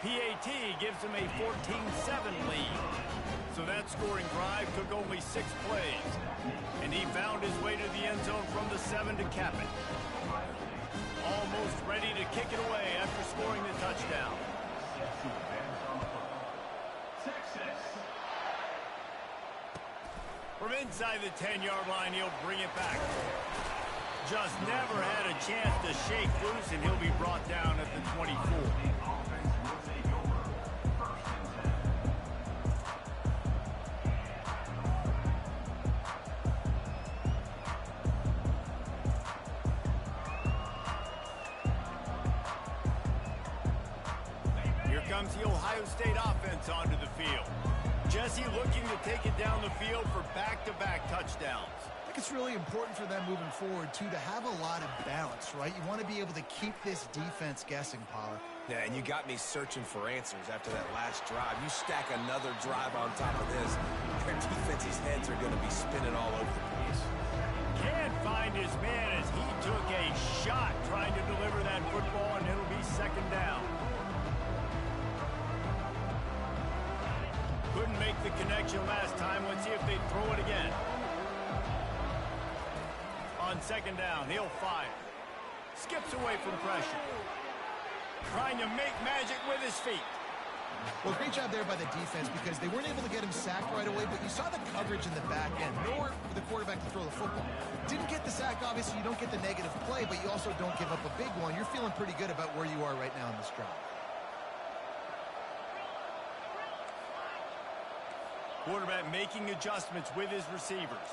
PAT gives them a 14-7 lead. So that scoring drive took only 6 plays. And he found his way to the end zone from the 7 to cap it. Almost ready to kick it away after scoring the touchdown. From inside the 10-yard line, he'll bring it back. Just never had a chance to shake loose, and he'll be brought down at the 24. Here comes the Ohio State offense onto the field. Jesse looking to take it down the field for back-to-back touchdowns. I think it's really important for them moving forward, too, to have a lot of balance, right? You want to be able to keep this defense guessing, Pollard. Yeah, and you got me searching for answers after that last drive. You stack another drive on top of this, their defense's heads are going to be spinning all over the place. Can't find his man as he took a shot trying to deliver that football, and it'll be second down. Couldn't make the connection last time. Let's see if they throw it again. On second down, he'll fire. Skips away from pressure. Trying to make magic with his feet. Well, great job there by the defense because they weren't able to get him sacked right away, but you saw the coverage in the back end. Nowhere for the quarterback to throw the football. Didn't get the sack, obviously. You don't get the negative play, but you also don't give up a big one. You're feeling pretty good about where you are right now in this drive. Quarterback making adjustments with his receivers.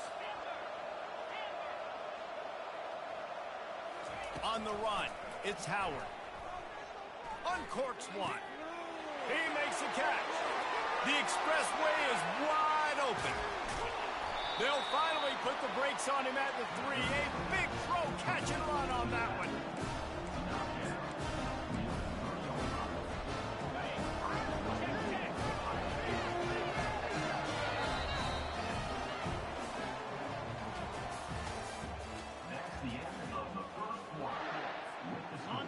On the run, it's Howard. Uncorks one. He makes a catch. The expressway is wide open. They'll finally put the brakes on him at the 3. A big throw, catch and run on that one.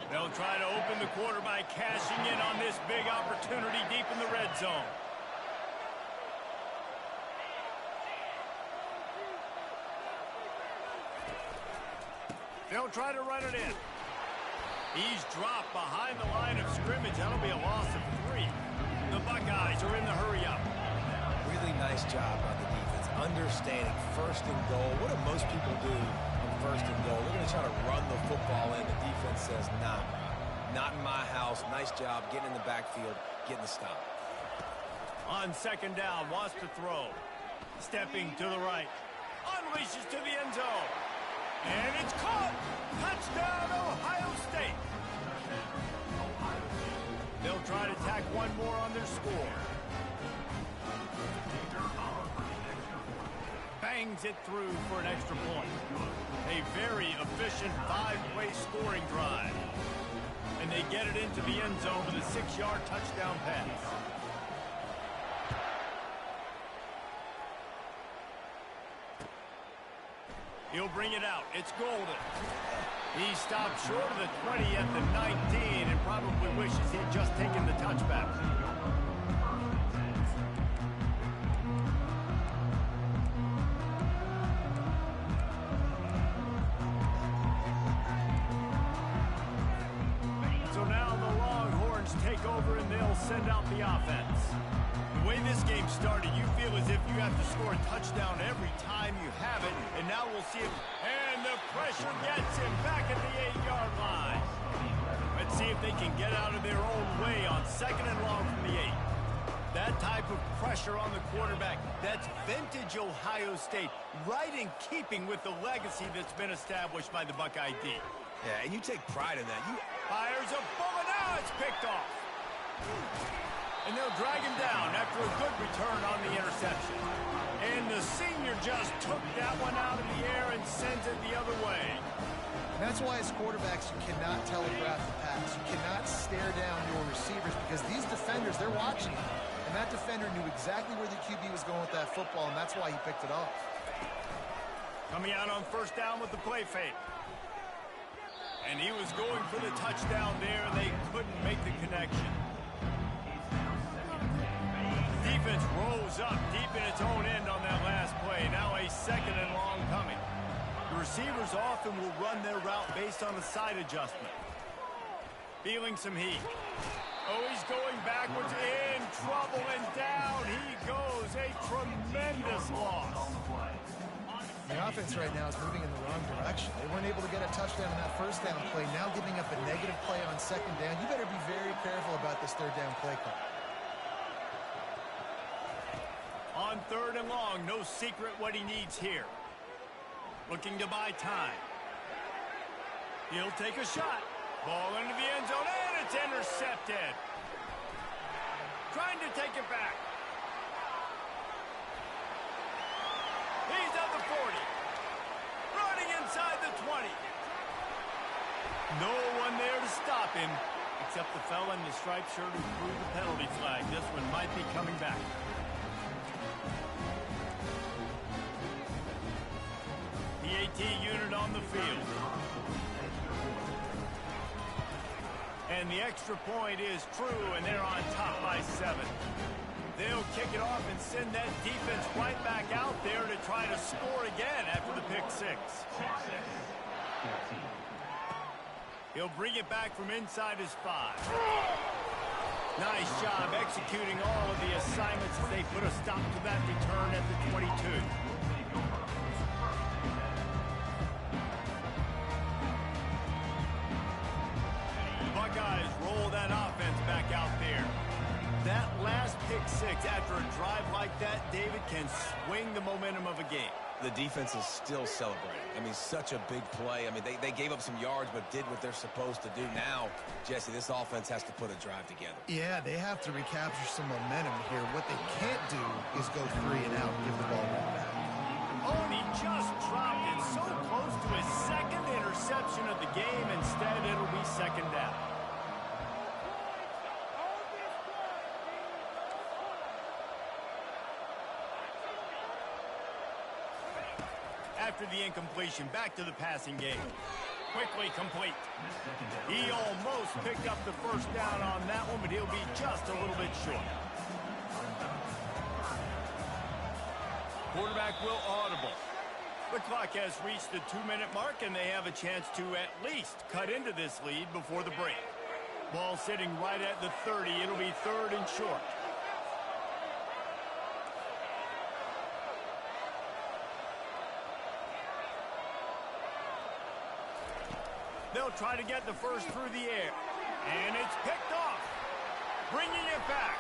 They'll try to open the quarter by cashing in on this big opportunity deep in the red zone. They'll try to run it in. He's dropped behind the line of scrimmage. That'll be a loss of 3. The Buckeyes are in the hurry-up. Really nice job by the defense, understanding first and goal. What do most people do on first and goal? They're going to try to run the football in. The defense says, nah, not in my house. Nice job getting in the backfield, getting the stop. On second down, wants to throw. Stepping to the right. Unleashes to the end zone. And it's caught. Touchdown, Ohio State. They'll try to tack one more on their score. Bangs it through for an extra point. A very efficient 5-play scoring drive. And they get it into the end zone with a 6-yard touchdown pass. He'll bring it out. It's Golden. He stopped short of the 20 at the 19 and probably wishes he'd just taken the touchback. So now the Longhorns take over and they'll send out the offense. The way this game started, you feel as if you have to score a touchdown every time you have it, and now we'll see him. And the pressure gets him back at the 8-yard line. Let's see if they can get out of their own way on second and long from the 8. That type of pressure on the quarterback, that's vintage Ohio State, right in keeping with the legacy that's been established by the Buckeye D. Yeah, and you take pride in that. You fires a bullet, now it's picked off. And they'll drag him down after a good return on the interception. And the senior just took that one out of the air and sends it the other way. And that's why as quarterbacks, you cannot telegraph the pass. You cannot stare down your receivers because these defenders, they're watching you. And that defender knew exactly where the QB was going with that football, and that's why he picked it off. Coming out on first down with the play fake. And he was going for the touchdown there, and they couldn't make the connection. defense rose up deep in its own end on that last play. Now a 2nd and long coming. The receivers often will run their route based on a side adjustment. Feeling some heat. Oh, he's going backwards, in trouble, and down he goes. A tremendous loss. The offense right now is moving in the wrong direction. They weren't able to get a touchdown on that 1st down play. Now giving up a negative play on 2nd down. You better be very careful about this 3rd down play call. On 3rd and long, no secret what he needs here. Looking to buy time. He'll take a shot. Ball into the end zone, and it's intercepted. Trying to take it back. He's at the 40. Running inside the 20. No one there to stop him, except the fella in the striped shirt who threw the penalty flag. This one might be coming back. PAT unit on the field. And the extra point is true, and they're on top by 7. They'll kick it off and send that defense right back out there to try to score again after the pick 6. He'll bring it back from inside his 5. Nice job executing all of the assignments as they put a stop to that return at the 22. Buckeyes roll that offense back out there. That last pick 6 after a drive like that, David, can swing the momentum of a game. The defense is still celebrating. I mean, such a big play. I mean, they gave up some yards but did what they're supposed to do. Now, Jesse, this offense has to put a drive together. Yeah, they have to recapture some momentum here. What they can't do is go 3 and out and give the ball right back. Oh, and he just dropped it so close to his 2nd interception of the game. Instead, it'll be 2nd down. After the incompletion, back to the passing game. Quickly complete. He almost picked up the 1st down on that one, but he'll be just a little bit short. Quarterback will audible. The clock has reached the 2-minute mark, and they have a chance to at least cut into this lead before the break. Ball sitting right at the 30. It'll be 3rd and short. They'll try to get the 1st through the air. And it's picked off. Bringing it back.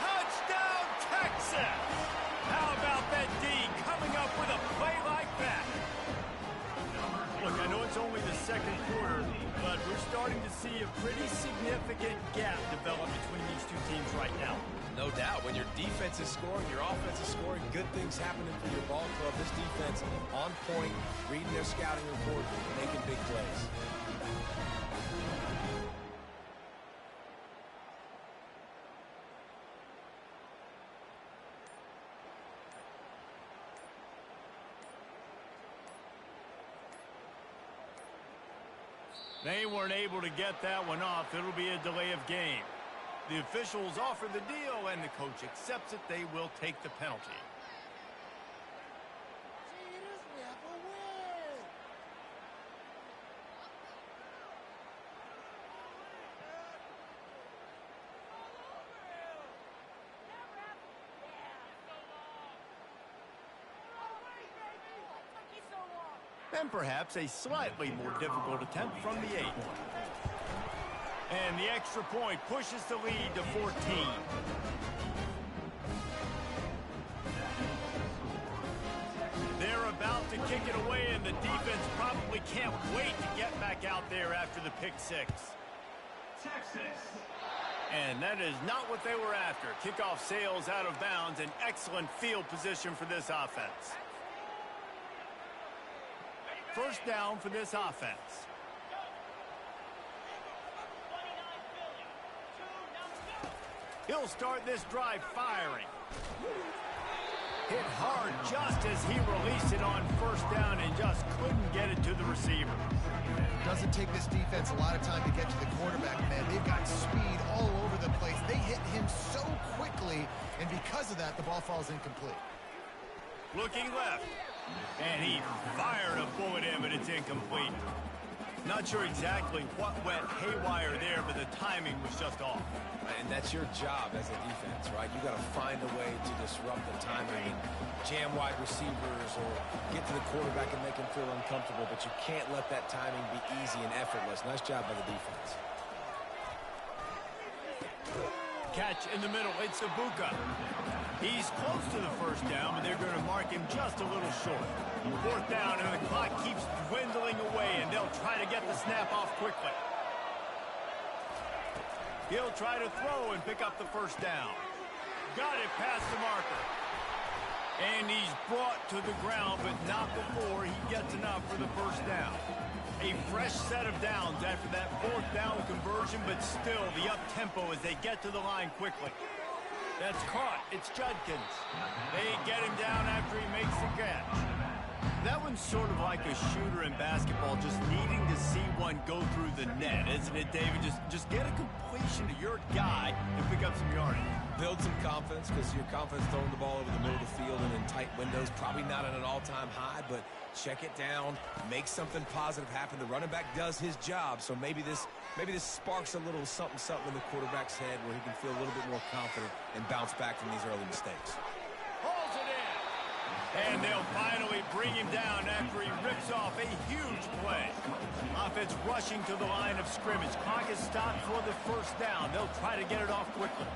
Touchdown, Texas! How about that D coming up with a play like that? Look, I know it's only the 2nd quarter, but we're starting to see a pretty significant gap develop between these two teams right now. No doubt. When your defense is scoring, your offense is scoring, good things happening for your ball club. This defense on point, reading their scouting report, making big plays. They weren't able to get that one off. It'll be a delay of game. The officials offer the deal, and the coach accepts it. They will take the penalty. And perhaps a slightly more difficult attempt from the 8. And the extra point pushes the lead to 14. They're about to kick it away, and the defense probably can't wait to get back out there after the pick 6. Texas. And that is not what they were after. Kickoff sails out of bounds. An excellent field position for this offense. 1st down for this offense. He'll start this drive firing. Hit hard just as he released it on first down and just couldn't get it to the receiver. Doesn't take this defense a lot of time to get to the quarterback, man. They've got speed all over the place. They hit him so quickly, and because of that, the ball falls incomplete. Looking left, and he fired a bullet in, but it's incomplete. Not sure exactly what went haywire there, but the timing was just off. And that's your job as a defense, right? You got to find a way to disrupt the timing and jam wide receivers or get to the quarterback and make him feel uncomfortable, but you can't let that timing be easy and effortless. Nice job by the defense. Catch in the middle, it's Ibuka. He's close to the first down, but they're going to mark him just a little short. Fourth down, and the clock keeps dwindling away, and they'll try to get the snap off quickly. He'll try to throw and pick up the first down. Got it past the marker. And he's brought to the ground, but not before he gets enough for the first down. A fresh set of downs after that fourth down conversion, but still the up-tempo as they get to the line quickly. That's caught. It's Judkins. They get him down after he makes the catch. That one's sort of like a shooter in basketball, just needing to see one go through the net, isn't it, David? Just get a completion to your guy and pick up some yardage. Build some confidence, because your confidence throwing the ball over the middle of the field and in tight windows, probably not at an all-time high, but check it down, make something positive happen. The running back does his job, so maybe this sparks a little something in the quarterback's head where he can feel a little bit more confident and bounce back from these early mistakes. Pulls it in. And they'll finally bring him down after he rips off a huge play. Offense rushing to the line of scrimmage. Clock is stopped for the first down. They'll try to get it off quickly.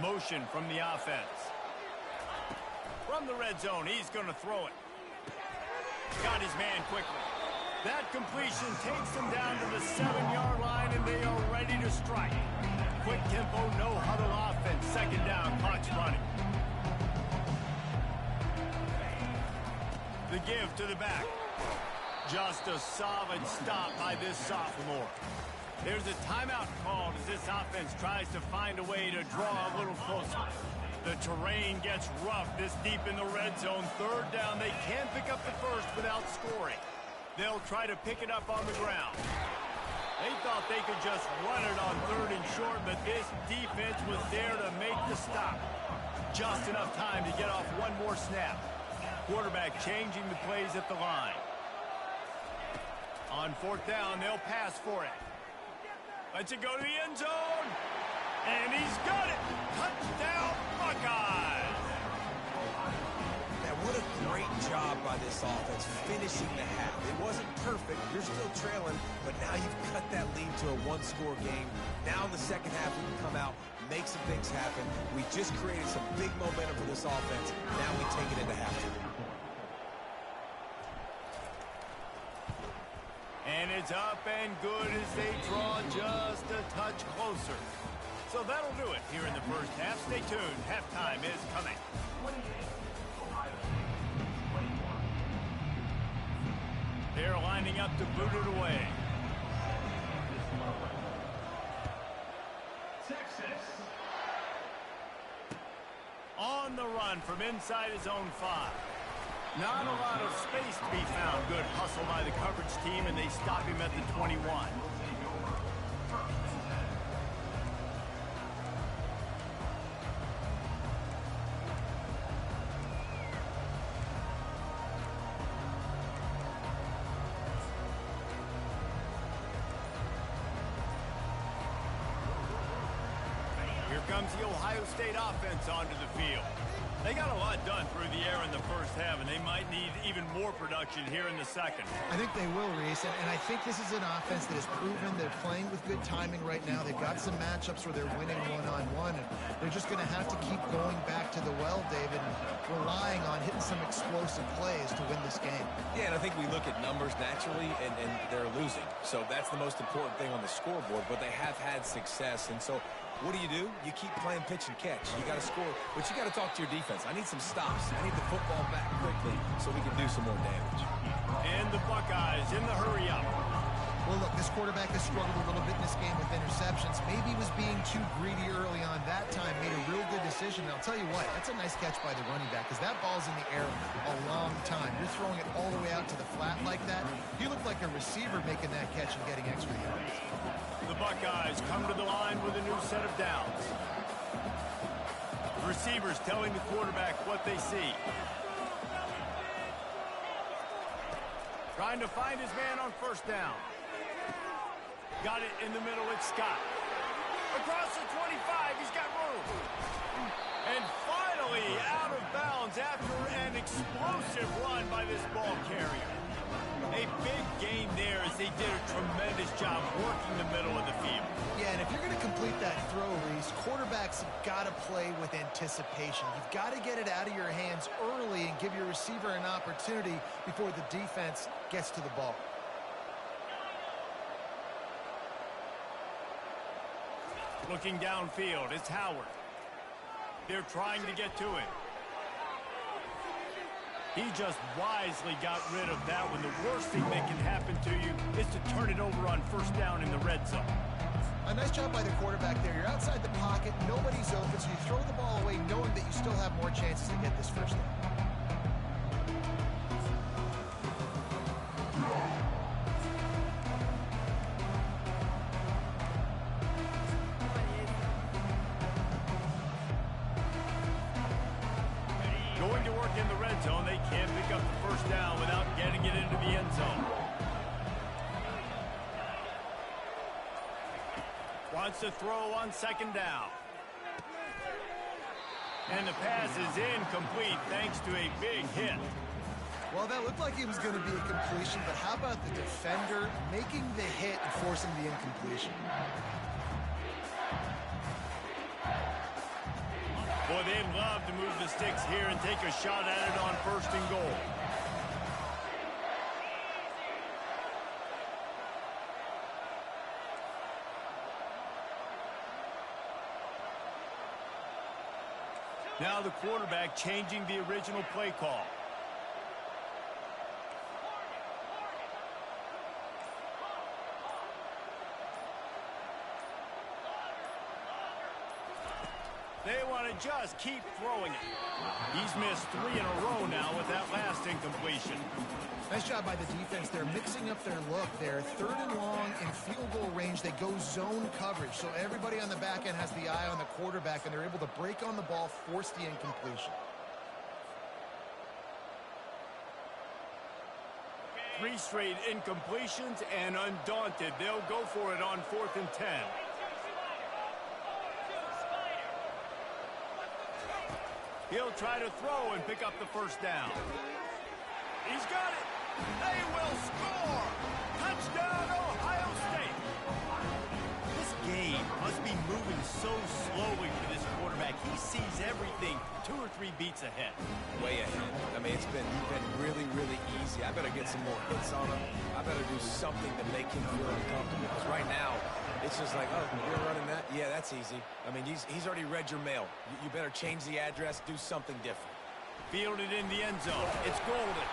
Motion from the offense. From the red zone, he's going to throw it. Got his man quickly. That completion takes them down to the 7-yard line, and they are ready to strike. Quick tempo, no huddle offense. Second down, clock's running. The give to the back. Just a solid stop by this sophomore. There's a timeout called as this offense tries to find a way to draw a little closer. The terrain gets rough this deep in the red zone. Third down, they can't pick up the first without scoring. They'll try to pick it up on the ground. They thought they could just run it on third and short, but this defense was there to make the stop. Just enough time to get off one more snap. Quarterback changing the plays at the line. On fourth down, they'll pass for it. Lets it go to the end zone. And he's got it. Touchdown, Buckeyes. Man, what a great job by this offense finishing the half. It wasn't perfect. You're still trailing, but now you've cut that lead to a one-score game. Now in the second half, we can come out, make some things happen. We just created some big momentum for this offense. Now we take it into halftime. And it's up and good as they draw just a touch closer. So that'll do it here in the first half. Stay tuned. Halftime is coming. They're lining up to boot it away. Texas. On the run from inside his own 5. Not a lot of space to be found. Good hustle by the coverage team, and they stop him at the 21. Here comes the Ohio State offense onto the field. They got a lot done through the air in the first half, and they might need even more production here in the second. I think they will, Reese, and I think this is an offense that has proven they're playing with good timing right now. They've got some matchups where they're winning one-on-one, and they're just going to have to keep going back to the well, David, and relying on hitting some explosive plays to win this game. Yeah, and I think we look at numbers naturally, and they're losing. So that's the most important thing on the scoreboard, but they have had success, and so what do? You keep playing pitch and catch. You got to score, but you got to talk to your defense. I need some stops. I need the football back quickly so we can do some more damage. And the Buckeyes in the hurry up. Well, look, this quarterback has struggled a little bit in this game with interceptions. Maybe he was being too greedy early that time made a real good decision. And I'll tell you what, that's a nice catch by the running back because that ball's in the air a long time. You're throwing it all the way out to the flat like that. He looked like a receiver making that catch and getting extra yards. The Buckeyes come to the line with a new set of downs. The receivers telling the quarterback what they see. Trying to find his man on first down. Got it in the middle, it's Scott. Across the 25, he's got room. And finally out of bounds after an explosive run by this ball carrier. A big gain there as they did a tremendous job working the middle of the field. Yeah, and if you're going to complete that throw, Reese, quarterbacks have got to play with anticipation. You've got to get it out of your hands early and give your receiver an opportunity before the defense gets to the ball. Looking downfield, it's Howard. They're trying to get to him. He just wisely got rid of that one. The worst thing that can happen to you is to turn it over on first down in the red zone. A nice job by the quarterback there. You're outside the pocket, nobody's open, so you throw the ball away knowing that you still have more chances to get this first down. Going to work in the red zone, they can't pick up the first down without getting it into the end zone. Wants to throw on second down. And the pass is incomplete thanks to a big hit. Well, that looked like it was going to be a completion, but how about the defender making the hit and forcing the incompletion? Boy, they'd love to move the sticks here and take a shot at it on first and goal. Now the quarterback changing the original play call. They want to just keep throwing it. He's missed 3 in a row now with that last incompletion. Nice job by the defense. They're mixing up their look. They're third and long in field goal range. They go zone coverage. So everybody on the back end has the eye on the quarterback, and they're able to break on the ball, force the incompletion. 3 straight incompletions, and undaunted, they'll go for it on 4th and 10. He'll try to throw and pick up the first down. He's got it. They will score. Touchdown, Ohio State. This game must be moving so slowly for this quarterback. He sees everything 2 or 3 beats ahead. Way ahead. I mean, it's been really, really easy. I better get some more hits on him. I better do something to make him feel uncomfortable. Because right now, it's just like, oh, you're running that? Yeah, that's easy. I mean, he's already read your mail. You better change the address, do something different. Fielded in the end zone. It's Golden.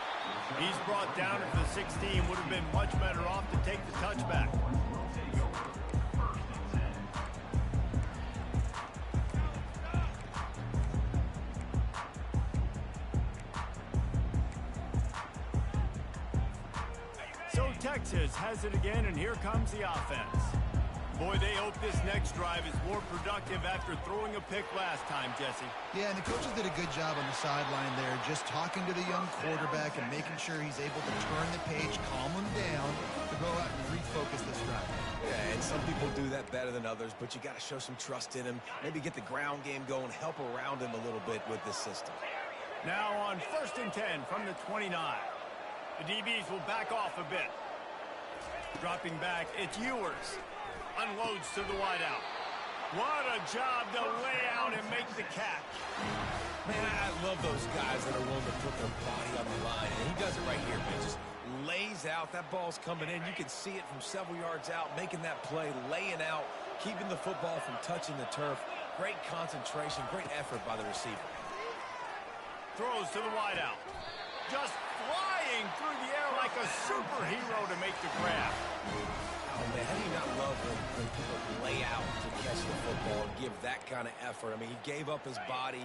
He's brought down at the 16. Would have been much better off to take the touchback. So Texas has it again, and here comes the offense. Boy, they hope this next drive is more productive after throwing a pick last time, Jesse. Yeah, and the coaches did a good job on the sideline there, just talking to the young quarterback and making sure he's able to turn the page, calm him down, to go out and refocus this drive. Yeah, and some people do that better than others, but you got to show some trust in him, maybe get the ground game going, help around him a little bit with this system. Now on 1st and 10 from the 29. The DBs will back off a bit. Dropping back, it's Ewers. Unloads to the wideout. What a job to lay out and make the catch. Man, I love those guys that are willing to put their body on the line. And he does it right here, man. Just lays out. That ball's coming in. You can see it from several yards out, making that play, laying out, keeping the football from touching the turf. Great concentration, great effort by the receiver. Throws to the wideout. Just flying through the air like a superhero to make the grab. Oh, man, how do you not love when people lay out to catch the football and give that kind of effort? I mean, he gave up his body,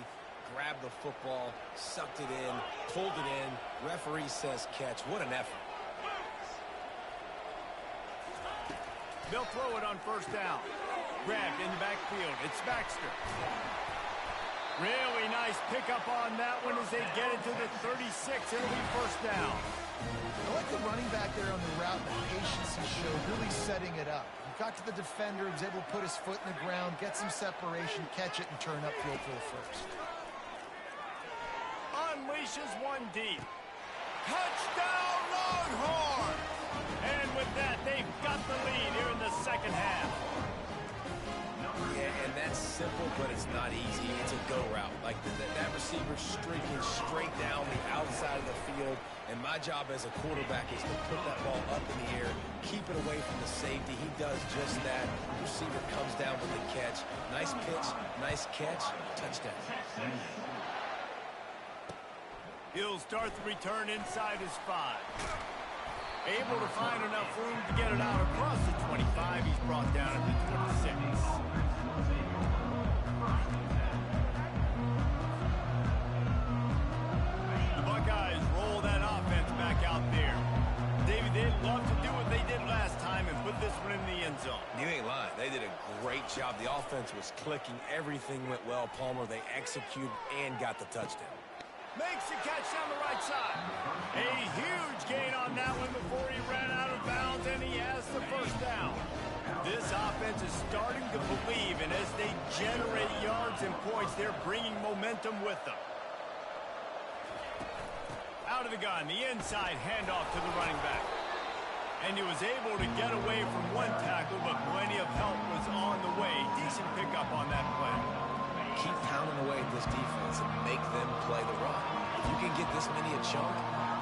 grabbed the football, sucked it in, pulled it in. Referee says catch. What an effort. They'll throw it on first down. Grabbed in the backfield. It's Baxter. Really nice pickup on that one as they get it to the 36. It'll be first down. I like the running back there on the route, the patience he showed, really setting it up. He got to the defender, was able to put his foot in the ground, get some separation, catch it, and turn upfield for the first. Unleashes one deep. Touchdown, Longhorn! And with that, they've got the lead here in the second half. Yeah, and that's simple, but it's not easy. It's a go route. Like that receiver streaking straight down the outside of the field. And my job as a quarterback is to put that ball up in the air, keep it away from the safety. He does just that. The receiver comes down with the catch. Nice pitch, nice catch, touchdown. He'll start the return inside his 5. Able to find enough room to get it out across the 25. He's brought down at the 26. The Buckeyes roll that offense back out there. David, they'd love to do what they did last time and put this one in the end zone. You ain't lying. They did a great job. The offense was clicking. Everything went well, Palmer. They executed and got the touchdown. Makes the catch down the right side. A huge gain on that one before he ran out of bounds, and he has the first down. This offense is starting to believe, and as they generate yards and points, they're bringing momentum with them. Out of the gun, the inside handoff to the running back. And he was able to get away from one tackle, but plenty of help was on the way. Decent pickup on that play. Keep pounding away at this defense and make them play the run. If you can get this many a chunk,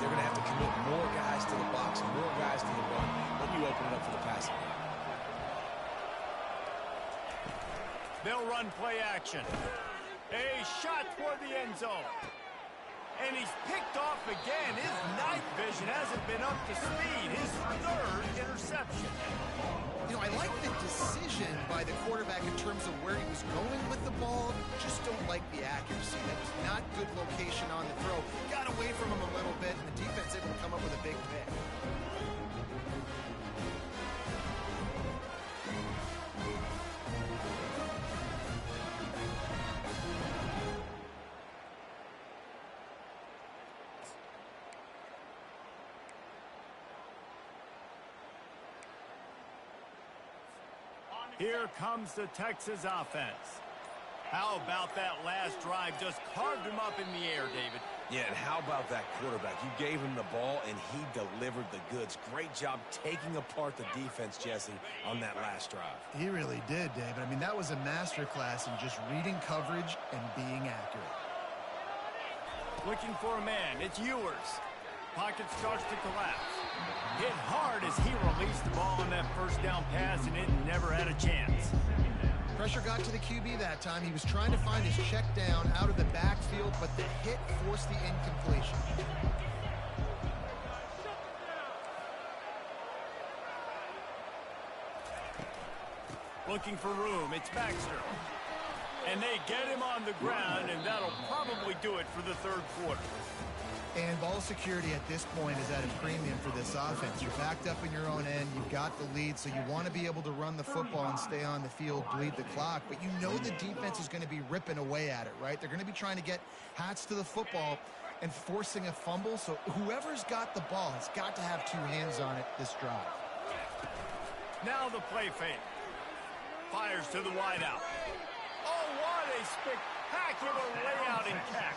they're going to have to commit more guys to the box, more guys to the run. Then you open it up for the passing game. They'll run play action. A shot toward the end zone. And he's picked off again. His night vision hasn't been up to speed. His third interception. You know, I like the decision by the quarterback in terms of where he was going with the ball. Just don't like the accuracy. That was not good location on the throw. Got away from him a little bit, and the defense able to come up with a big pick. Here comes the Texas offense. How about that last drive? Just carved him up in the air, David. Yeah, and how about that quarterback? You gave him the ball, and he delivered the goods. Great job taking apart the defense, Jesse, on that last drive. He really did, David. I mean, that was a masterclass in just reading coverage and being accurate. Looking for a man. It's Ewers. Pocket starts to collapse. Hit hard as he released the ball on that first down pass, and it never had a chance. Pressure got to the QB that time. He was trying to find his check down out of the backfield, but the hit forced the incompletion. Looking for room. It's Baxter. And they get him on the ground, and that'll probably do it for the third quarter. And ball security at this point is at a premium for this offense. You're backed up in your own end. You've got the lead, so you want to be able to run the football and stay on the field, bleed the clock. But you know the defense is going to be ripping away at it, right? They're going to be trying to get hats to the football and forcing a fumble. So whoever's got the ball has got to have two hands on it this drive. Now the play fake. Fires to the wideout. Oh, what a spectacular layout and catch.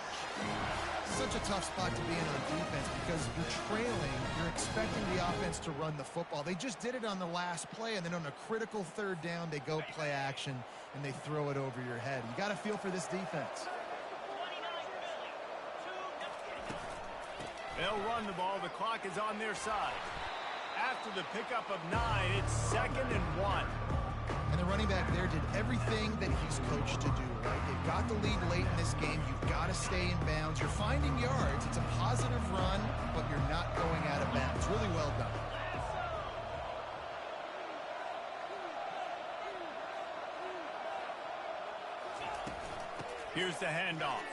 Such a tough spot to be in on defense because you're trailing, you're expecting the offense to run the football. They just did it on the last play, and then on a critical third down, they go play action, and they throw it over your head. You got to feel for this defense. They'll run the ball. The clock is on their side. After the pickup of 9, it's 2nd and 1. And the running back there did everything that he's coached to do, right? They've got the lead late in this game. You've got to stay in bounds. You're finding yards. It's a positive run, but you're not going out of bounds. Really well done. Here's the handoff.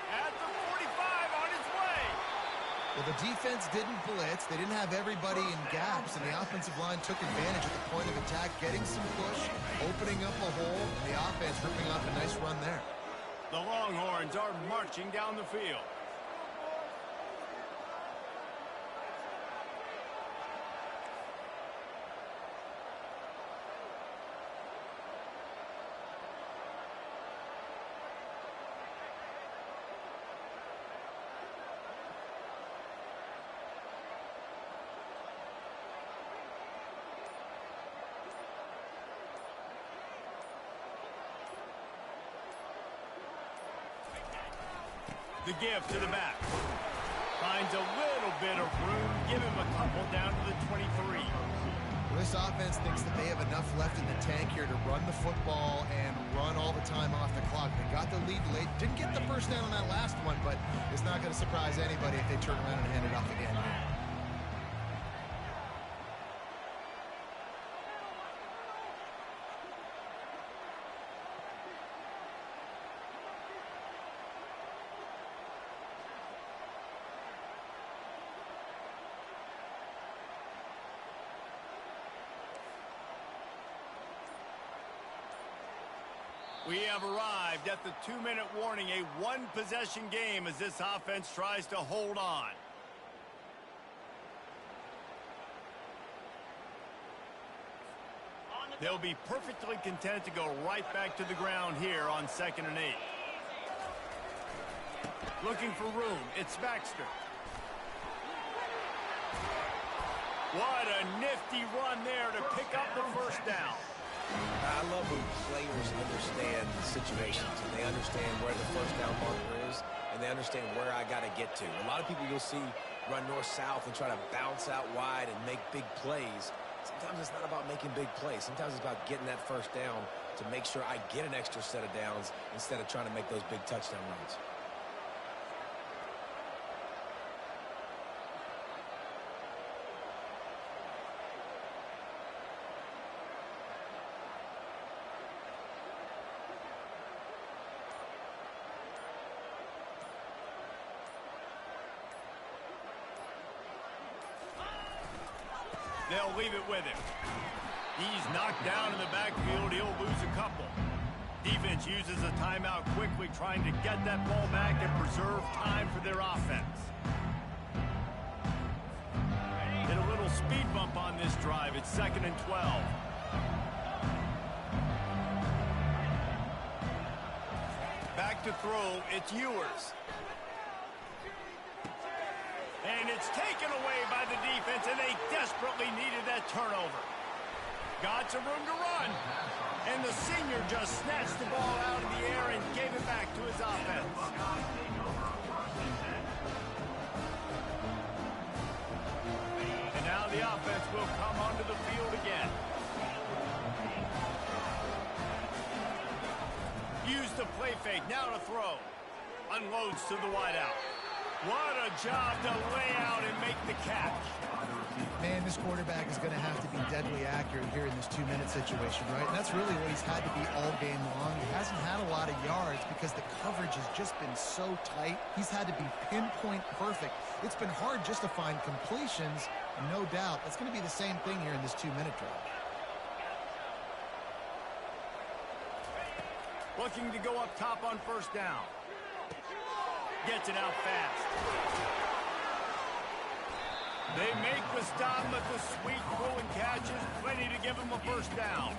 At the 45, on its way. Well, the defense didn't blitz. They didn't have everybody in gaps, and the offensive line took advantage at the point of attack, getting some push, opening up a hole, and the offense ripping off a nice run there. The Longhorns are marching down the field. The give to the back. Finds a little bit of room. Give him a couple down to the 23. This offense thinks that they have enough left in the tank here to run the football and run all the time off the clock. They got the lead late. Didn't get the first down on that last one, but it's not going to surprise anybody if they turn around and hand it off again. We have arrived at the 2-minute warning, a one-possession game as this offense tries to hold on. They'll be perfectly content to go right back to the ground here on 2nd and 8. Looking for room, it's Baxter. What a nifty run there to pick up the first down. I love when players understand situations and they understand where the first down marker is and they understand where I got to get to. A lot of people you'll see run north-south and try to bounce out wide and make big plays. Sometimes it's not about making big plays. Sometimes it's about getting that first down to make sure I get an extra set of downs instead of trying to make those big touchdown runs. They'll leave it with him. He's knocked down in the backfield. He'll lose a couple. Defense uses a timeout quickly, trying to get that ball back and preserve time for their offense. Hit a little speed bump on this drive. It's 2nd and 12. Back to throw. It's Ewers. And it's taken away by the defense, and they desperately needed that turnover. Got some room to run. And the senior just snatched the ball out of the air and gave it back to his offense. And now the offense will come onto the field again. Use the play fake, now to throw. Unloads to the wideout. What a job to lay out and make the catch. Man, this quarterback is going to have to be deadly accurate here in this 2-minute situation, right? And that's really what he's had to be all game long. He hasn't had a lot of yards because the coverage has just been so tight. He's had to be pinpoint perfect. It's been hard just to find completions, no doubt. That's going to be the same thing here in this 2-minute drive. Looking to go up top on first down. Gets it out fast. They make the stop, but the sweet throw and catch is plenty to give them a first down.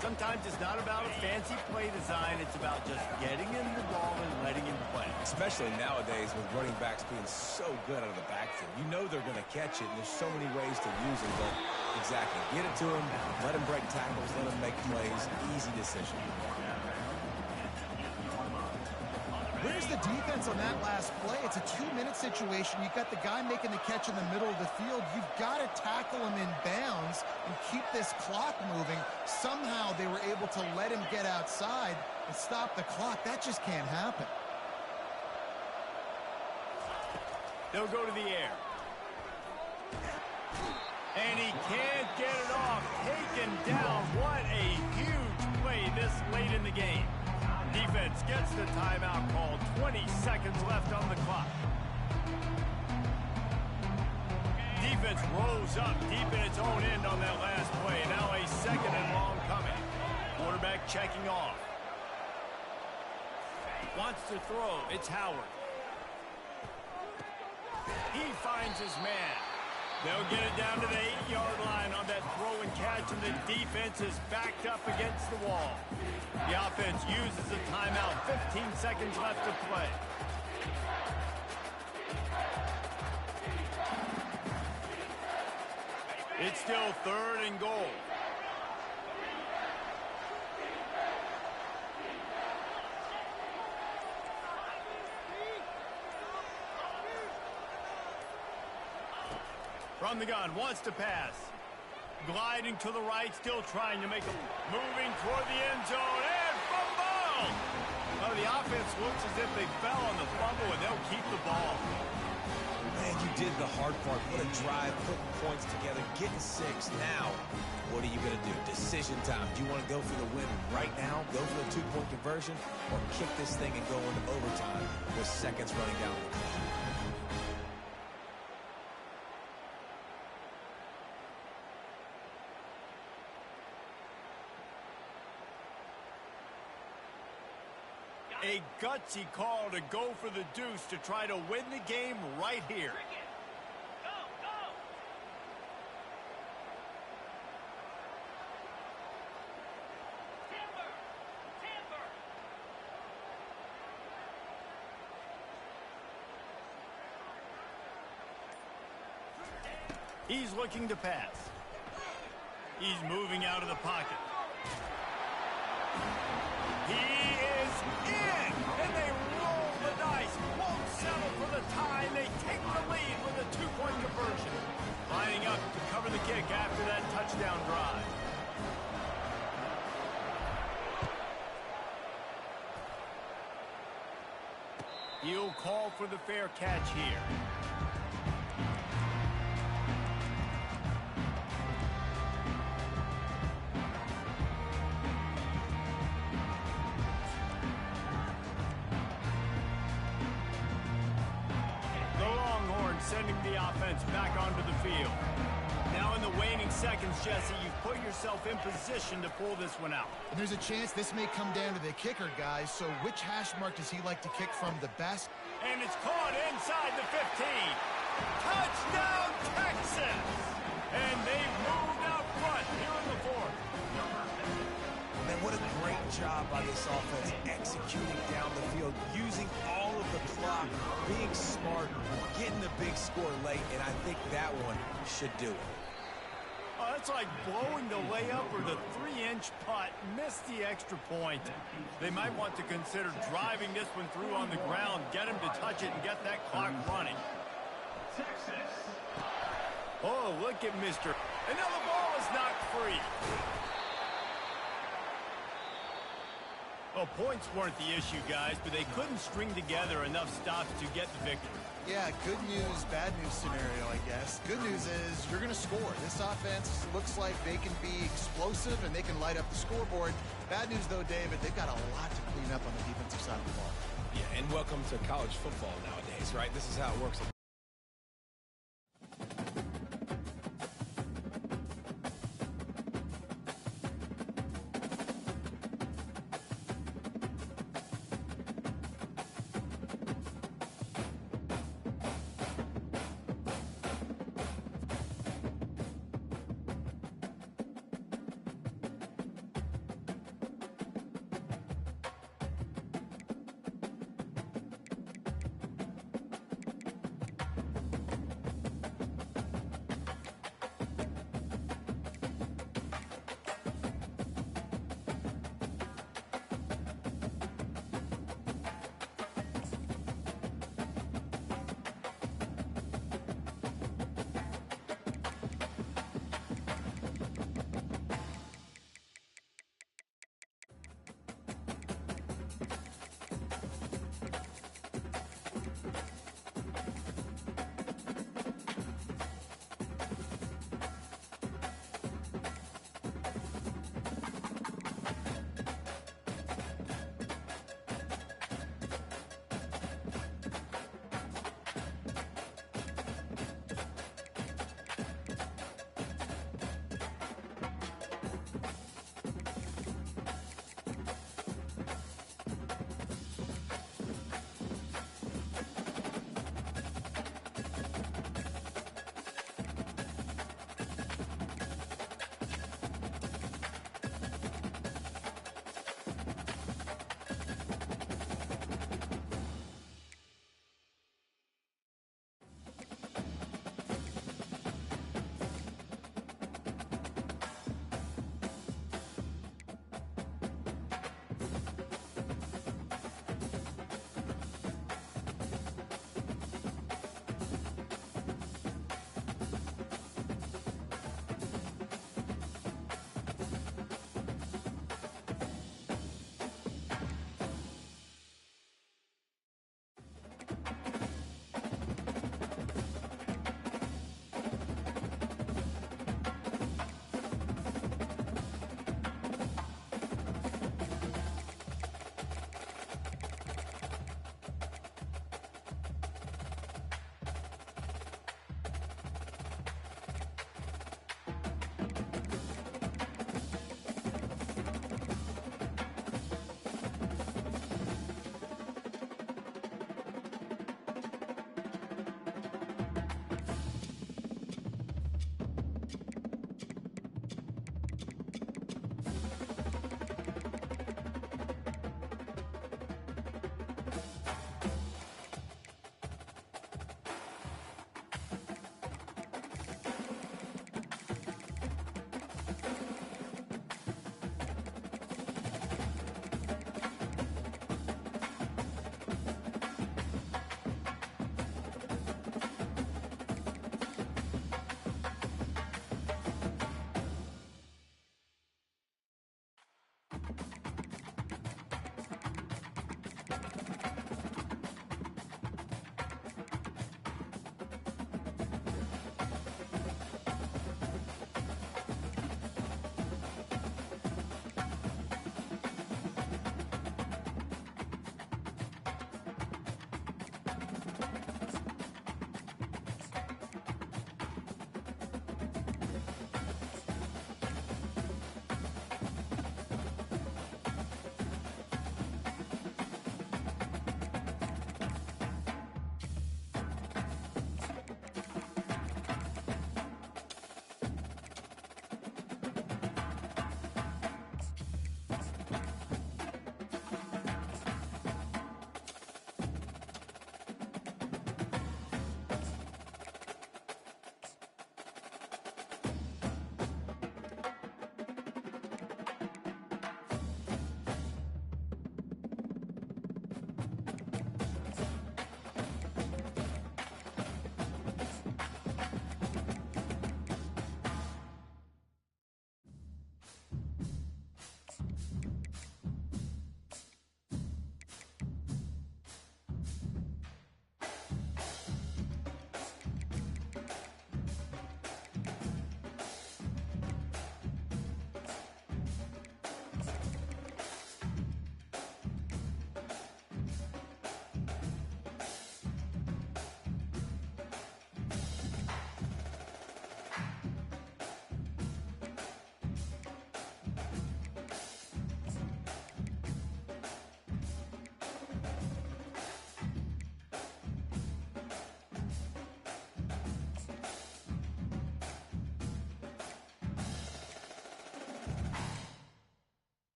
Sometimes it's not about a fancy play design. It's about just getting him the ball and letting him play. Especially nowadays with running backs being so good out of the backfield. You know they're going to catch it, and there's so many ways to use them. But exactly, get it to him, let him break tackles, let him make plays. Easy decision. Where's the defense on that last play? It's a 2-minute situation. You've got the guy making the catch in the middle of the field. You've got to tackle him in bounds and keep this clock moving. Somehow they were able to let him get outside and stop the clock. That just can't happen. They'll go to the air. And he can't get it off. Taken down. What a this late in the game. Defense gets the timeout called. 20 seconds left on the clock. Defense rolls up deep in its own end on that last play. Now a second and long coming. Quarterback checking off. Wants to throw. It's Howard. He finds his man. They'll get it down to the 8-yard line on that throw and catch, and the defense is backed up against the wall. The offense uses a timeout. 15 seconds left to play. It's still 3rd and goal. From the gun, wants to pass. Gliding to the right, still trying to make a moving toward the end zone, and fumble! Oh, the offense looks as if they fell on the fumble, and they'll keep the ball. Man, you did the hard part. What a drive, putting points together, getting 6. Now, what are you going to do? Decision time. Do you want to go for the win right now, go for the 2-point conversion, or kick this thing and go into overtime with seconds running down the clock? A gutsy call to go for the deuce to try to win the game right here. He's looking to pass. He's moving out of the pocket. He is in, and they roll the dice. Won't settle for the tie. They take the lead with a 2-point conversion. Lining up to cover the kick after that touchdown drive. He'll call for the fair catch here. Sending the offense back onto the field. Now in the waning seconds, Jesse, you've put yourself in position to pull this one out. And there's a chance this may come down to the kicker, guys. So which hash mark does he like to kick from the best? And it's caught inside the 15. Touchdown, Texas! And they've moved out front here in the 4th. Man, what a great job by this offense executing down the field, using all of the clock, being smart, getting the big score late, and I think that one should do it. Oh, that's like blowing the layup or the 3-inch putt. Missed the extra point. They might want to consider driving this one through on the ground, get him to touch it, and get that clock running. Oh, look at Mr. And now the ball is knocked free. Well, points weren't the issue, guys, but they couldn't string together enough stops to get the victory. Yeah, good news, bad news scenario, I guess. Good news is you're going to score. This offense looks like they can be explosive and they can light up the scoreboard. Bad news, though, David, they've got a lot to clean up on the defensive side of the ball. Yeah, and welcome to college football nowadays, right? This is how it works.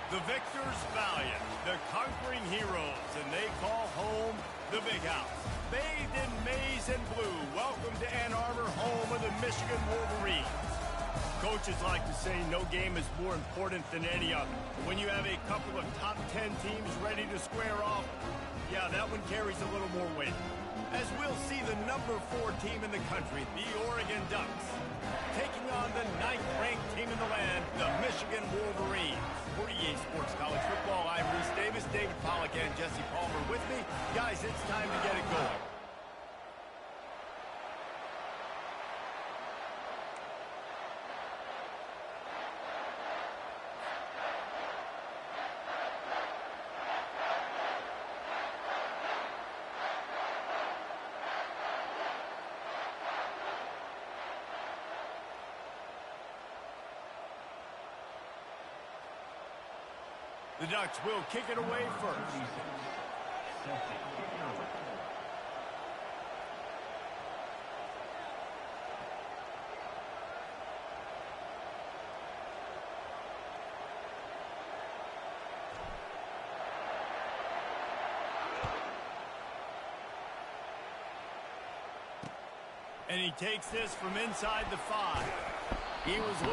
The victors valiant, the conquering heroes, and they call home the Big House. Bathed in maize and blue, welcome to Ann Arbor, home of the Michigan Wolverines. Coaches like to say no game is more important than any other. When you have a couple of top 10 teams ready to square off, yeah, that one carries a little more weight. As we'll see the number 4 team in the country, the Oregon Ducks, taking on the 9th-ranked team in the land, the Michigan Wolverines. For EA Sports College Football, I'm Reese Davis, David Pollack, and Jesse Palmer with me. Guys, it's time to get it going. The Ducks will kick it away first. And he takes this from inside the 5.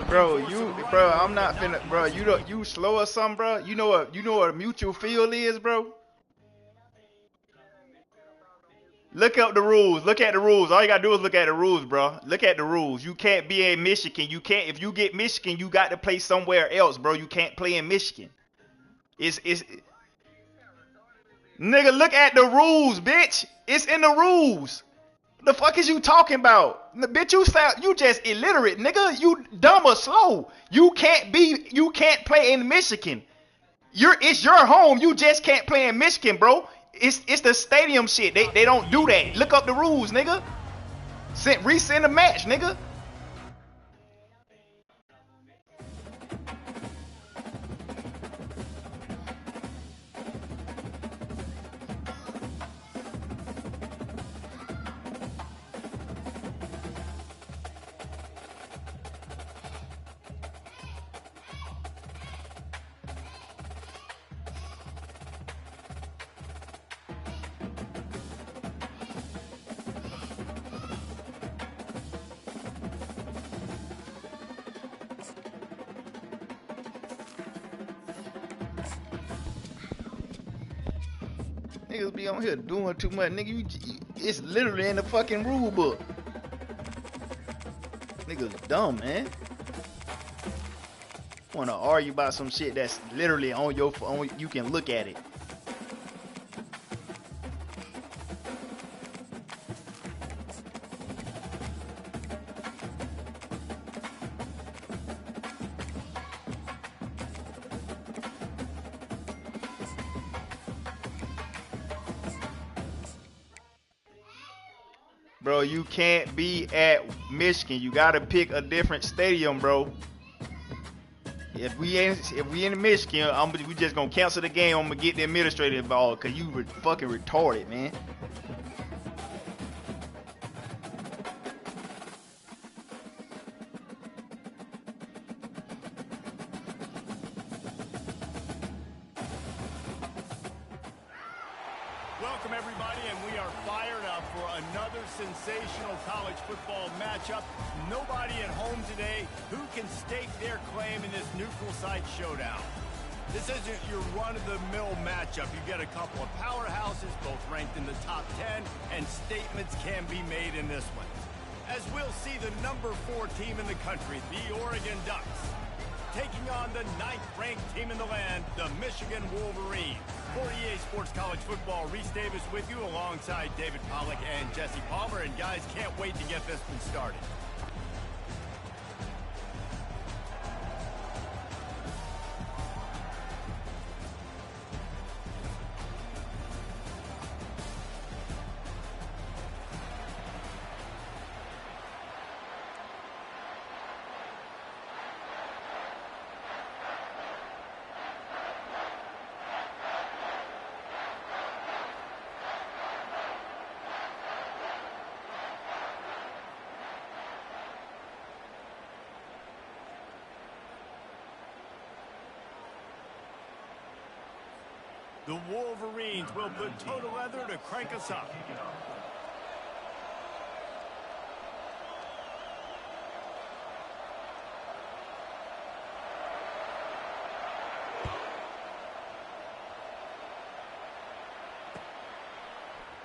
Bro, I'm not finna, bro. You slow or something, bro. You know what a mutual field is, bro. Look up the rules. Look at the rules. All you gotta do is look at the rules, bro. Look at the rules. You can't be in Michigan. You can't. If you get Michigan, you got to play somewhere else, bro. You can't play in Michigan. Nigga, look at the rules, bitch. It's in the rules. The fuck is you talking about? Bitch, you just illiterate, nigga. You dumb or slow. You can't play in Michigan. It's your home. You just can't play in Michigan, bro. It's the stadium shit. They don't do that. Look up the rules, nigga. Resend the match, nigga. Niggas be on here doing too much, nigga. It's literally in the fucking rule book. Niggas dumb, man. Wanna argue about some shit that's literally on your phone. You can look at it. Bro, you can't be at Michigan. You gotta pick a different stadium, bro. If we in Michigan, we just gonna cancel the game. I'm gonna get the administrator involved, cause you were fucking retarded, man. Welcome, everybody, and we are fired up for another sensational college football matchup. Nobody at home today who can stake their claim in this neutral site showdown. This isn't your run-of-the-mill matchup. You get a couple of powerhouses, both ranked in the top 10, and statements can be made in this one. As we'll see the number 4 team in the country, the Oregon Ducks, taking on the 9th-ranked team in the land, the Michigan Wolverines. For EA Sports College Football, Reese Davis with you alongside David Pollack and Jesse Palmer. And guys, can't wait to get this one started. The Wolverines will put total leather to crank us up.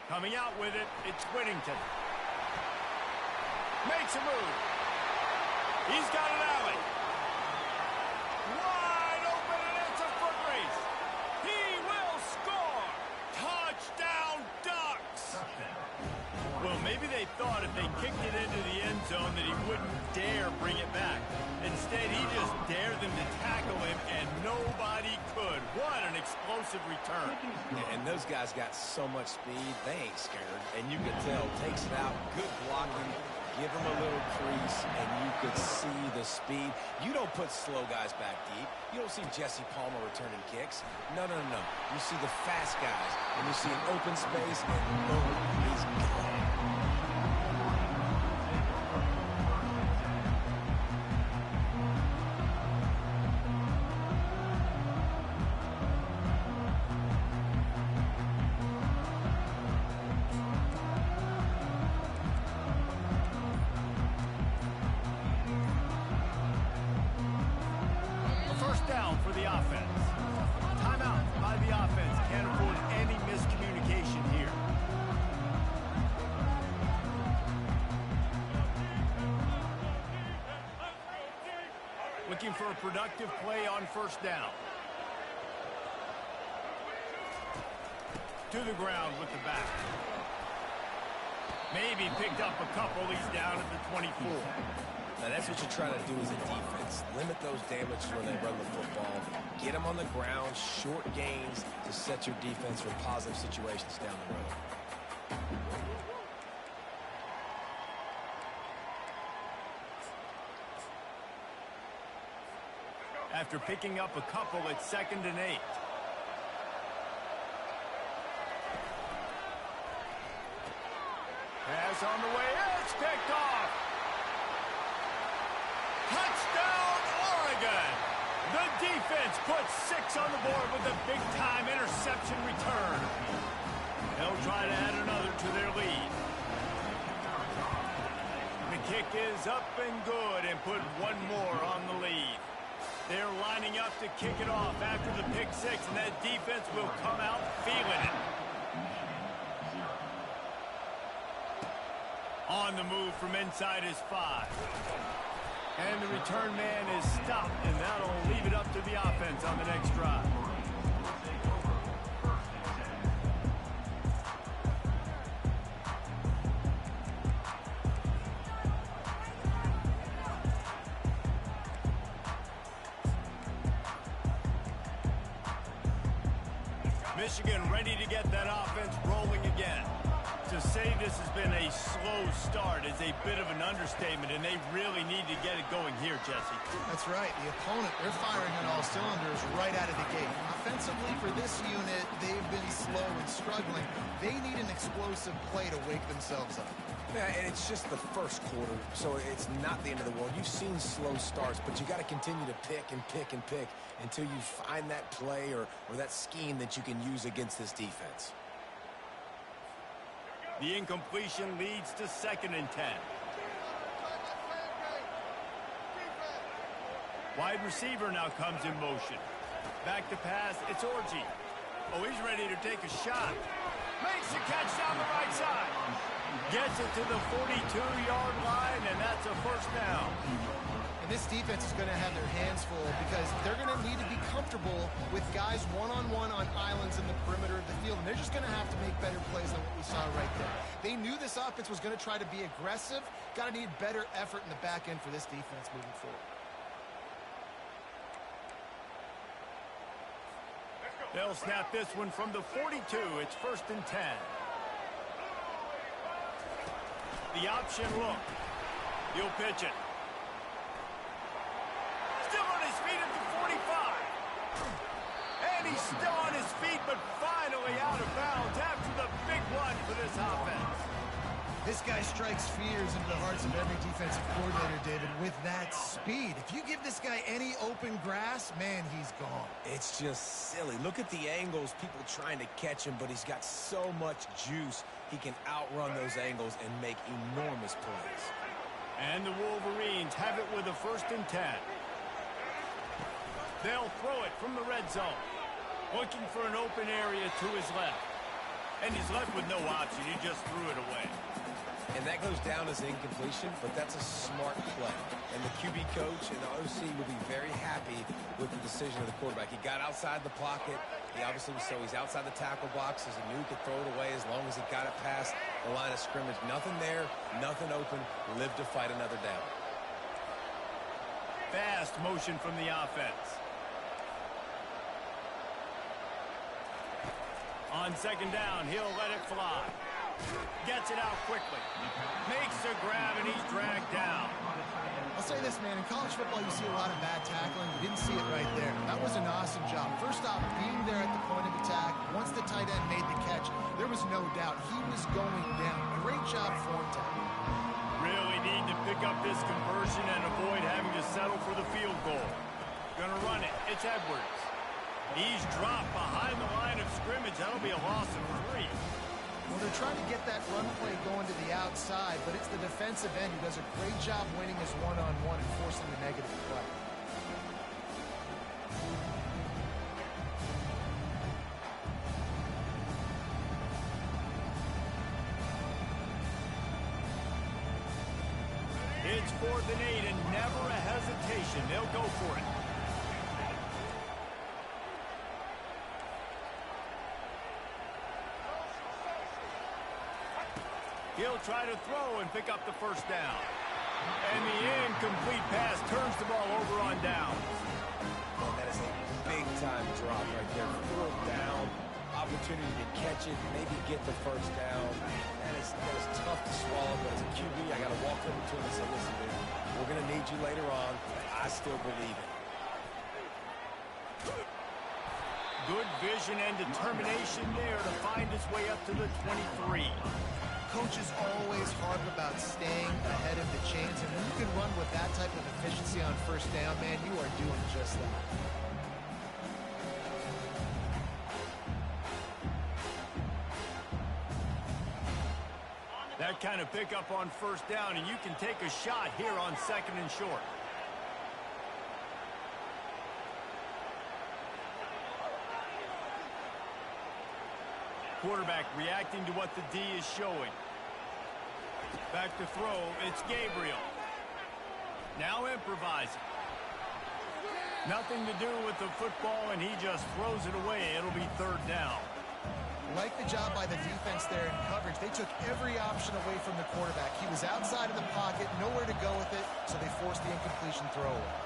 Coming out with it, it's Whittington. Makes a move. He's got an alley. Wide open, and it's a foot race. He will score. Touchdown, Ducks. Well, maybe they thought if they kicked it into the end zone that he wouldn't dare bring it back. Instead, he just dared them to tackle him, and nobody could. What an explosive return. Yeah, and those guys got so much speed, they ain't scared. And you could tell, takes it out, good blocking, give him a little crease, and you could see the speed. You don't put slow guys back deep. You don't see Jesse Palmer returning kicks. No, no, no. You see the fast guys, and you see an open space, and boom, he's gone. Looking for a productive play on first down. To the ground with the back. Maybe picked up a couple. He's down at the 24. Now that's what you try to do as a defense. Limit those damages when they run the football. Get them on the ground, short gains to set your defense for positive situations down the road. After picking up a couple, it's 2nd and 8. Pass on the way. It's picked off. Touchdown, Oregon. The defense puts 6 on the board with a big-time interception return. They'll try to add another to their lead. The kick is up and good and put one more on the lead. They're lining up to kick it off after the pick 6, and that defense will come out feeling it. On the move from inside his 5. And the return man is stopped, and that'll leave it up to the offense on the next drive. Michigan ready to get that offense rolling again. To say this has been a slow start is a bit of an understatement, and they really need to get it going here, Jesse. That's right. The opponent, they're firing on all cylinders right out of the gate. Offensively, for this unit, they've been slow and struggling. They need an explosive play to wake themselves up. Yeah, and it's just the first quarter, so it's not the end of the world. You've seen slow starts, but you got to continue to pick and pick and pick until you find that play or that scheme that you can use against this defense. The incompletion leads to 2nd and 10. Wide receiver now comes in motion. Back to pass, it's Orji. Oh, he's ready to take a shot. Makes the catch down the right side. Gets it to the 42-yard line, and that's a first down. And this defense is going to have their hands full because they're going to need to be comfortable with guys one-on-one on islands in the perimeter of the field, and they're just going to have to make better plays than what we saw right there. They knew this offense was going to try to be aggressive. Got to need better effort in the back end for this defense moving forward. They'll snap this one from the 42. It's 1st and 10. The option look. He'll pitch it. Still on his feet at the 45. And he's still on his feet, but finally out of bounds after the big run for this offense. This guy strikes fears into the hearts of every defensive coordinator, David, with that speed. If you give this guy any open grass, man, he's gone. It's just silly. Look at the angles, people trying to catch him, but he's got so much juice. He can outrun those angles and make enormous plays. And the Wolverines have it with a 1st and 10. They'll throw it from the red zone. Looking for an open area to his left. And he's left with no option. He just threw it away. And that goes down as incompletion, but that's a smart play. And the QB coach and the OC will be very happy with the decision of the quarterback. He got outside the pocket. He obviously was so he's outside the tackle box, as he knew he could throw it away as long as he got it past the line of scrimmage. Nothing there, nothing open. Live to fight another down. Fast motion from the offense. On 2nd down, he'll let it fly. Gets it out quickly. Makes a grab, and he's dragged down. I'll say this, man. In college football, you see a lot of bad tackling. You didn't see it right there. That was an awesome job. First off, being there at the point of attack. Once the tight end made the catch, there was no doubt he was going down. Great job form tackle. Really need to pick up this conversion and avoid having to settle for the field goal. Gonna run it. It's Edwards. He's dropped behind the line of scrimmage. That'll be a loss of 3. Well, they're trying to get that run play going to the outside, but it's the defensive end who does a great job winning his one-on-one and forcing the negative play. It's 4th and 8, and never a hesitation. They'll go for it. He'll try to throw and pick up the 1st down. And the incomplete pass turns the ball over on downs. Oh, that is a big-time drop right there. 4th down, opportunity to catch it, maybe get the 1st down. That is tough to swallow, but as a QB, I got to walk over to him and say, listen, dude, we're going to need you later on. I still believe it. Good vision and determination there to find his way up to the 23. Coaches always harp about staying ahead of the chains, and when you can run with that type of efficiency on 1st down, man, you are doing just that. That kind of pickup on 1st down, and you can take a shot here on 2nd and short. Quarterback reacting to what the D is showing. Back to throw, it's Gabriel. Now improvising. Nothing to do with the football, and he just throws it away. It'll be 3rd down. Like the job by the defense there in coverage. They took every option away from the quarterback. He was outside of the pocket, nowhere to go with it, so they forced the incompletion throw away.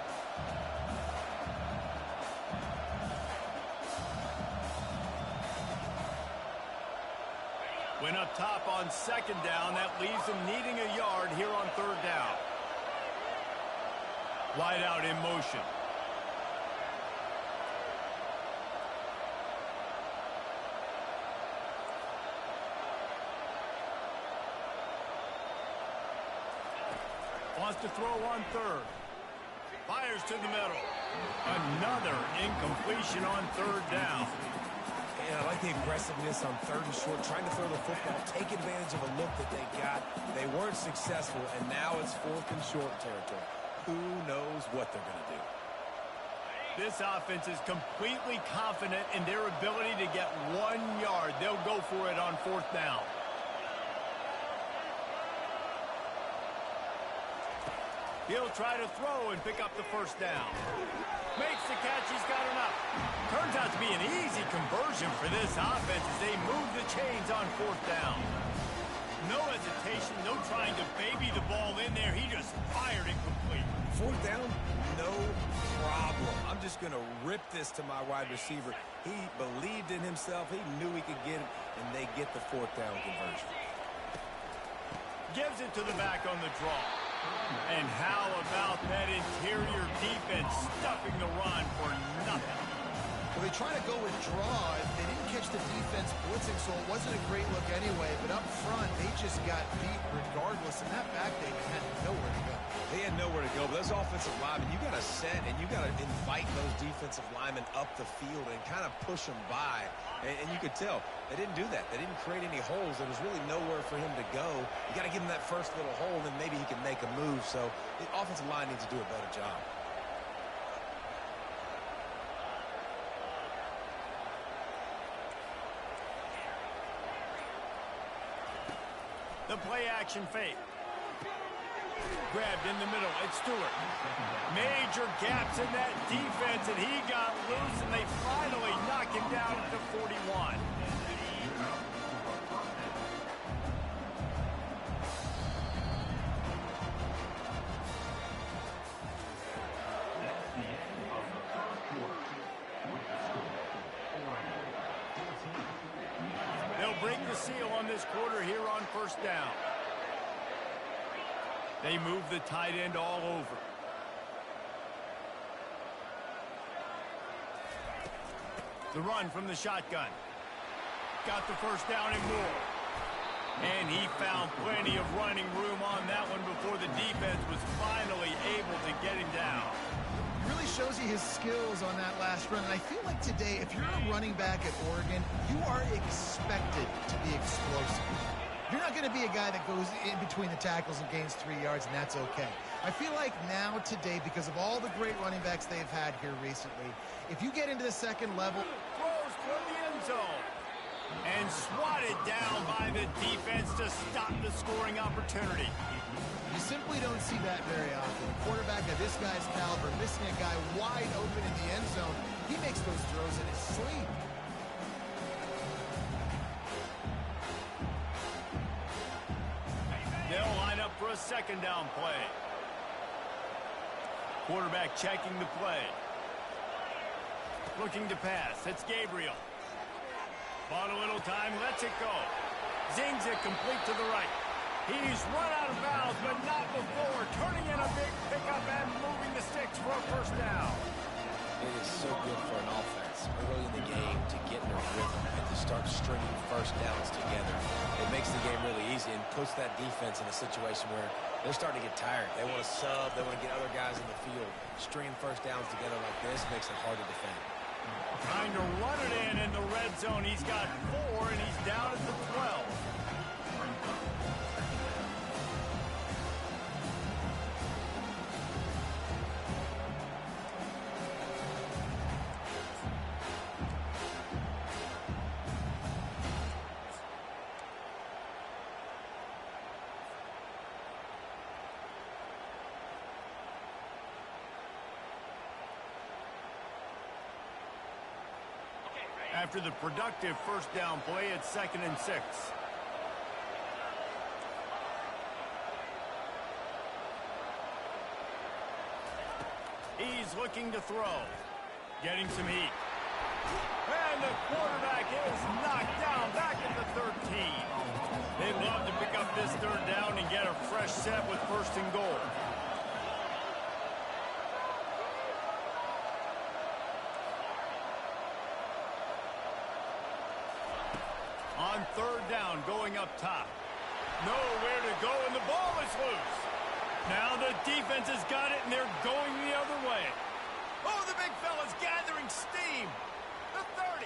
Went up top on 2nd down. That leaves him needing a yard here on 3rd down. Wide out in motion. Wants to throw on 3rd. Fires to the middle. Another incompletion on 3rd down. And I like the aggressiveness on 3rd and short, trying to throw the football, take advantage of a look that they got. They weren't successful, and now it's 4th and short territory. Who knows what they're going to do? This offense is completely confident in their ability to get 1 yard. They'll go for it on 4th down. He'll try to throw and pick up the 1st down. Makes the catch, he's got enough. Turns out to be an easy conversion for this offense as they move the chains on 4th down. No hesitation, no trying to baby the ball in there. He just fired it complete. 4th down, no problem. I'm just going to rip this to my wide receiver. He believed in himself. He knew he could get it, and they get the 4th down conversion. Gives it to the back on the draw. And how about that interior defense stuffing the run for nothing? Well, they try to go with draw. They didn't catch the defense blitzing, so it wasn't a great look anyway. But up front, they just got beat regardless. And that back they had nowhere to go. They had nowhere to go, but those offensive linemen, you got to set and you got to invite those defensive linemen up the field and kind of push them by. And you could tell they didn't do that. They didn't create any holes. There was really nowhere for him to go. You got to give him that first little hole, and then maybe he can make a move. So the offensive line needs to do a better job. The play action fake. Grabbed in the middle. It's Stewart. Major gaps in that defense, and he got loose, and they finally knock him down to 41. They'll break the seal on this quarter here on first down. They move the tight end all over. The run from the shotgun. Got the first down and more. And he found plenty of running room on that one before the defense was finally able to get him down. It really shows you his skills on that last run. And I feel like today, if you're a running back at Oregon, you are expected to be explosive. You're not going to be a guy that goes in between the tackles and gains 3 yards, and that's okay. I feel like now, today, because of all the great running backs they've had here recently, if you get into the second level... Throws toward the end zone. And swatted down by the defense to stop the scoring opportunity. You simply don't see that very often. A quarterback of this guy's caliber missing a guy wide open in the end zone. He makes those throws in his sleep. They'll line up for a second down play. Quarterback checking the play. Looking to pass. It's Gabriel. Bought a little time, lets it go. Zings it complete to the right. He's run out of bounds, but not before. Turning in a big pickup and moving the sticks for a first down. It is so good for an offense early in the game to get in a rhythm and to start stringing first downs together. It makes the game really easy and puts that defense in a situation where they're starting to get tired. They want to sub. They want to get other guys in the field. Stringing first downs together like this makes it hard to defend. Trying to run it in the red zone. He's got 4, and he's down at the 12. After the productive first down play, it's 2nd and 6. He's looking to throw. Getting some heat. And the quarterback is knocked down back at the 13. They'd love to pick up this third down and get a fresh set with 1st and goal. On 3rd down, going up top. Nowhere to go, and the ball is loose. Now the defense has got it, and they're going the other way. Oh, the big fella's gathering steam. The 30.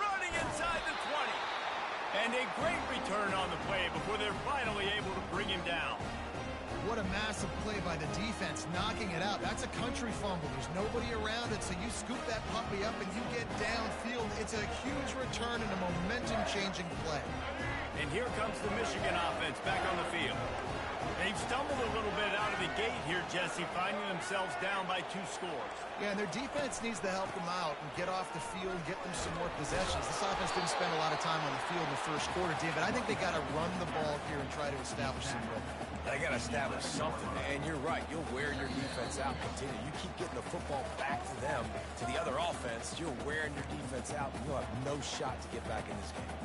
Running inside the 20. And a great return on the play before they're finally able to bring him down. What a massive play by the defense, knocking it out. That's a country fumble. There's nobody around it, so you scoop that puppy up and you get downfield. It's a huge return and a momentum-changing play. And here comes the Michigan offense back on the field. They've stumbled a little bit out of the gate here, Jesse, finding themselves down by 2 scores. Yeah, and their defense needs to help them out and get off the field, get them some more possessions. This offense didn't spend a lot of time on the field in the first quarter, David. I think they got to run the ball here and try to establish some rhythm. They got to establish something, and you're right. You'll wear your defense out. Continue. You keep getting the football back to them, to the other offense. You're wearing your defense out, and you'll have no shot to get back in this game.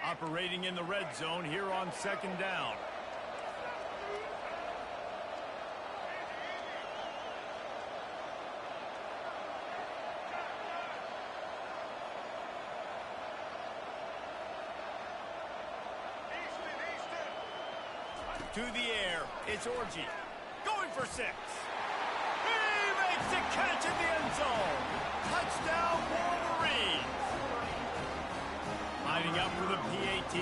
Operating in the red zone here on 2nd down. To the air, it's Orji. Going for 6. He makes the catch in the end zone. Touchdown, Wolverines. Lining up for the PAT.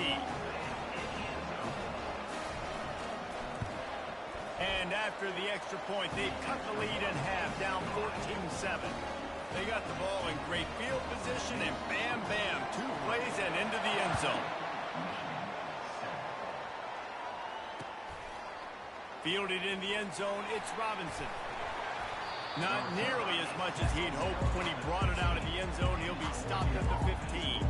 And after the extra point, they've cut the lead in half, down 14-7. They got the ball in great field position, and bam, bam, 2 plays and into the end zone. Fielded in the end zone, it's Robinson. Not nearly as much as he'd hoped when he brought it out of the end zone. He'll be stopped at the 15.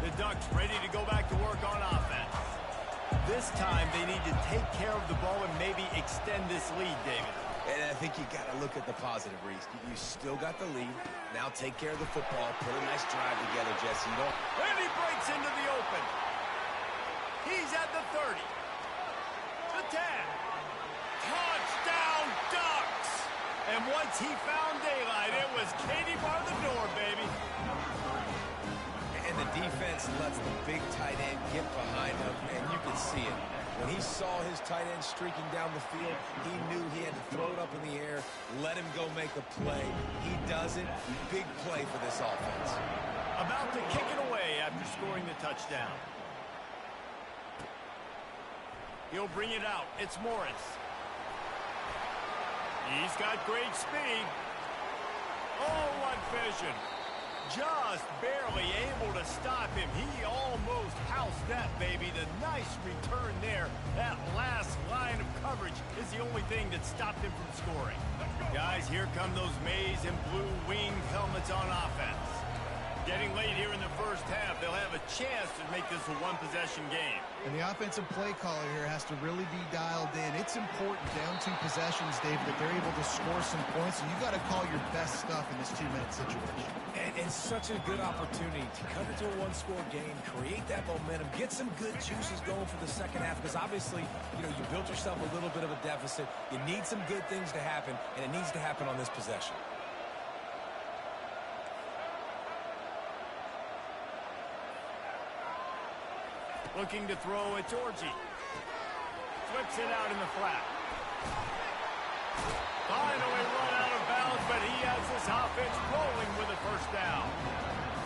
The Ducks ready to go back to work on offense. This time they need to take care of the ball and maybe extend this lead, David. And I think you got to look at the positive, Reese. You still got the lead. Now take care of the football. Put a nice drive together, Jesse. You know. And he breaks into the open. He's at the 30. The 10. Touchdown, Ducks! And once he found daylight, it was Katie bar the door, baby. And the defense lets the big tight end get behind him, and you can see it. When he saw his tight end streaking down the field, he knew he had to throw it up in the air, let him go make a play. He does it. Big play for this offense. About to kick it away after scoring the touchdown. He'll bring it out. It's Morris. He's got great speed. Oh, what vision. Just barely able to stop him. He almost housed that, baby. The nice return there. That last line of coverage is the only thing that stopped him from scoring. Guys, here come those maize and blue winged helmets on offense. Getting late here in the first half, they'll have a chance to make this a one-possession game. And the offensive play caller here has to really be dialed in. It's important down 2 possessions, Dave, that they're able to score some points, and you got to call your best stuff in this 2-minute situation. And such a good opportunity to cut into a 1-score game, create that momentum, get some good juices going for the second half, because obviously, you built yourself a little bit of a deficit. You need some good things to happen, and it needs to happen on this possession. Looking to throw, it's Orji. Flips it out in the flat. Finally run out of bounds, but he has this offense rolling with a first down.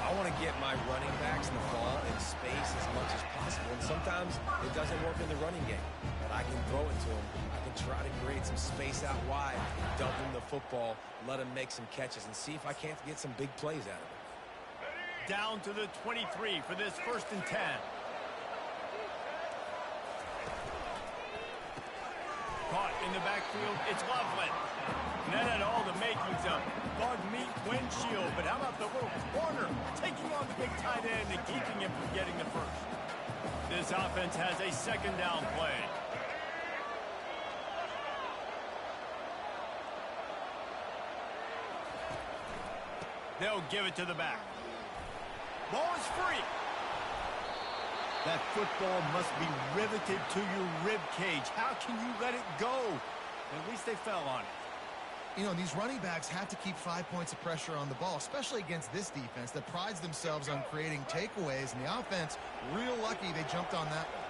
I want to get my running backs the ball in space as much as possible, and sometimes it doesn't work in the running game, but I can throw it to him. I can try to create some space out wide, dump him the football, let him make some catches, and see if I can't get some big plays out of it. Down to the 23 for this 1st and 10. Caught in the backfield, it's Loveland. And that had all the makings of bug meat windshield, but how about the little corner taking on the big tight end and keeping him from getting the first? This offense has a 2nd down play. They'll give it to the back. Ball is free. That football must be riveted to your rib cage. How can you let it go? At least they fell on it. These running backs have to keep 5 points of pressure on the ball, especially against this defense that prides themselves on creating takeaways. And the offense, real lucky they jumped on that one.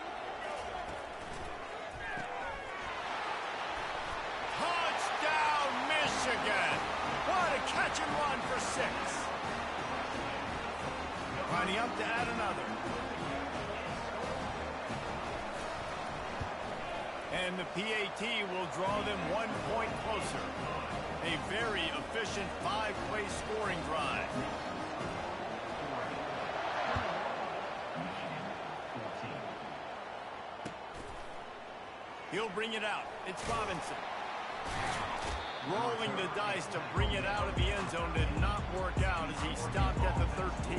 Touchdown, Michigan! What a catch and run for 6. Lining up to add another. And the PAT will draw them 1 point closer. A very efficient 5-play scoring drive. He'll bring it out. It's Robinson. Rolling the dice to bring it out of the end zone did not work out as he stopped at the 13.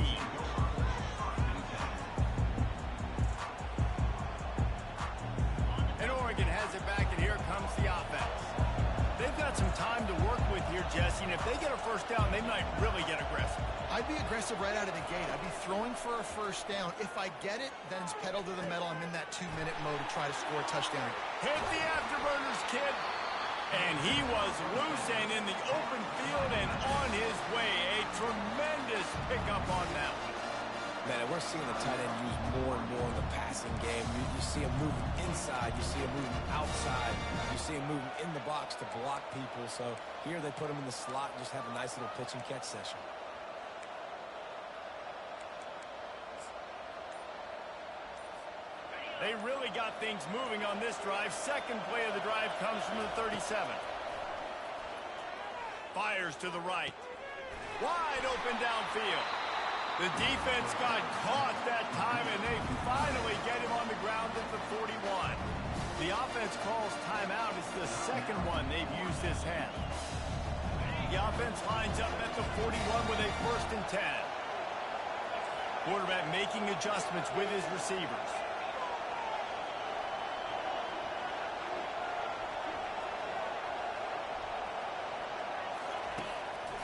And Oregon has it back, and here comes the offense. They've got some time to work with here, Jesse, and if they get a first down, they might really get aggressive. I'd be aggressive right out of the gate. I'd be throwing for a first down. If I get it, then it's pedal to the metal. I'm in that 2-minute mode to try to score a touchdown. Hit the afterburners, kid. And he was loose and in the open field and on his way. A tremendous pickup on that one. Man, we're seeing the tight end used more and more in the passing game. You see him moving inside. You see him moving outside. You see him moving in the box to block people. So here they put him in the slot and just have a nice little pitch and catch session. They really got things moving on this drive. Second play of the drive comes from the 37. Fires to the right. Wide open downfield. The defense got caught that time, and they finally get him on the ground at the 41. The offense calls timeout. It's the second one they've used this half. The offense lines up at the 41 with a 1st and 10. Quarterback making adjustments with his receivers.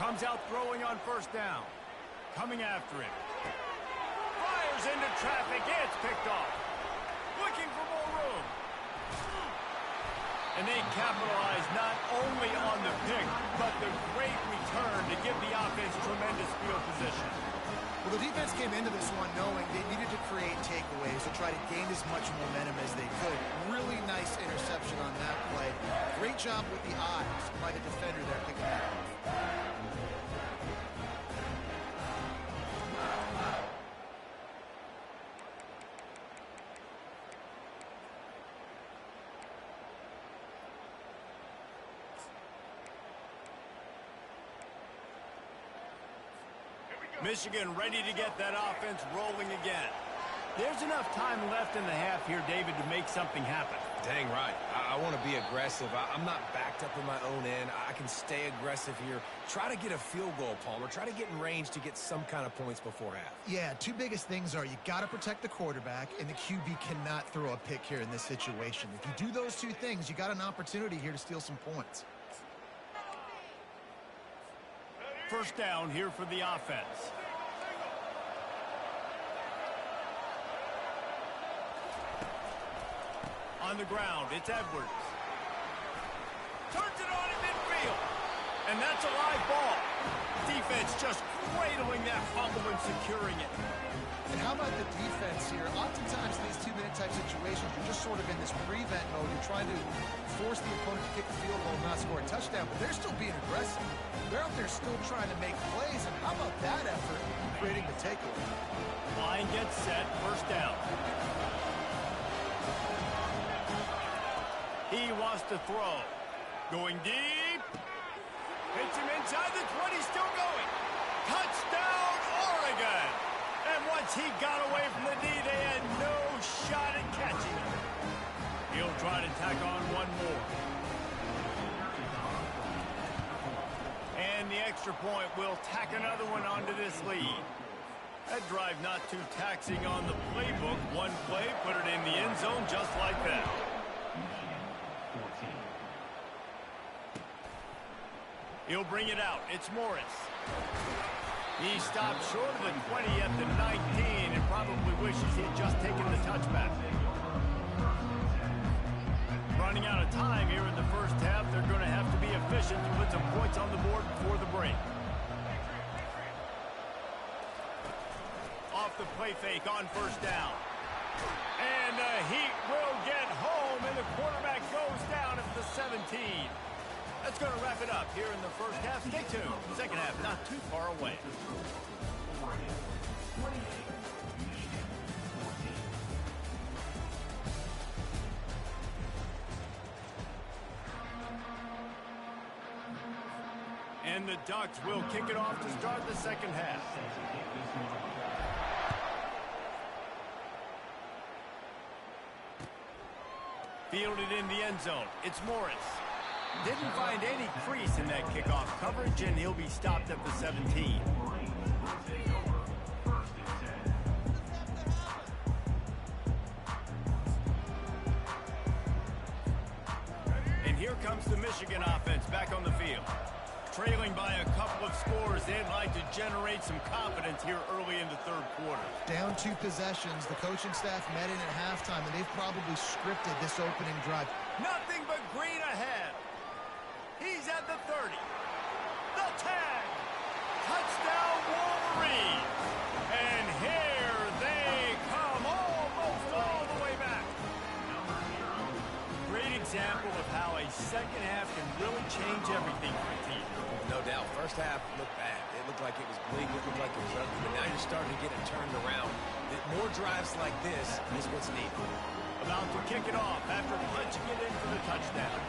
Comes out throwing on 1st down. Coming after him. Fires into traffic. It's picked off. Looking for more room. And they capitalize not only on the pick, but the great return to give the offense tremendous field position. Well, the defense came into this one knowing they needed to create takeaways to try to gain as much momentum as they could. Really nice interception on that play. Great job with the eyes by the defender there picking that off. Michigan ready to get that offense rolling again. There's enough time left in the half here, David, to make something happen. Dang right. I want to be aggressive. I'm not backed up in my own end. I can stay aggressive here. Try to get a field goal, Palmer. Try to get in range to get some kind of points before half. Yeah, two biggest things are you got to protect the quarterback, and the QB cannot throw a pick here in this situation. If you do those two things, you got an opportunity here to steal some points. 1st down here for the offense. On the ground, it's Edwards. Turns it on in midfield. And that's a live ball. Defense just cradling that fumble and securing it. And how about the defense here? Oftentimes in these 2-minute type situations, you're just sort of in this prevent mode. You're trying to force the opponent to kick a field goal and not score a touchdown, but they're still being aggressive. They're out there still trying to make plays, and how about that effort in creating the takeaway? Line gets set, 1st down. He wants to throw. Going deep. Hits him inside the 20, still going. Touchdown, Oregon! And once he got away from the D, they had no shot at catching him. He'll try to tack on one more. And the extra point will tack another one onto this lead. That drive not too taxing on the playbook. One play, put it in the end zone just like that. He'll bring it out. It's Morris. He stopped short of the 20 at the 19 and probably wishes he had just taken the touchback. Running out of time here in the 1st half. They're going to have to be efficient to put some points on the board before the break. Off the play fake on 1st down. And the Heat will get home, and the quarterback goes down at the 17. That's going to wrap it up here in the 1st half. Stay tuned. 2nd half not too far away. And the Ducks will kick it off to start the 2nd half. Fielded in the end zone. It's Morris. Didn't find any crease in that kickoff coverage, and he'll be stopped at the 17. And here comes the Michigan offense back on the field. Trailing by a couple of scores, they'd like to generate some confidence here early in the 3rd quarter. Down 2 possessions. The coaching staff met in at halftime, and they've probably scripted this opening drive. Nothing but green ahead. second half can really change everything for a team. No doubt. First half looked bad. It looked like it was bleak. It looked like it was ugly. But now you're starting to get it turned around. More drives like this is what's needed. About to kick it off after punching it in for the touchdown.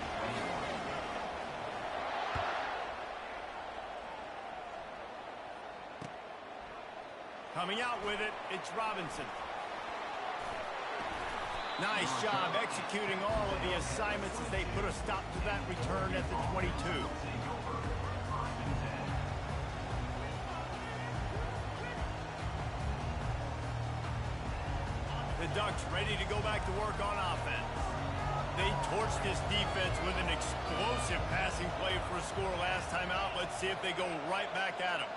Coming out with it, it's Robinson. Nice job executing all of the assignments as they put a stop to that return at the 22. The Ducks ready to go back to work on offense. They torched this defense with an explosive passing play for a score last time out. Let's see if they go right back at them.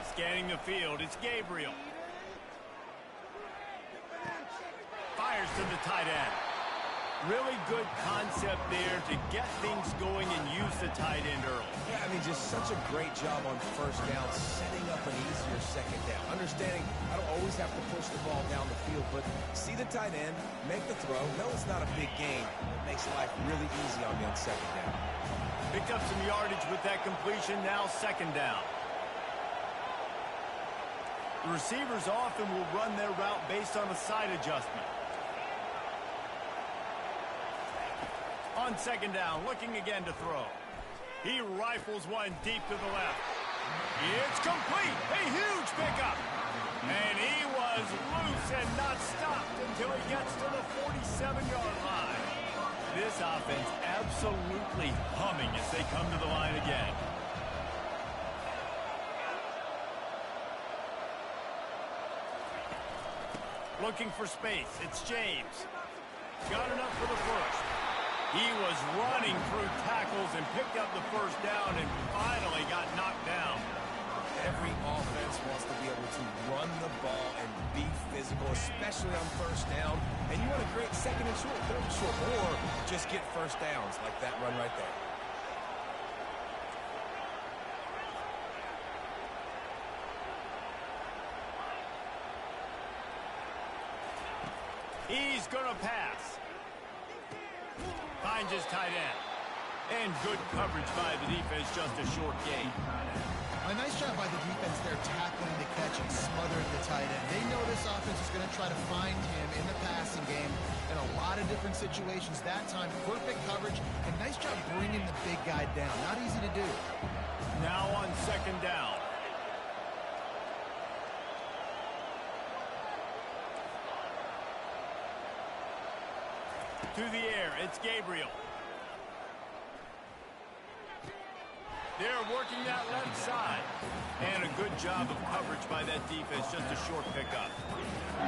Scanning the field, it's Gabriel. Fires to the tight end. Really good concept there to get things going and use the tight end early. Yeah, I mean, just such a great job on first down, setting up an easier second down. Understanding I don't always have to push the ball down the field, but see the tight end, make the throw. No, it's not a big game. It makes life really easy on me on second down. Picked up some yardage with that completion, now second down. The receivers often will run their route based on a side adjustment. On second down, looking again to throw. He rifles one deep to the left. It's complete. A huge pickup. And he was loose and not stopped until he gets to the 47-yard line. This offense absolutely humming as they come to the line again. Looking for space. It's James. Got enough for the first. He was running through tackles and picked up the first down and finally got knocked down. Every offense wants to be able to run the ball and be physical, especially on first down. And you want to create second and short, third and short, or just get first downs like that run right there. He's going to pass. Finds his tight end. And good coverage by the defense, just a short gain. A nice job by the defense there tackling the catch and smothering the tight end. They know this offense is going to try to find him in the passing game in a lot of different situations. That time, perfect coverage and nice job bringing the big guy down. Not easy to do. Now on second down. To the air, it's Gabriel. They're working that left side. And a good job of coverage by that defense, just a short pickup.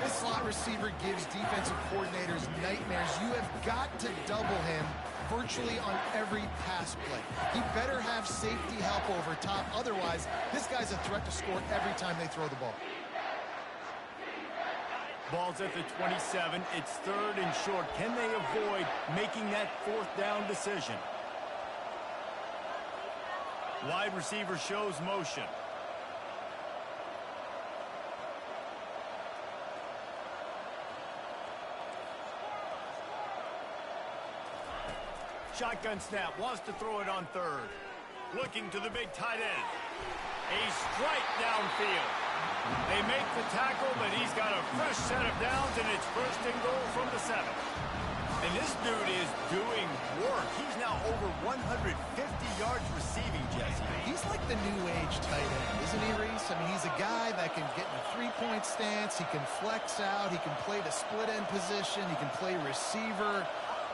This slot receiver gives defensive coordinators nightmares. You have got to double him virtually on every pass play. He better have safety help over top. Otherwise, this guy's a threat to score every time they throw the ball. Ball's at the 27. It's third and short. Can they avoid making that fourth down decision? Wide receiver shows motion. Shotgun snap, wants to throw it on third. Looking to the big tight end. A strike downfield. They make the tackle, but he's got a fresh set of downs, and it's first and goal from the 7. And this dude is doing work. He's now over 150 yards receiving, Jesse. He's like the new age tight end, isn't he, Reese? I mean, he's a guy that can get in a three-point stance. He can flex out. He can play the split end position. He can play receiver.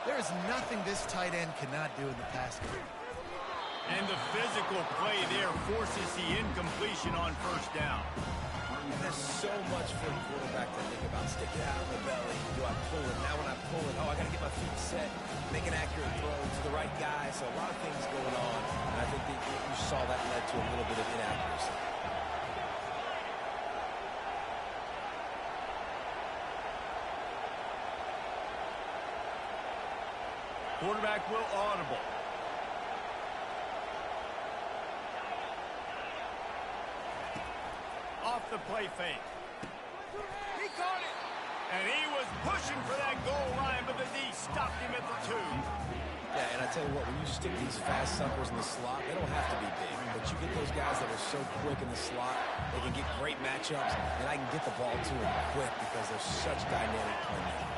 There is nothing this tight end cannot do in the pass game. And the physical play there forces the incompletion on first down. And there's so much for a quarterback to think about. Stick it out of the belly. Do I pull it? Now when I pull it, I got to get my feet set, make an accurate throw to the right guy. So a lot of things going on. And I think that you saw that led to a little bit of inaccuracy. Quarterback will audible. Off the play fake. He caught it. And he was pushing for that goal line, but the D stopped him at the 2. Yeah, and I tell you what, when you stick these fast suckers in the slot, they don't have to be big. But you get those guys that are so quick in the slot, they can get great matchups, and I can get the ball to them quick because they're such dynamic playmakers.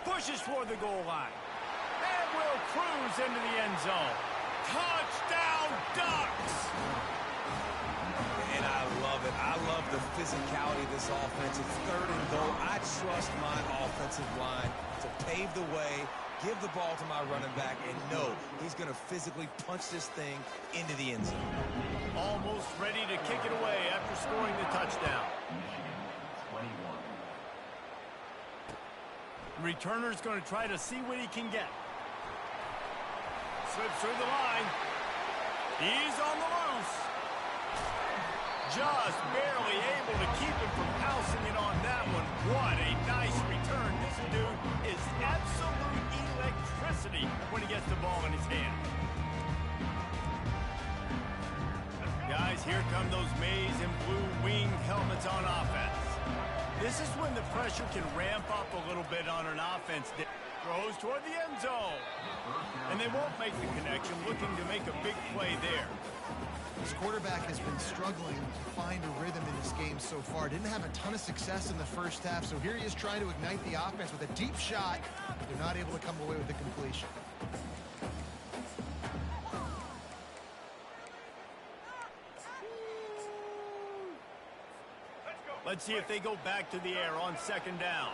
Pushes for the goal line. And will cruise into the end zone. Touchdown, Ducks! And I love it. I love the physicality of this offense. It's 3rd and goal. I trust my offensive line to pave the way, give the ball to my running back, and know he's going to physically punch this thing into the end zone. Almost ready to kick it away after scoring the touchdown. Returner's going to try to see what he can get. Slips through the line. He's on the loose. Just barely able to keep him from pouncing it on that one. What a nice return. This dude is absolute electricity when he gets the ball in his hand. Guys, here come those maize and blue winged helmets on offense. This is when the pressure can ramp up a little bit on an offense that throws toward the end zone. And they won't make the connection, looking to make a big play there. This quarterback has been struggling to find a rhythm in this game so far. Didn't have a ton of success in the first half, so here he is trying to ignite the offense with a deep shot, but they're not able to come away with the completion. Let's see if they go back to the air on 2nd down.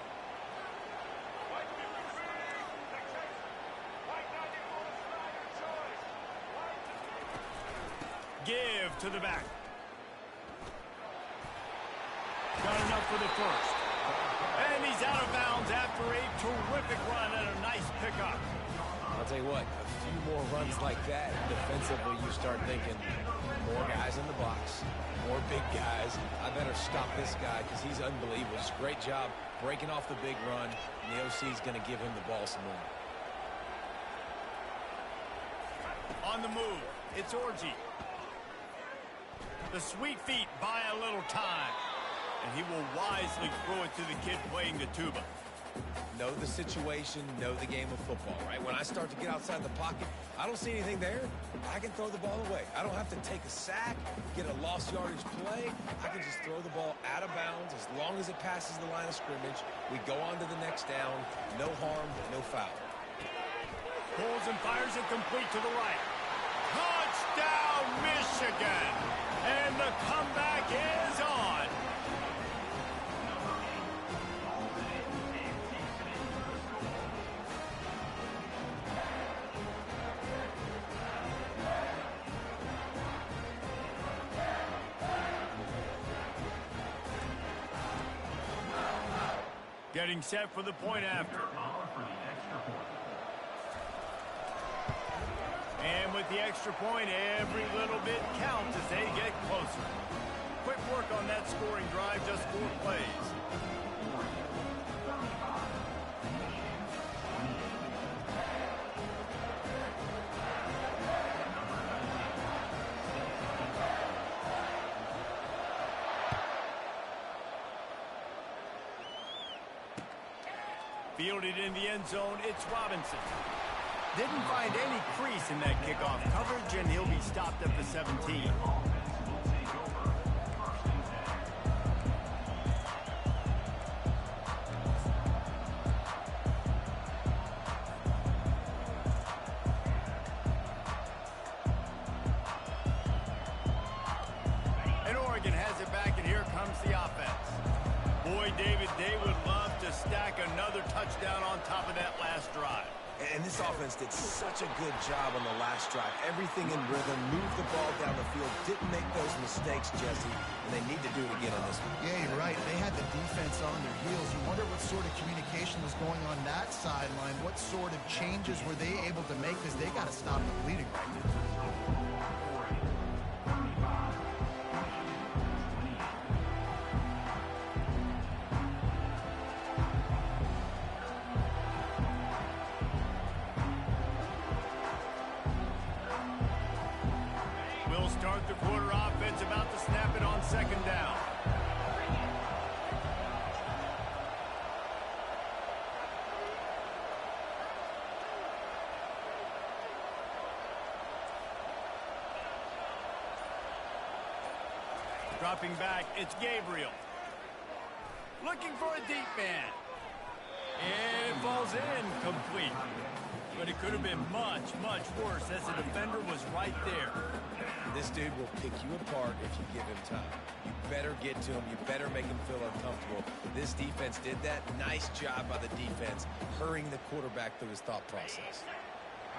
Give to the back. Got enough for the first. And he's out of bounds after a terrific run and a nice pickup. I'll tell you what, a few more runs like that, defensively you start thinking, more guys in the box, more big guys. I better stop this guy because he's unbelievable. It's a great job breaking off the big run, and the OC is going to give him the ball some more. On the move, it's Orji. The sweet feet buy a little time, and he will wisely throw it to the kid playing the tuba. Know the situation, know the game of football, right? When I start to get outside the pocket, I don't see anything there. I can throw the ball away. I don't have to take a sack, get a lost yardage play. I can just throw the ball out of bounds as long as it passes the line of scrimmage. We go on to the next down. No harm, no foul. Pulls and fires it complete to the right. Touchdown, Michigan! And the comeback is on. Getting set for the point after. And with the extra point, every little bit counts as they get closer. Quick work on that scoring drive, just 4 plays. Fielded in the end zone, it's Robinson. Didn't find any crease in that kickoff coverage, and he'll be stopped at the 17. And Oregon has it back, and here comes the offense. Boy, David, they would love to stack another touchdown on top of that last drive. And this offense did such a good job on the last drive. Everything in rhythm, moved the ball down the field, didn't make those mistakes, Jesse, and they need to do it again on this one. Yeah, you're right. They had the defense on their heels. You wonder what sort of communication was going on that sideline. What sort of changes were they able to make, because they got to stop the bleeding right now. Start the quarter offense, about to snap it on 2nd down. Dropping back, it's Gabriel. Looking for a deep man. And it falls in complete. But it could have been much, much worse as the defender was right there. This dude will pick you apart if you give him time. You better get to him. You better make him feel uncomfortable. This defense did that. Nice job by the defense, hurrying the quarterback through his thought process.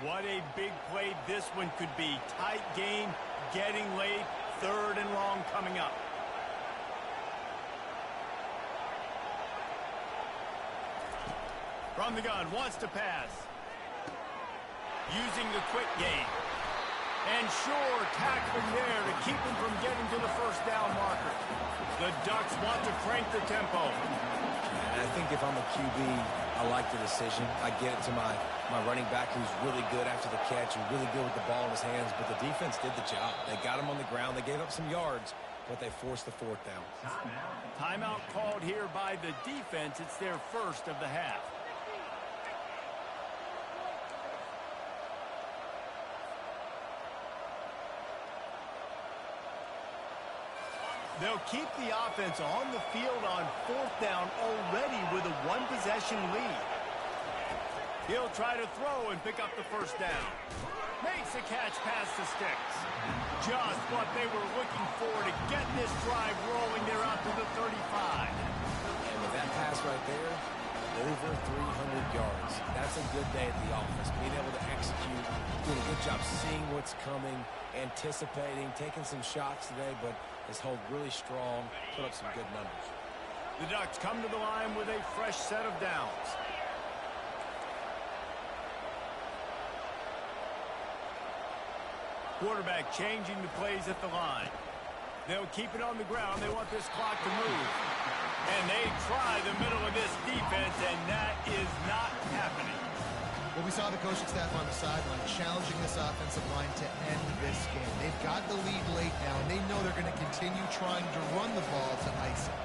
What a big play this one could be. Tight game, getting late, 3rd and long coming up. From the gun, wants to pass. Using the quick game. And Shore tackling there to keep him from getting to the first down marker. The Ducks want to crank the tempo. And I think if I'm a QB, I like the decision. I get it to my running back who's really good after the catch and really good with the ball in his hands, but the defense did the job. They got him on the ground. They gave up some yards, but they forced the 4th down. Timeout called here by the defense. It's their first of the half. They'll keep the offense on the field on 4th down already with a 1-possession lead. He'll try to throw and pick up the first down. Makes a catch past the sticks. Just what they were looking for to get this drive rolling. They're out to the 35. And with that pass right there, over 300 yards. That's a good day at the office. Being able to execute, doing a good job seeing what's coming, anticipating, taking some shots today, but his hold really strong, put up some good numbers. The Ducks come to the line with a fresh set of downs. Quarterback changing the plays at the line. They'll keep it on the ground. They want this clock to move. And they try the middle of this defense, and that is not happening. Well, we saw the coaching staff on the sideline challenging this offensive line to end this game. They've got the lead late now, and they know they're going to continue trying to run the ball to ice it.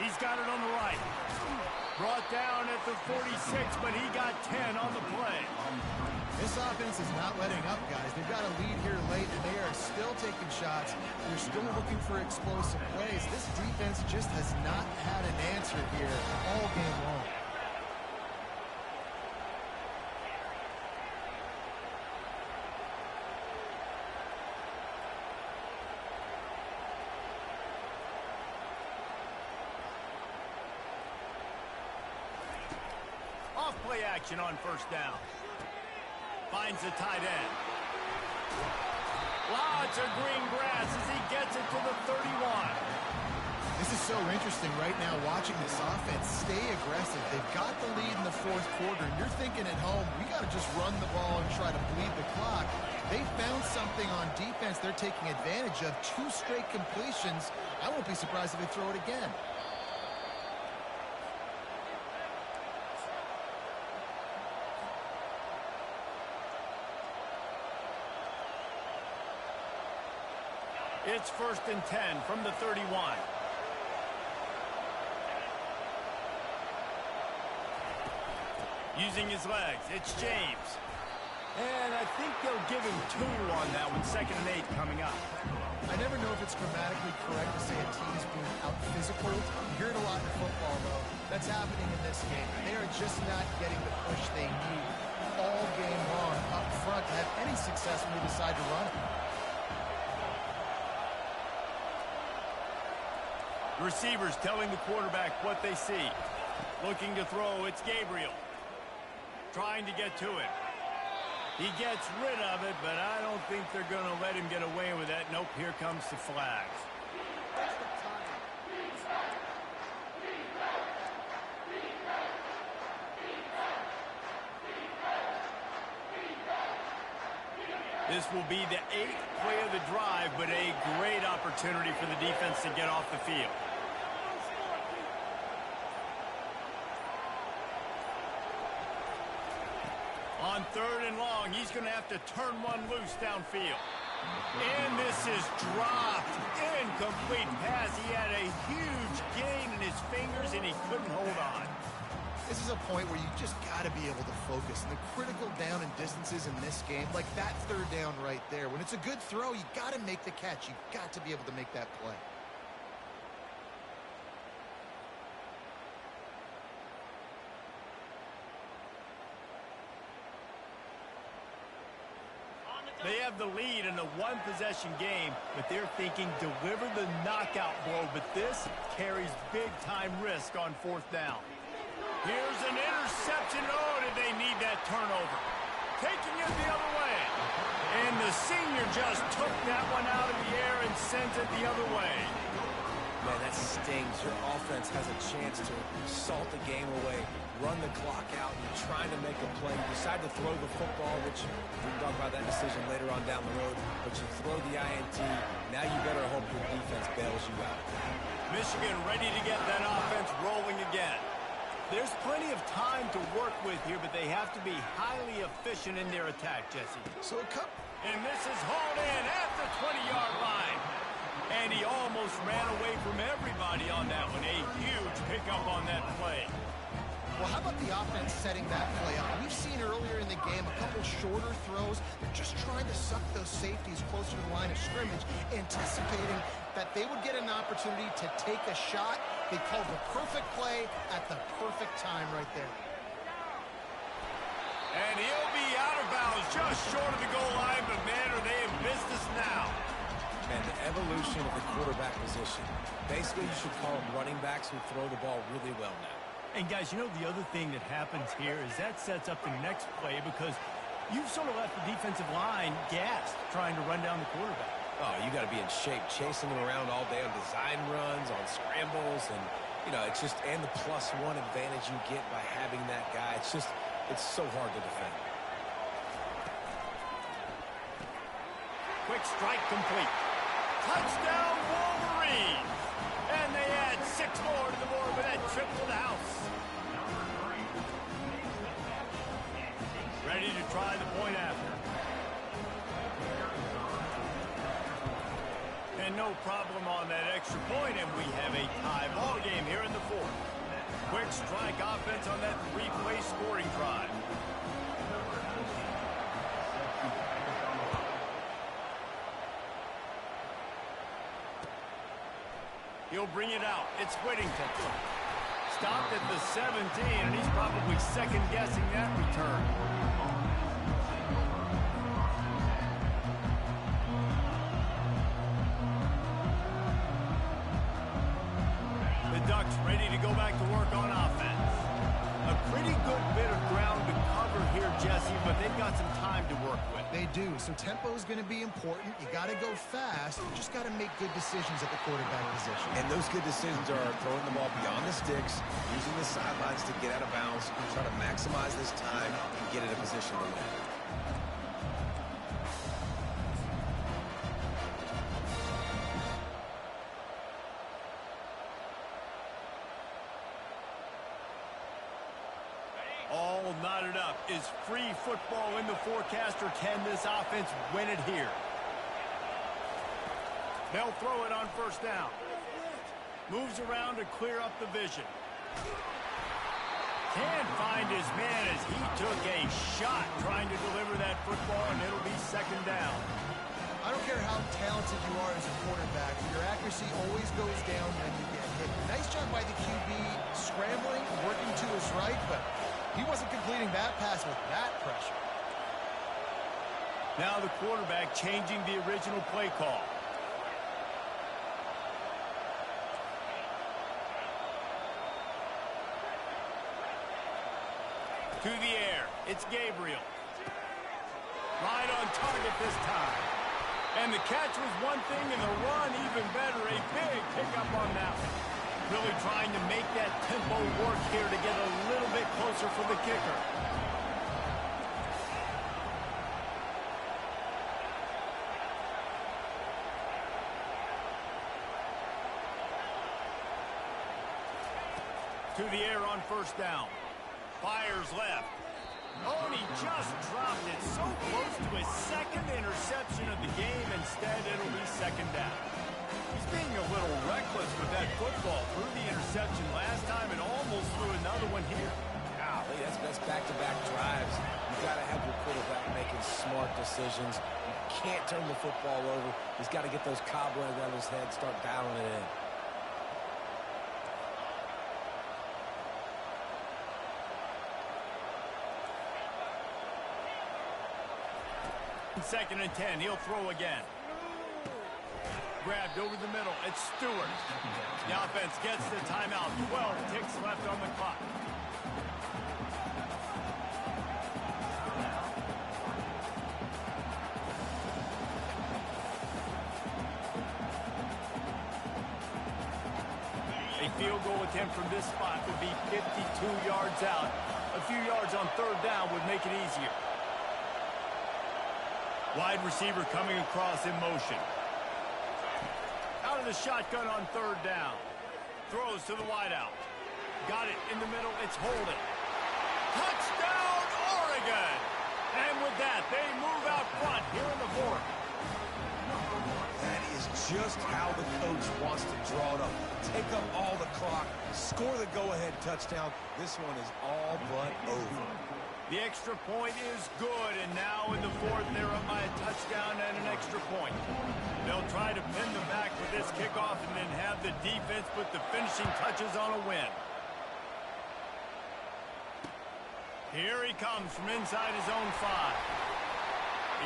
He's got it on the right. Brought down at the 46, but he got 10 on the play. This offense is not letting up, guys. They've got a lead here late, and they are still taking shots. They're still looking for explosive plays. This defense just has not had an answer here all game long. Off-play action on first down. Finds the tight end. Lots of green grass as he gets it to the 31. This is so interesting right now watching this offense stay aggressive. They've got the lead in the 4th quarter, and you're thinking at home, we got to just run the ball and try to bleed the clock. They found something on defense they're taking advantage of. 2 straight completions. I won't be surprised if they throw it again. It's 1st and 10 from the 31. Using his legs, it's James. And I think they'll give him 2 on that one. 2nd and 8 coming up. I never know if it's grammatically correct to say a team is being out-physical. You hear it a lot in football, though. That's happening in this game. They are just not getting the push they need all game long up front to have any success when they decide to run it. Receivers telling the quarterback what they see. Looking to throw, it's Gabriel. Trying to get to it. He gets rid of it, but I don't think they're going to let him get away with that. Nope, here comes the flag. This will be the 8th play of the drive, but a great opportunity for the defense to get off the field. On 3rd and long, he's going to have to turn one loose downfield. And this is dropped. Incomplete pass. He had a huge gain in his fingers, and he couldn't hold on. This is a point where you just got to be able to focus. And the critical down and distances in this game, like that third down right there, when it's a good throw, you got to make the catch. You got to be able to make that play. They have the lead in a one-possession game, but they're thinking deliver the knockout blow. But this carries big-time risk on fourth down. Here's an interception. Oh, did they need that turnover? Taking it the other way. And the senior just took that one out of the air and sent it the other way. Man, that stings. Your offense has a chance to salt the game away, run the clock out, and you're trying to make a play. You decide to throw the football, which we can talk about that decision later on down the road, but you throw the INT. Now you better hope your defense bails you out. Michigan ready to get that offense rolling again. There's plenty of time to work with here, but they have to be highly efficient in their attack, Jesse. So a cup. And this is hauled in at the 20-yard line. And he almost ran away from everybody on that one. A huge pickup on that play. Well, how about the offense setting that play up? We've seen earlier in the game a couple shorter throws. They're just trying to suck those safeties closer to the line of scrimmage, anticipating that they would get an opportunity to take a shot. They called the perfect play at the perfect time right there. And he'll be out of bounds just short of the goal line, but man, are they in business now. And the evolution of the quarterback position. Basically, you should call them running backs who throw the ball really well now. And guys, you know the other thing that happens here is that sets up the next play because you've sort of left the defensive line gassed trying to run down the quarterback. Oh, you got to be in shape, chasing him around all day on design runs, on scrambles, and, you know, it's just, and the +1 advantage you get by having that guy. It's just, it's so hard to defend. Quick strike complete. Touchdown, Wolverines! And they add 6 more to the board with that trip to the house. Ready to try the point after. And no problem on that extra point, and we have a tie ball game here in the fourth. Quick strike offense on that 3-play scoring drive. He'll bring it out. It's Whittington. Stopped at the 17, and he's probably second-guessing that return. The Ducks ready to go back to work on offense. A pretty good bit of ground to cover here, Jesse, but they've got some time to work with. They do. So tempo is going to be important. You got to go fast. You just got to make good decisions at the quarterback position. And those good decisions are throwing the ball beyond the sticks, using the sidelines to get out of bounds, try to maximize this time and get in a position to win. All knotted up. Is free football in the forecast, or can this offense win it here? They'll throw it on first down. Moves around to clear up the vision. Can't find his man as he took a shot trying to deliver that football, and it'll be second down. I don't care how talented you are as a quarterback. Your accuracy always goes down when you get hit. Nice job by the QB scrambling, working to his right, but he wasn't completing that pass with that pressure. Now the quarterback changing the original play call. To the air. It's Gabriel. Right on target this time. And the catch was one thing, and the run even better. A big pickup on that one. Really trying to make that tempo work here to get a little bit closer for the kicker. To the air on first down. Fires left. Oh, and he just dropped it so close to his second interception of the game, and Instead, it'll be second down. He's being a little reckless with that football. Threw the interception last time and almost threw another one here. Golly, that's back-to-back drives. You've got to have your quarterback making smart decisions. You can't turn the football over. He's got to get those cobwebs out of his head, start dialing it in. Second and 10, he'll throw again. Grabbed over the middle, it's Stewart. The offense gets the timeout, 12 ticks left on the clock. A field goal attempt from this spot would be 52 yards out. A few yards on third down would make it easier. Wide receiver coming across in motion. Out of the shotgun on third down. Throws to the wideout. Got it in the middle. It's Holden. Touchdown, Oregon! And with that, they move out front here in the fourth. That is just how the coach wants to draw it up. Take up all the clock, score the go-ahead touchdown. This one is all but over. The extra point is good, and now in the fourth, they're up by a touchdown and an extra point. They'll try to pin them back with this kickoff and then have the defense put the finishing touches on a win. Here he comes from inside his own 5.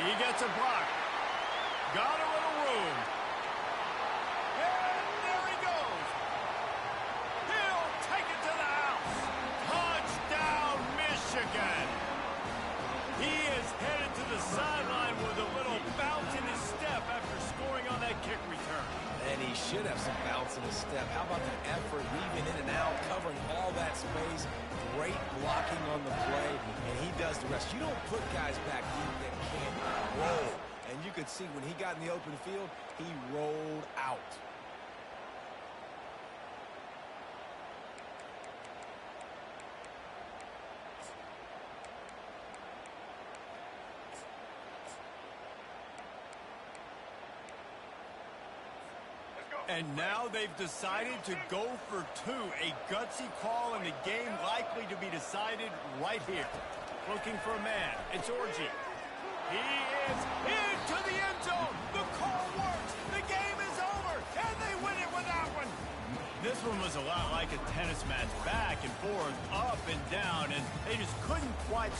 He gets a block. Got a little room. And there he goes. He'll take it to the house. Touchdown, Michigan. He is headed to the sideline with a little bounce in his step after scoring on that kick return. And he should have some bounce in his step. How about the effort, weaving in and out, covering all that space, great blocking on the play, and he does the rest. You don't put guys back deep that can't roll. And you could see when he got in the open field, he rolled out. And now they've decided to go for 2. A gutsy call and the game likely to be decided right here. Looking for a man. It's Orji. He is into the end zone. The call works. The game is over. And they win it with that one. This one was a lot like a tennis match. Back and forth, up and down. And they just couldn't quite...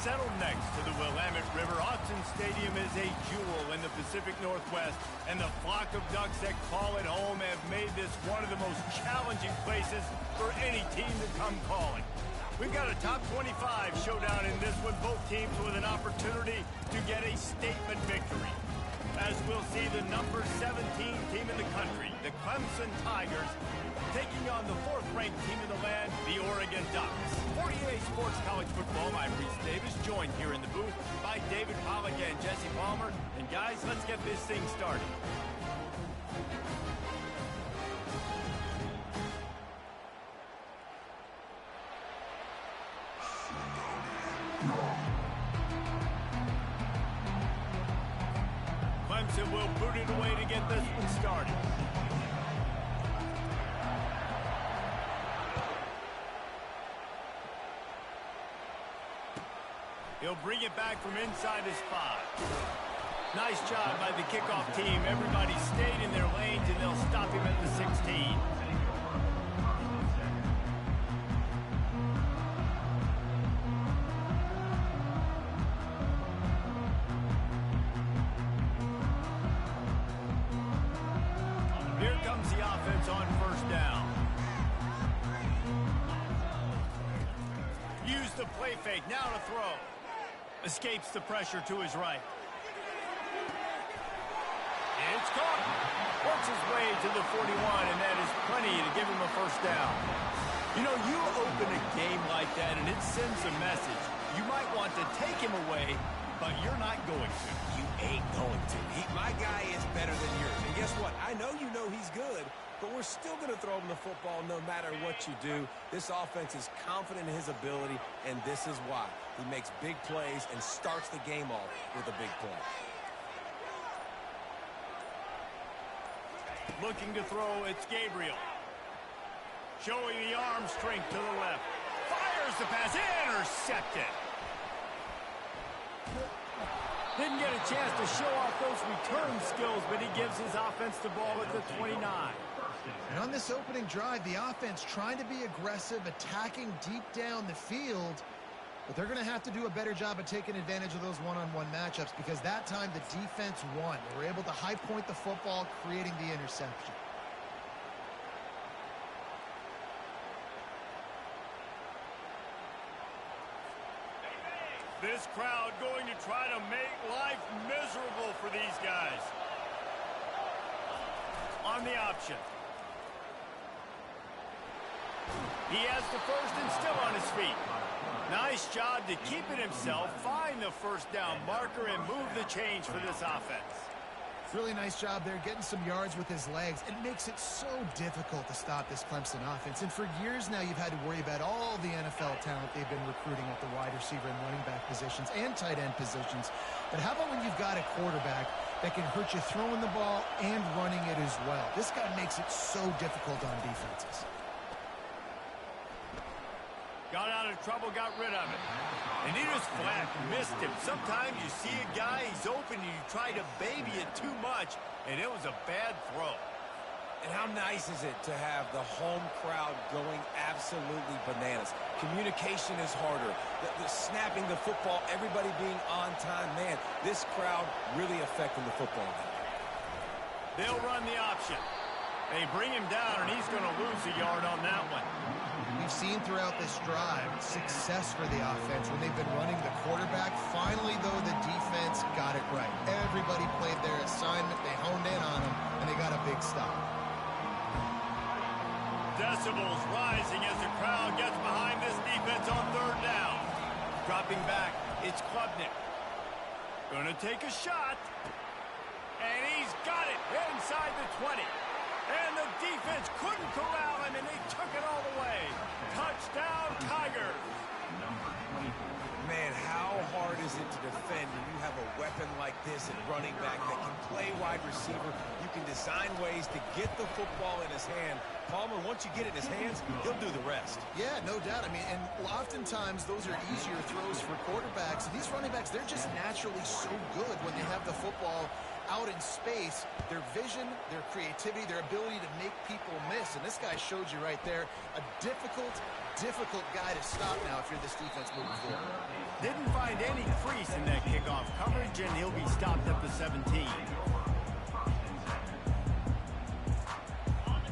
Settled next to the Willamette River, Autzen Stadium is a jewel in the Pacific Northwest, and the flock of ducks that call it home have made this one of the most challenging places for any team to come calling. We've got a top 25 showdown in this one, both teams with an opportunity to get a statement victory. As we'll see the number 17 team in the country, the Clemson Tigers, taking on the 4th-ranked team in the land, the Oregon Ducks. For EA Sports College Football, I'm Reese Davis, joined here in the booth by David Pollack and Jesse Palmer. And guys, let's get this thing started. Clemson will boot it away to get this one started. He'll bring it back from inside his 5. Nice job by the kickoff team. Everybody stayed in their lanes, and they'll stop him at the 16. Here comes the offense on 1st down. Use the play fake, now to throw. Escapes the pressure to his right. It's caught. Works his way to the 41, and that is plenty to give him a 1st down. You know, you open a game like that, and it sends a message. You might want to take him away, but you're not going to. You ain't going to. My guy is better than yours. And guess what? I know you know he's good, but we're still going to throw him the football no matter what you do. This offense is confident in his ability, and this is why. He makes big plays and starts the game off with a big play. Looking to throw, it's Gabriel. Showing the arm strength to the left. Fires the pass, intercepted. Didn't get a chance to show off those return skills, but he gives his offense the ball at the 29. And on this opening drive, the offense trying to be aggressive, attacking deep down the field, but they're going to have to do a better job of taking advantage of those one-on-one matchups, because that time the defense won. They were able to high point the football, creating the interception. This crowd going to try to make life miserable for these guys. On the option. He has the 1st and still on his feet. Nice job to keep it himself, find the 1st down marker, and move the change for this offense. Really nice job there, getting some yards with his legs. It makes it so difficult to stop this Clemson offense. And for years now, you've had to worry about all the NFL talent they've been recruiting at the wide receiver and running back positions and tight end positions. But how about when you've got a quarterback that can hurt you throwing the ball and running it as well? This guy makes it so difficult on defenses. Got out of trouble, got rid of it. And he just flat missed him. Sometimes you see a guy, he's open, and you try to baby it too much, and it was a bad throw. And how nice is it to have the home crowd going absolutely bananas? Communication is harder. The snapping the football, everybody being on time. Man, this crowd really affecting the football game. They'll run the option. They bring him down, and he's going to lose a yard on that one. We've seen throughout this drive success for the offense when they've been running the quarterback. Finally, though, the defense got it right. Everybody played their assignment. They honed in on them, and they got a big stop. Decibels rising as the crowd gets behind this defense on 3rd down. Dropping back, it's Klubnik. Gonna take a shot. And he's got it inside the 20. And the defense couldn't corral him, and they took it all the way. Touchdown, Tigers. Man, how hard is it to defend when you have a weapon like this at running back that can play wide receiver? You can design ways to get the football in his hand. Palmer, once you get it in his hands, he'll do the rest. Yeah, no doubt. I mean, and oftentimes those are easier throws for quarterbacks. These running backs, they're just naturally so good when they have the football out in space, their vision, their creativity, their ability to make people miss. And this guy showed you right there, a difficult guy to stop now if you're this defense moving forward. Didn't find any crease in that kickoff coverage, and he'll be stopped at the 17.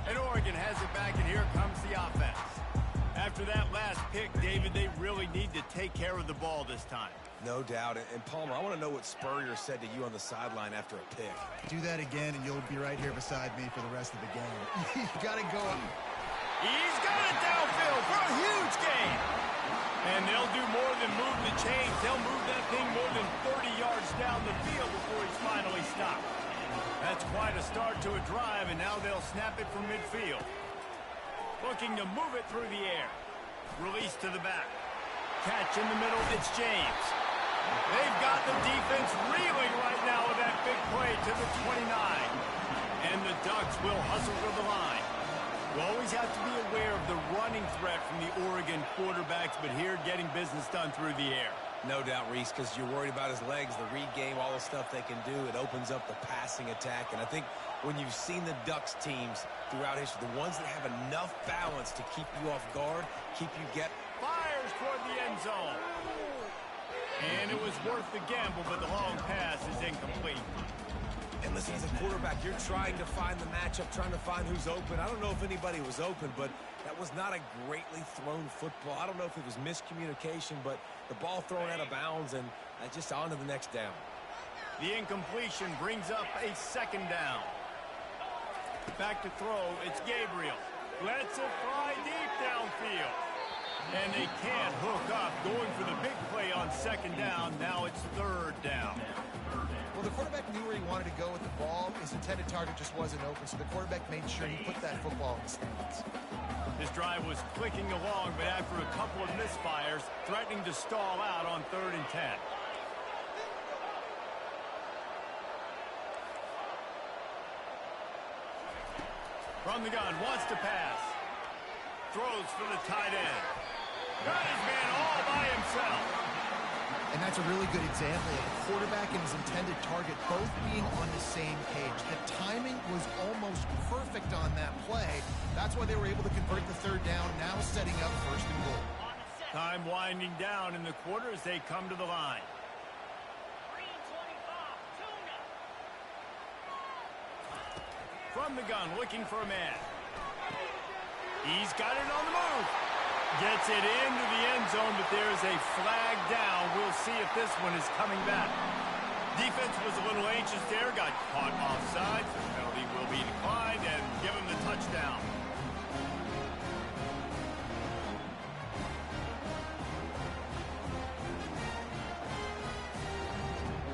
And Oregon has it back, and here comes the offense. After that last pick, David, they really need to take care of the ball this time. No doubt. And Palmer, I want to know what Spurrier said to you on the sideline after a pick. Do that again, and you'll be right here beside me for the rest of the game. You got to go up. He's got it downfield for a huge gain. And they'll do more than move the chains. They'll move that thing more than 30 yards down the field before he's finally stopped. That's quite a start to a drive, and now they'll snap it from midfield. Looking to move it through the air. Release to the back. Catch in the middle, it's James. They've got the defense reeling right now with that big play to the 29. And the Ducks will hustle to the line. You always have to be aware of the running threat from the Oregon quarterbacks, but here getting business done through the air. No doubt, Reese, because you're worried about his legs, the read game, all the stuff they can do. It opens up the passing attack. And I think when you've seen the Ducks teams throughout history, the ones that have enough balance to keep you off guard, keep you get... Fires toward the end zone. And it was worth the gamble, but the long pass is incomplete. And listen, as a quarterback, you're trying to find the matchup, trying to find who's open. I don't know if anybody was open, but that was not a greatly thrown football. I don't know if it was miscommunication, but the ball thrown out of bounds and just on to the next down. The incompletion brings up a second down. Back to throw, it's Gabriel. Lets it fly deep downfield. And they can't hook up, going for the big play on second down. Now it's third down. Well, the quarterback knew where he wanted to go with the ball. His intended target just wasn't open, so the quarterback made sure he put that football in the stands. This drive was clicking along, but after a couple of misfires, threatening to stall out on 3rd and 10. From the gun, wants to pass. Throws for the tight end. Got his man all by himself. And that's a really good example of the quarterback and his intended target both being on the same page. The timing was almost perfect on that play. That's why they were able to convert the 3rd down, now setting up 1st and goal. Time winding down in the quarter as they come to the line. From the gun, looking for a man. He's got it on the move. Gets it into the end zone, but there's a flag down. We'll see if this one is coming back. Defense was a little anxious there, got caught offside. The penalty will be declined and give him the touchdown.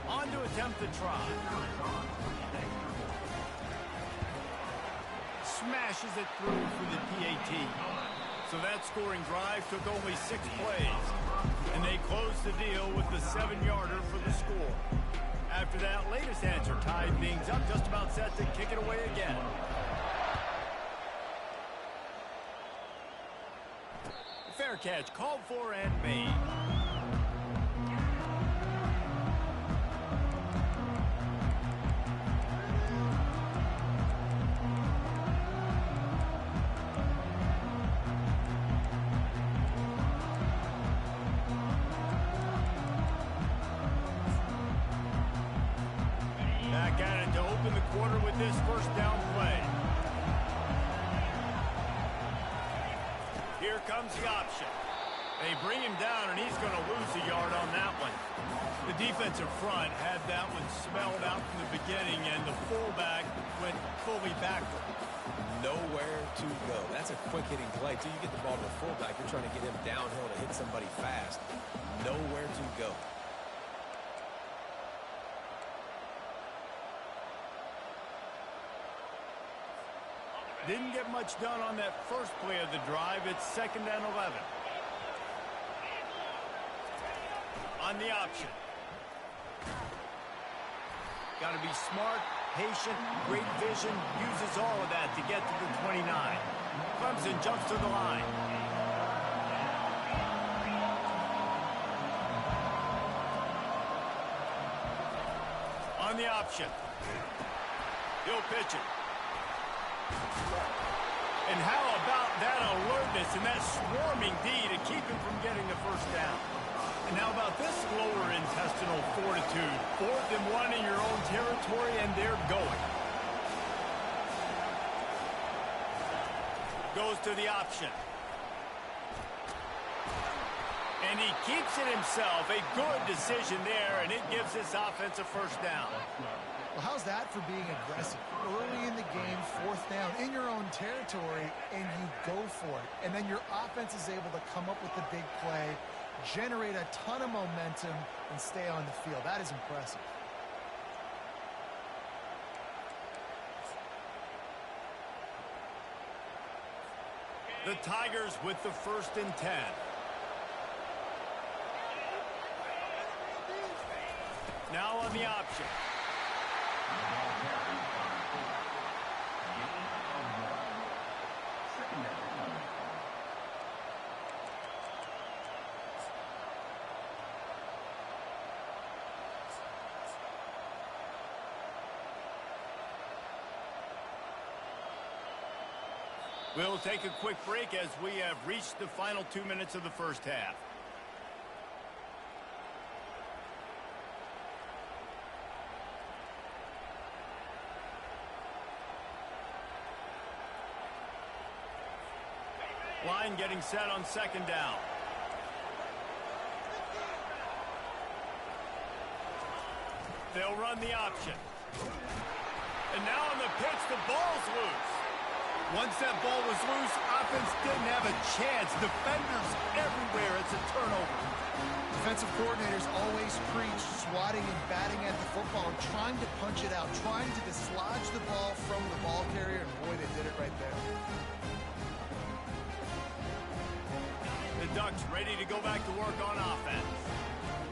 On to attempt the try. Smashes it through for the PAT. So that scoring drive took only 6 plays. And they closed the deal with the 7-yarder for the score. After that latest answer tied things up, just about set to kick it away again. Fair catch called for and made. Back at it to open the quarter with this 1st down play. Here comes the option. They bring him down, and he's going to lose a yard on that one. The defensive front had that one smelled out from the beginning, and the fullback went fully backward. Nowhere to go. That's a quick-hitting play. Till you get the ball to the fullback, you're trying to get him downhill to hit somebody fast. Nowhere to go. Didn't get much done on that first play of the drive. It's 2nd and 11. On the option. Got to be smart, patient, great vision. Uses all of that to get to the 29. Clemson jumps to the line. On on the option. He'll pitch it. And how about that alertness and that swarming D to keep him from getting the first down? And how about this lower intestinal fortitude? 4th and 1 in your own territory, and they're going. Goes to the option. And he keeps it himself. A good decision there, and it gives this offense a first down. Well, how's that for being aggressive? Early in the game, 4th down in your own territory, and you go for it. And then your offense is able to come up with the big play, generate a ton of momentum, and stay on the field. That is impressive. The Tigers with the 1st and 10. Now on the option. We'll take a quick break as we have reached the final 2 minutes of the first half. Line getting set on 2nd down. They'll run the option. And now on the pitch, the ball's loose. Once that ball was loose, offense didn't have a chance. Defenders everywhere. It's a turnover. Defensive coordinators always preach swatting and batting at the football and trying to punch it out, trying to dislodge the ball from the ball carrier, and boy, they did it right there. The Ducks ready to go back to work on offense.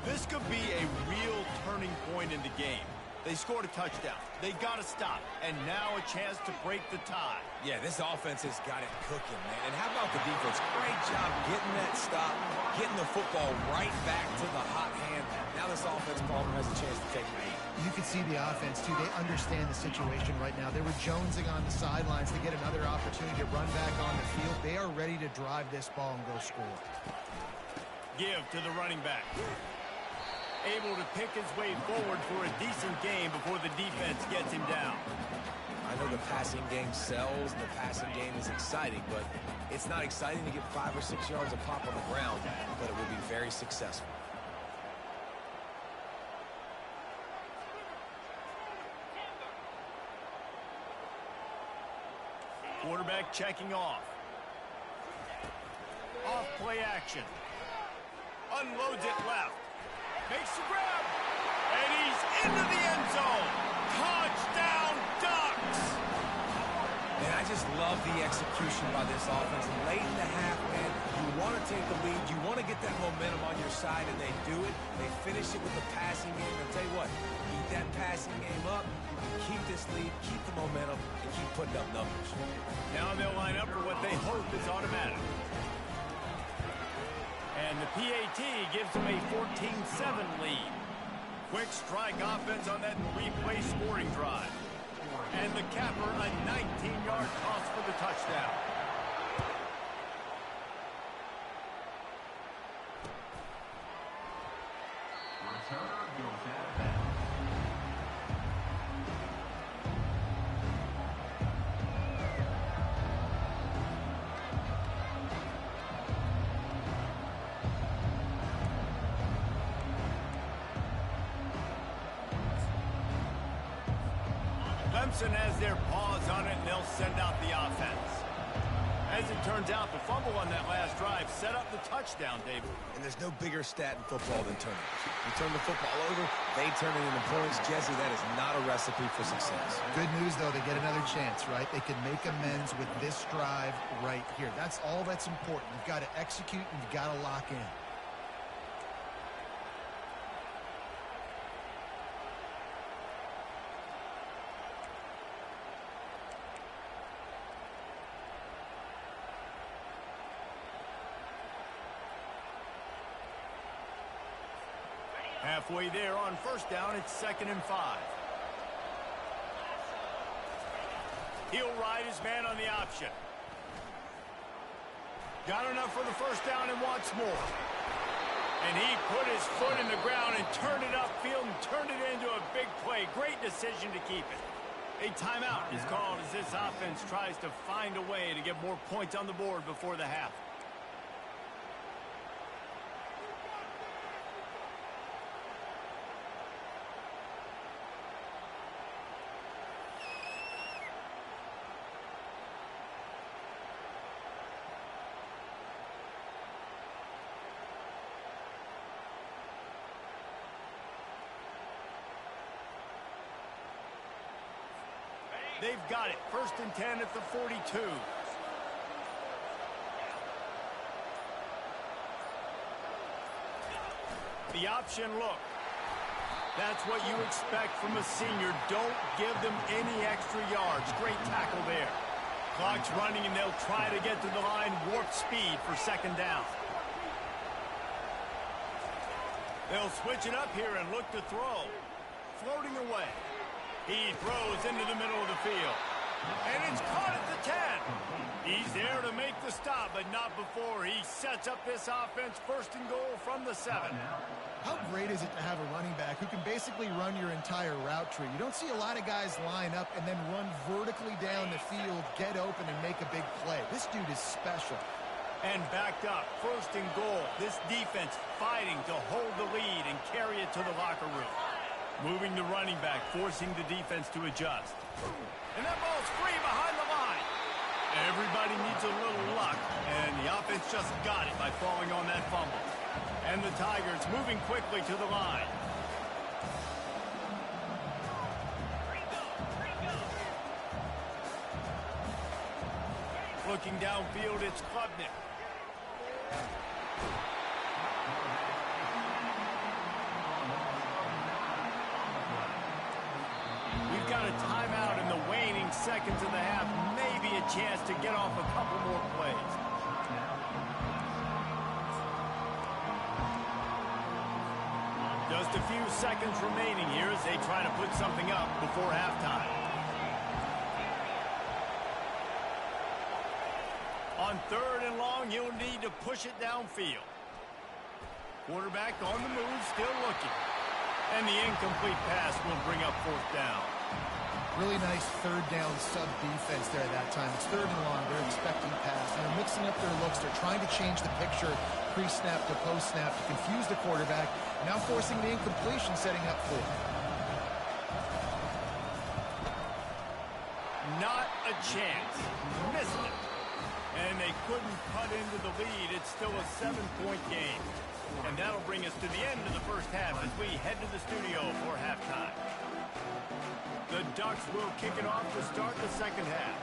This could be a real turning point in the game. They scored a touchdown. They got to stop. And now a chance to break the tie. Yeah, this offense has got it cooking, man. And how about the defense? Great job getting that stop, getting the football right back to the hot hand. Now this offense probably has a chance to take the lead. You can see the offense, too. They understand the situation right now. They were jonesing on the sidelines to get another opportunity to run back on the field. They are ready to drive this ball and go score. Give to the running back. Able to pick his way forward for a decent game before the defense gets him down. I know the passing game sells, and the passing game is exciting, but it's not exciting to get 5 or 6 yards of pop on the ground, but it will be very successful. Quarterback checking off. Off play action. Unloads it left. Makes the grab. And he's into the end zone. Touchdown, Ducks! Man, I just love the execution by this offense. And late in the half, man, you want to take the lead. You want to get that momentum on your side, and they do it. They finish it with the passing game. I'll tell you what, keep that passing game up, keep this lead, keep the momentum, and keep putting up numbers. Now they'll line up for what they hope is automatic. And the PAT gives them a 14-7 lead. Quick strike offense on that 3-play scoring drive. And the capper, a 19-yard toss for the touchdown. Clemson has their paws on it, and they'll send out the offense. As it turns out, the fumble on that last drive set up the touchdown, David. And there's no bigger stat in football than turnovers. You turn the football over, they turn it into points. Jesse, that is not a recipe for success. Good news, though, they get another chance, right? They can make amends with this drive right here. That's all that's important. You've got to execute, and you've got to lock in. Halfway there on first down, it's 2nd and 5. He'll ride his man on the option. Got enough for the first down and wants more. And he put his foot in the ground and turned it upfield and turned it into a big play. Great decision to keep it. A timeout is called as this offense tries to find a way to get more points on the board before the half. They've got it. 1st and 10 at the 42. The option look. That's what you expect from a senior. Don't give them any extra yards. Great tackle there. Clock's running, and they'll try to get to the line. Warp speed for 2nd down. They'll switch it up here and look to throw. Floating away. He throws into the middle of the field. And it's caught at the 10. He's there to make the stop, but not before he sets up this offense 1st and goal from the 7. How great is it to have a running back who can basically run your entire route tree? You don't see a lot of guys line up and then run vertically down the field, get open, and make a big play. This dude is special. And backed up, 1st and goal. This defense fighting to hold the lead and carry it to the locker room. Moving the running back, forcing the defense to adjust. And that ball's free behind the line. Everybody needs a little luck, and the offense just got it by falling on that fumble. And the Tigers moving quickly to the line. Looking downfield, it's Klubnik. We've got a timeout in the waning seconds of the half. Maybe a chance to get off a couple more plays. Just a few seconds remaining here as they try to put something up before halftime. On 3rd and long, he'll need to push it downfield. Quarterback on the move, still looking. And the incomplete pass will bring up 4th down. Really nice 3rd down sub-defense there that time. It's 3rd and long. They're expecting pass. And they're mixing up their looks. They're trying to change the picture pre-snap to post-snap to confuse the quarterback. Now forcing the incompletion, setting up 4th. Not a chance. Missed it. And they couldn't cut into the lead. It's still a 7-point game. And that'll bring us to the end of the first half as we head to the studio for halftime. The Ducks will kick it off to start the second half.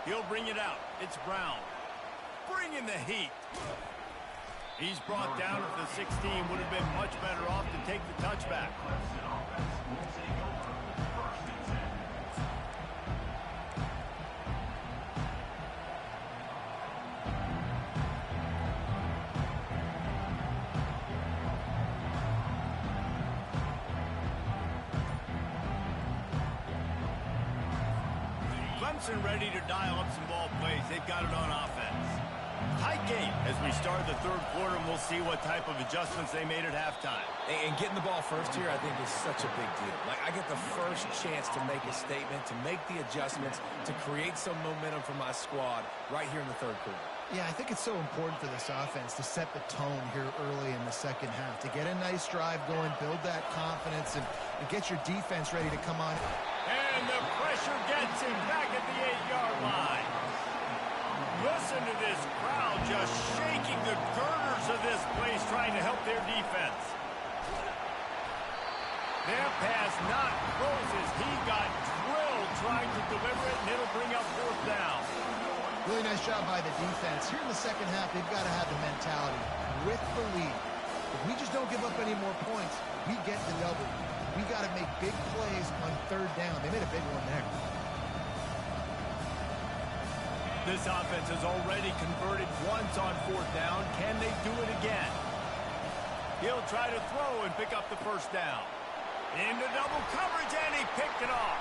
He'll bring it out. It's Brown. Bringing the heat. He's brought down at the 16. Would have been much better off to take the touchback. Clemson ready to dial up some ball plays. They've got it on offense. Tight game as we start the 3rd quarter, and we'll see what type of adjustments they made at halftime. And getting the ball first here, I think, is such a big deal. Like, I get the first chance to make a statement, to make the adjustments, to create some momentum for my squad right here in the 3rd quarter. Yeah, I think it's so important for this offense to set the tone here early in the second half, to get a nice drive going, build that confidence, and get your defense ready to come on. And the pressure gets him back at the 8-yard line. Listen to this crowd just shaking the girders of this place, trying to help their defense. Their pass not closes. He got drilled trying to deliver it, and it'll bring up 4th down. Really nice job by the defense. Here in the second half, they've got to have the mentality with the lead. If we just don't give up any more points, we get the double. We got to make big plays on 3rd down. They made a big one there. This offense has already converted once on 4th down. Can they do it again? He'll try to throw and pick up the first down. Into double coverage, and he picked it off.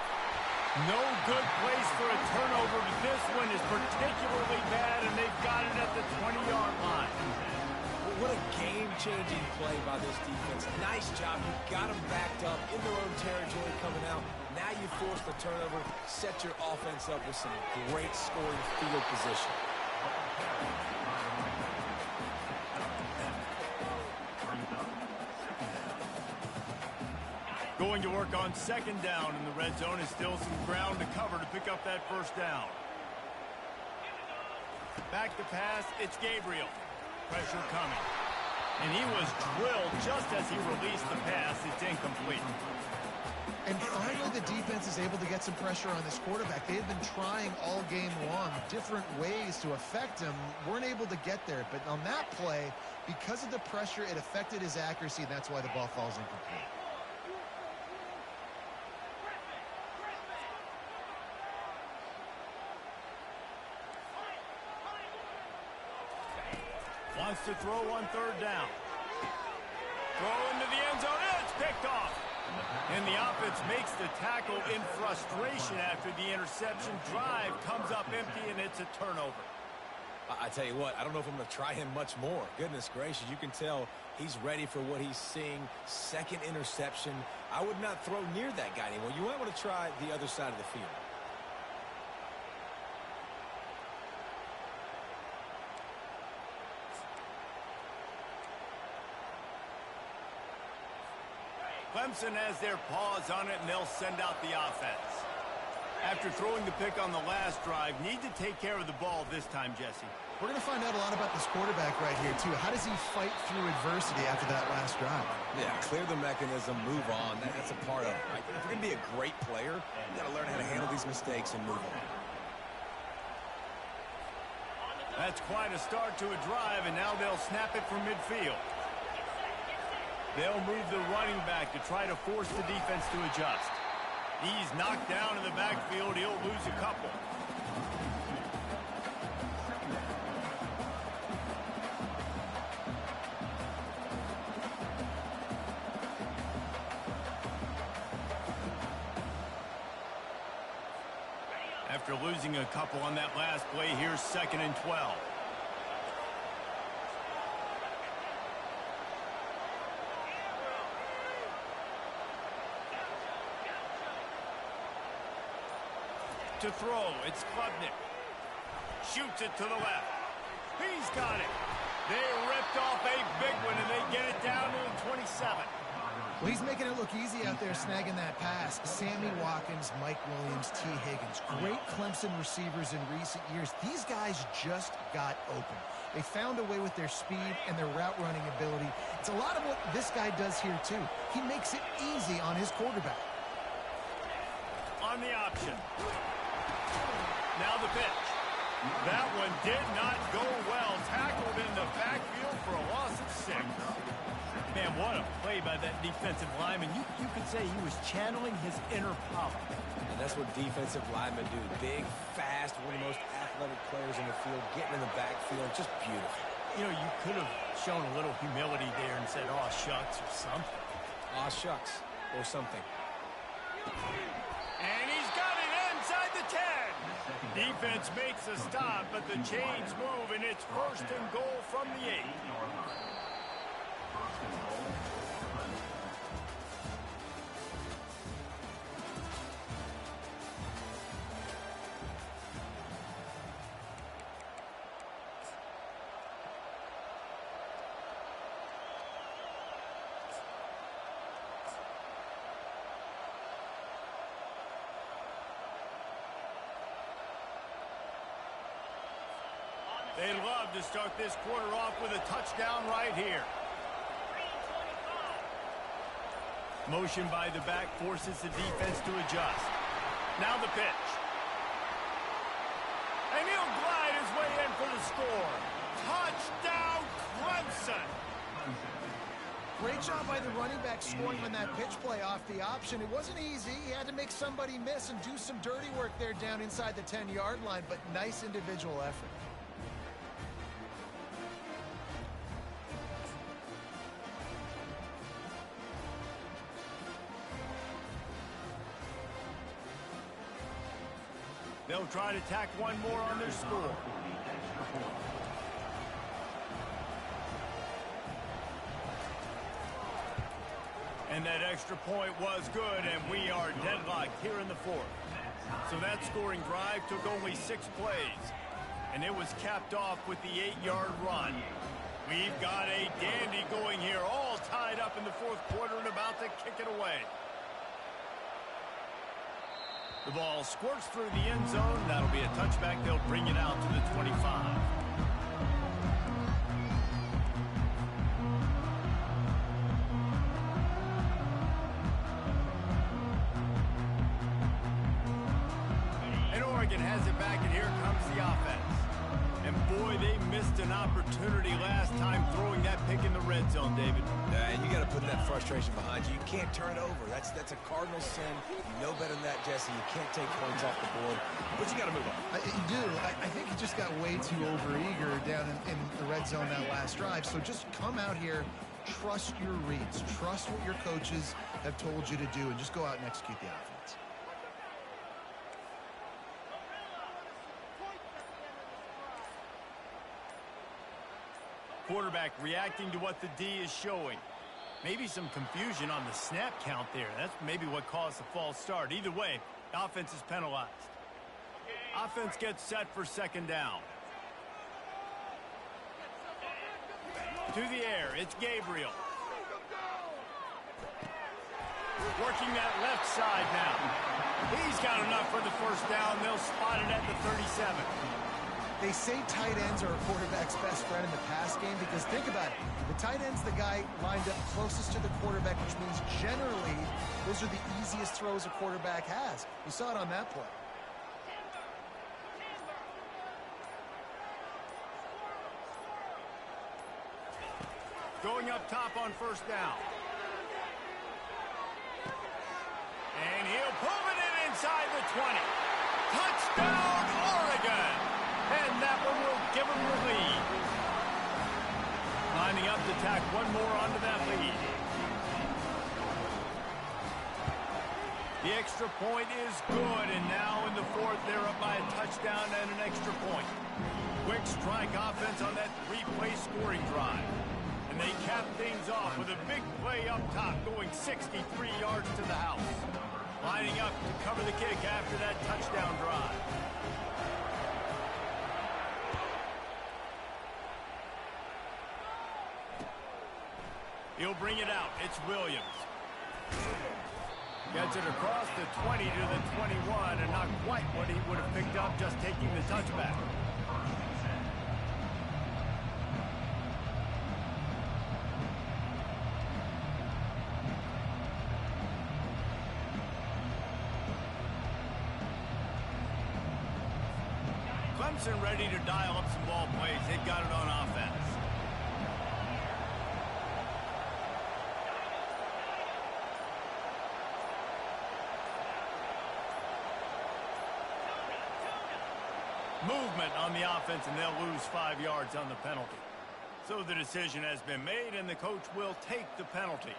No good place for a turnover, but this one is particularly bad, and they've got it at the 20-yard line. What a game-changing play by this defense. Nice job. You got them backed up in their own territory coming out. Now you force the turnover, set your offense up with some great scoring field position. Going to work on second down in the red zone is still some ground to cover to pick up that first down. Back to pass, it's Gabriel. Pressure coming. And he was drilled just as he released the pass. It's incomplete. And finally, the defense is able to get some pressure on this quarterback. They've been trying all game long different ways to affect him. Weren't able to get there. But on that play, because of the pressure, it affected his accuracy, and that's why the ball falls incomplete. Wants to throw on third down. Throw into the end zone. It's picked off. And the offense makes the tackle in frustration after the interception. Drive comes up empty, and it's a turnover. I tell you what, I don't know if I'm going to try him much more. Goodness gracious, you can tell he's ready for what he's seeing. Second interception. I would not throw near that guy anymore. You might want to try the other side of the field. Clemson has their paws on it, and they'll send out the offense. After throwing the pick on the last drive, need to take care of the ball this time, Jesse. We're going to find out a lot about this quarterback right here, too. How does he fight through adversity after that last drive? Yeah, clear the mechanism, move on. That's a part of it. Right? If you're going to be a great player, you got to learn how to handle these mistakes and move on. That's quite a start to a drive, and now they'll snap it from midfield. They'll move the running back to try to force the defense to adjust. He's knocked down in the backfield. He'll lose a couple. After losing a couple on that last play, here's 2nd and 12. To throw, it's Klubnik. Shoots it to the left. He's got it. They ripped off a big one, and they get it down to the 27. Well, he's making it look easy out there snagging that pass. Sammy Watkins, Mike Williams, T. Higgins. Great Clemson receivers in recent years. These guys just got open. They found a way with their speed and their route running ability. It's a lot of what this guy does here, too. He makes it easy on his quarterback. On the option. Now the pitch. That one did not go well. Tackled in the backfield for a loss of 6. Man, what a play by that defensive lineman. You could say he was channeling his inner power. And that's what defensive linemen do. Big, fast, one of the most athletic players in the field, getting in the backfield. Just beautiful. You know, you could have shown a little humility there and said, "Aw, shucks," or something. Aw, shucks, or something. And he's got it inside the 10. Defense makes a stop, but the chains move, and it's 1st and goal from the 8. They'd love to start this quarter off with a touchdown right here. Motion by the back forces the defense to adjust. Now the pitch. And he'll glide his way in for the score. Touchdown, Clemson! Great job by the running back scoring on that pitch play off the option. It wasn't easy. He had to make somebody miss and do some dirty work there down inside the 10-yard line, but nice individual effort. They'll try to tack one more on their score. And that extra point was good, and we are deadlocked here in the fourth. So that scoring drive took only 6 plays, and it was capped off with the 8-yard run. We've got a dandy going here, all tied up in the fourth quarter and about to kick it away. The ball squirts through the end zone. That'll be a touchback. They'll bring it out to the 25. And Oregon has it back, and here comes the offense. And boy, they missed an opportunity last time throwing that pick in the red zone, David. And you got to put that frustration behind you. You can't turn it over. That's a cardinal sin. You know better than that, Jesse. You can't take points off the board, but you got to move on. You do. I think he just got way too overeager down in the red zone that last drive. So just come out here, trust your reads, trust what your coaches have told you to do, and just go out and execute the offense. Quarterback reacting to what the D is showing. Maybe some confusion on the snap count there. That's maybe what caused the false start. Either way, offense is penalized. Offense gets set for second down. To the air, it's Gabriel. Working that left side now. He's got enough for the first down. They'll spot it at the 37. They say tight ends are a quarterback's best friend in the pass game because think about it. The tight end's the guy lined up closest to the quarterback, which means generally those are the easiest throws a quarterback has. You saw it on that play. Going up top on first down. And he'll pull it in inside the 20. Touchdown, Oregon! And that one will give them the lead. Lining up to tack one more onto that lead. The extra point is good, and now in the fourth, they're up by a touchdown and an extra point. Quick strike offense on that 3-play scoring drive. And they cap things off with a big play up top, going 63 yards to the house. Lining up to cover the kick after that touchdown drive. He'll bring it out. It's Williams. Gets it across the 20 to the 21, and not quite what he would have picked up just taking the touchback. Clemson ready to dial up some ball plays. They've got it on offense. Movement on the offense, and they'll lose 5 yards on the penalty. So the decision has been made, and the coach will take the penalty.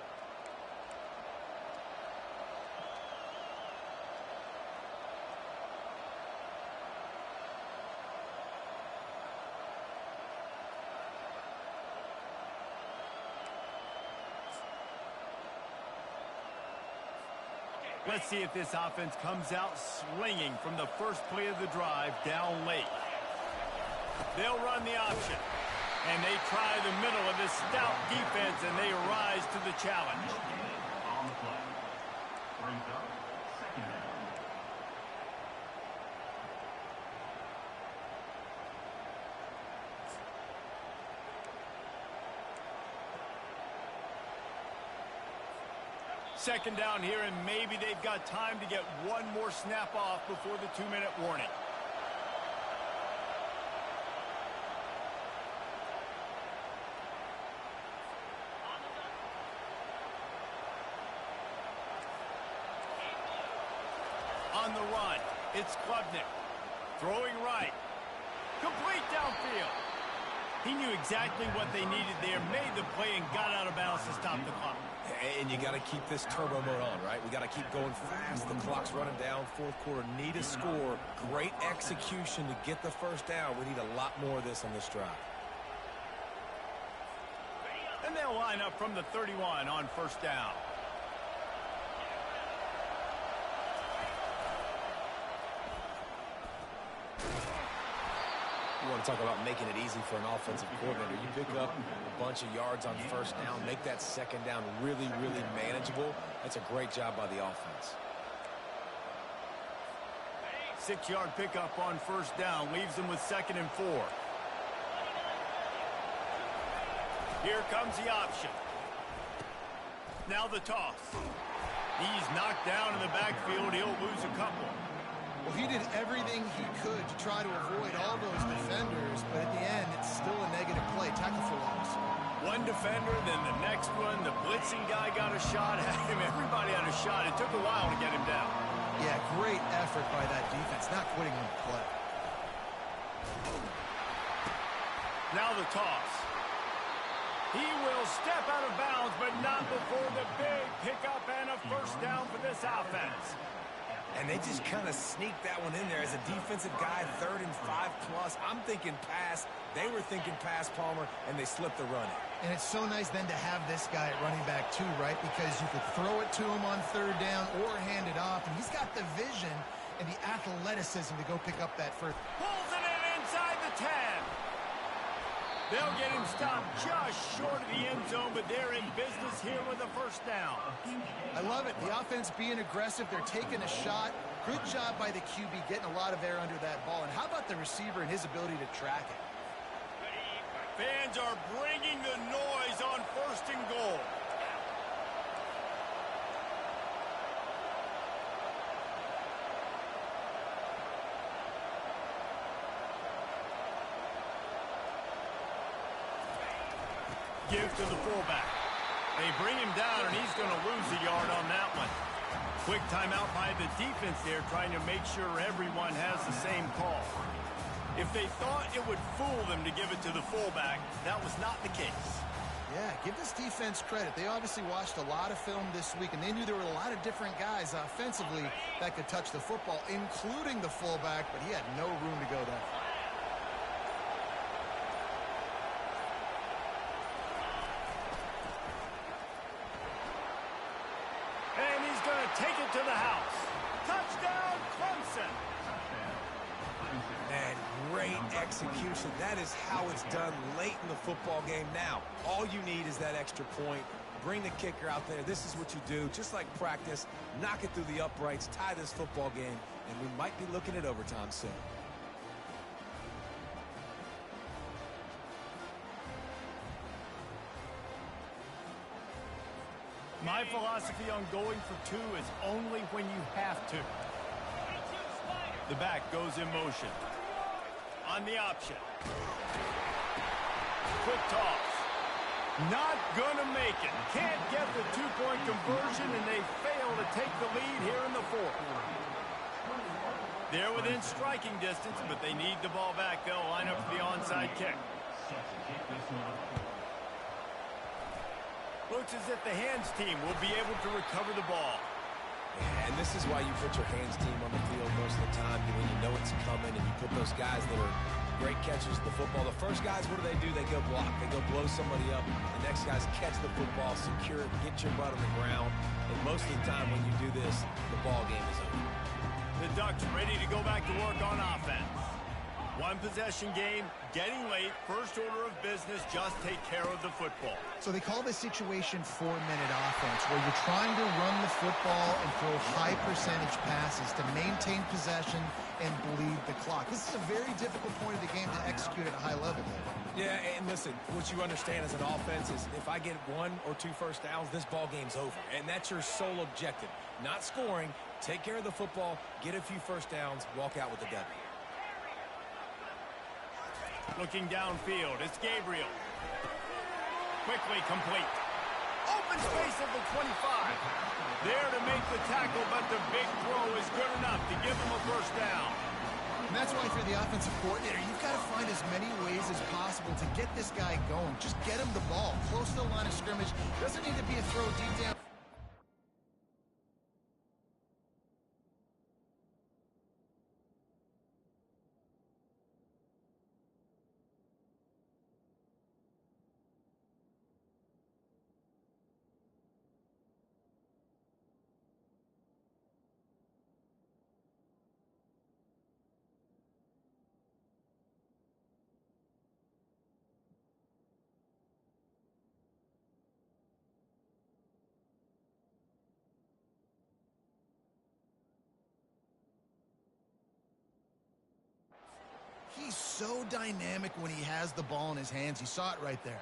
Let's see if this offense comes out swinging from the first play of the drive down late. They'll run the option. And they try the middle of this stout defense, and they rise to the challenge. On the play. Brings up second down. Second down here, and maybe they've got time to get one more snap off before the 2-minute warning. On the run, it's Klubnik. Throwing right. Complete downfield. He knew exactly what they needed there, made the play, and got out of bounds to stop the clock. And you got to keep this turbo mode on, right? We got to keep going fast. The clock's running down. Fourth quarter, need a score. Great execution to get the first down. We need a lot more of this on this drive. And they'll line up from the 31 on first down. You want to talk about making it easy for an offensive coordinator. You pick up a bunch of yards on first down, make that second down really, really manageable. That's a great job by the offense. 6-yard pickup on first down leaves them with 2nd and 4. Here comes the option. Now the toss. He's knocked down in the backfield. He'll lose a couple. Well, he did everything he could to try to avoid all those defenders, but at the end, it's still a negative play. Tackle for loss. One defender, then the next one. The blitzing guy got a shot at him. Everybody had a shot. It took a while to get him down. Yeah, great effort by that defense, not quitting on the play. Now the toss. He will step out of bounds, but not before the big pickup and a first down for this offense. And they just kind of sneaked that one in there as a defensive guy, 3rd and 5+. I'm thinking pass. They were thinking pass, Palmer, and they slipped the run in. And it's so nice then to have this guy at running back too, right? Because you could throw it to him on 3rd down or hand it off, and he's got the vision and the athleticism to go pick up that first. Pulls it in inside the 10. They'll get him stopped just short of the end zone, but they're in business here with a first down. I love it. The offense being aggressive. They're taking a shot. Good job by the QB getting a lot of air under that ball. And how about the receiver and his ability to track it? Fans are bringing the noise on 1st and goal. Give to the fullback. They bring him down, and he's going to lose a yard on that one. Quick timeout by the defense there, trying to make sure everyone has the same call. If they thought it would fool them to give it to the fullback, that was not the case. Yeah, give this defense credit. They obviously watched a lot of film this week, and they knew there were a lot of different guys offensively that could touch the football, including the fullback, but he had no room to go there. Take it to the house. Touchdown, Clemson. And great execution. That is how it's done late in the football game. Now, all you need is that extra point. Bring the kicker out there. This is what you do. Just like practice, knock it through the uprights, tie this football game, and we might be looking at overtime soon. My philosophy on going for 2 is only when you have to. The back goes in motion. On the option. Quick toss. Not gonna make it. Can't get the 2-point conversion, and they fail to take the lead here in the 4th. They're within striking distance, but they need the ball back. They'll line up for the onside kick. Looks as if the hands team will be able to recover the ball. And this is why you put your hands team on the field most of the time, when you know it's coming, and you put those guys that are great catchers of the football. The first guys, what do? They go block. They go blow somebody up. The next guys catch the football, secure it, get your butt on the ground. And most of the time when you do this, the ball game is over. The Ducks ready to go back to work on offense. One possession game, getting late, first order of business, just take care of the football. So they call this situation 4-minute offense, where you're trying to run the football and throw high percentage passes to maintain possession and bleed the clock. This is a very difficult point of the game to execute at a high level. Yeah, and listen, what you understand as an offense is if I get 1 or 2 first downs, this ball game's over. And that's your sole objective. Not scoring, take care of the football, get a few first downs, walk out with the W. Looking downfield, it's Gabriel. Quickly complete. Open space at the 25. There to make the tackle, but the big throw is good enough to give him a first down. And that's that's why if you're the offensive coordinator, you've got to find as many ways as possible to get this guy going. Just get him the ball close to the line of scrimmage. Doesn't need to be a throw deep down. He's so dynamic when he has the ball in his hands. You saw it right there.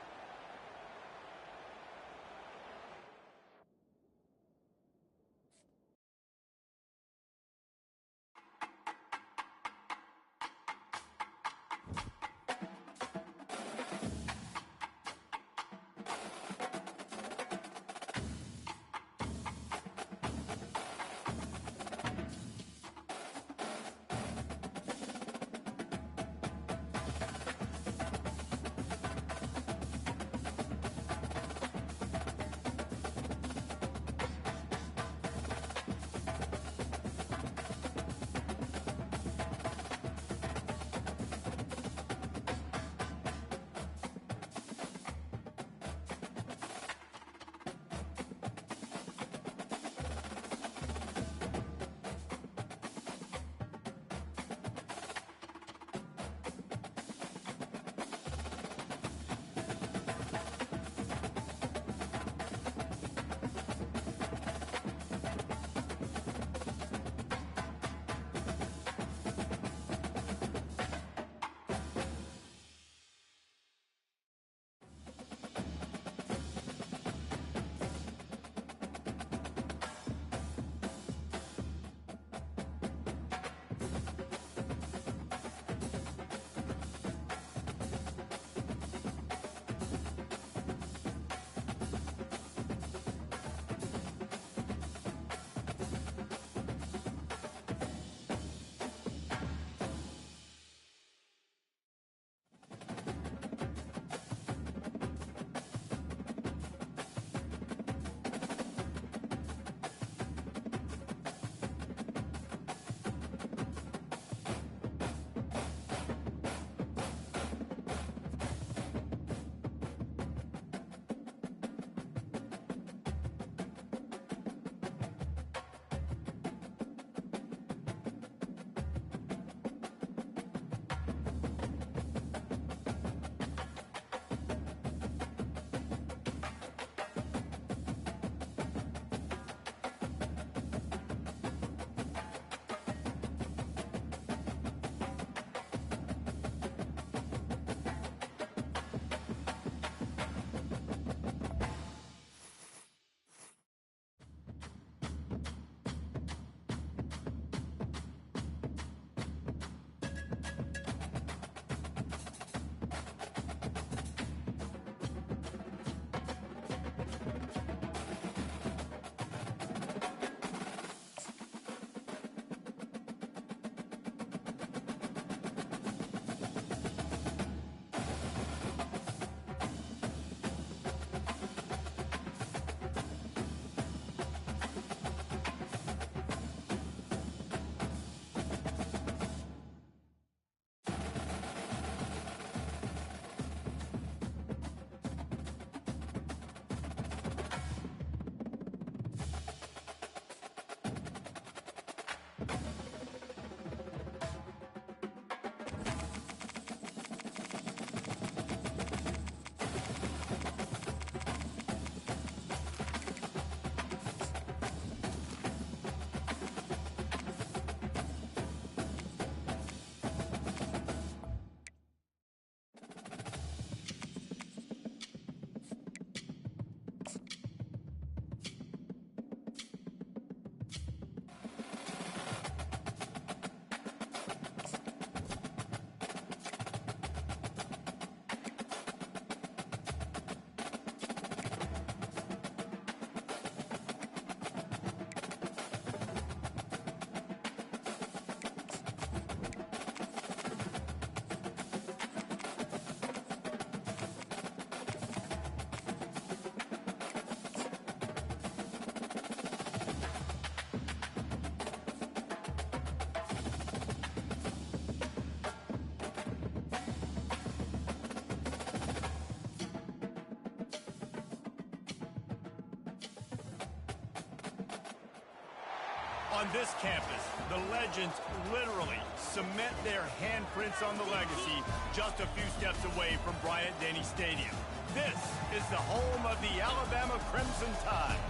On this campus, the legends literally cement their handprints on the legacy just a few steps away from Bryant-Denny Stadium. This is the home of the Alabama Crimson Tide.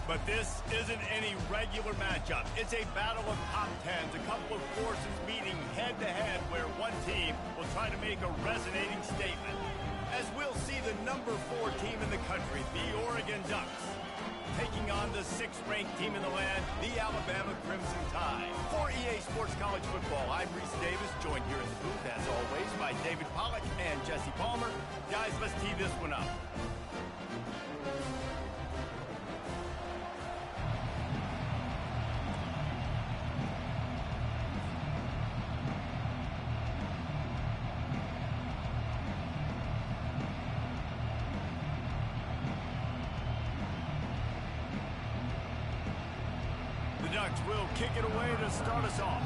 But this isn't any regular matchup. It's a battle of top tens, a couple of forces meeting head-to-head where one team will try to make a resonating statement. As we'll see the number 4 team in the country, the Oregon Ducks, taking on the 6th-ranked team in the land, the Alabama Crimson Tide. For EA Sports College Football, I'm Reese Davis, joined here in the booth, as always, by David Pollack and Jesse Palmer. Guys, let's tee this one up. The Ducks will kick it away to start us off.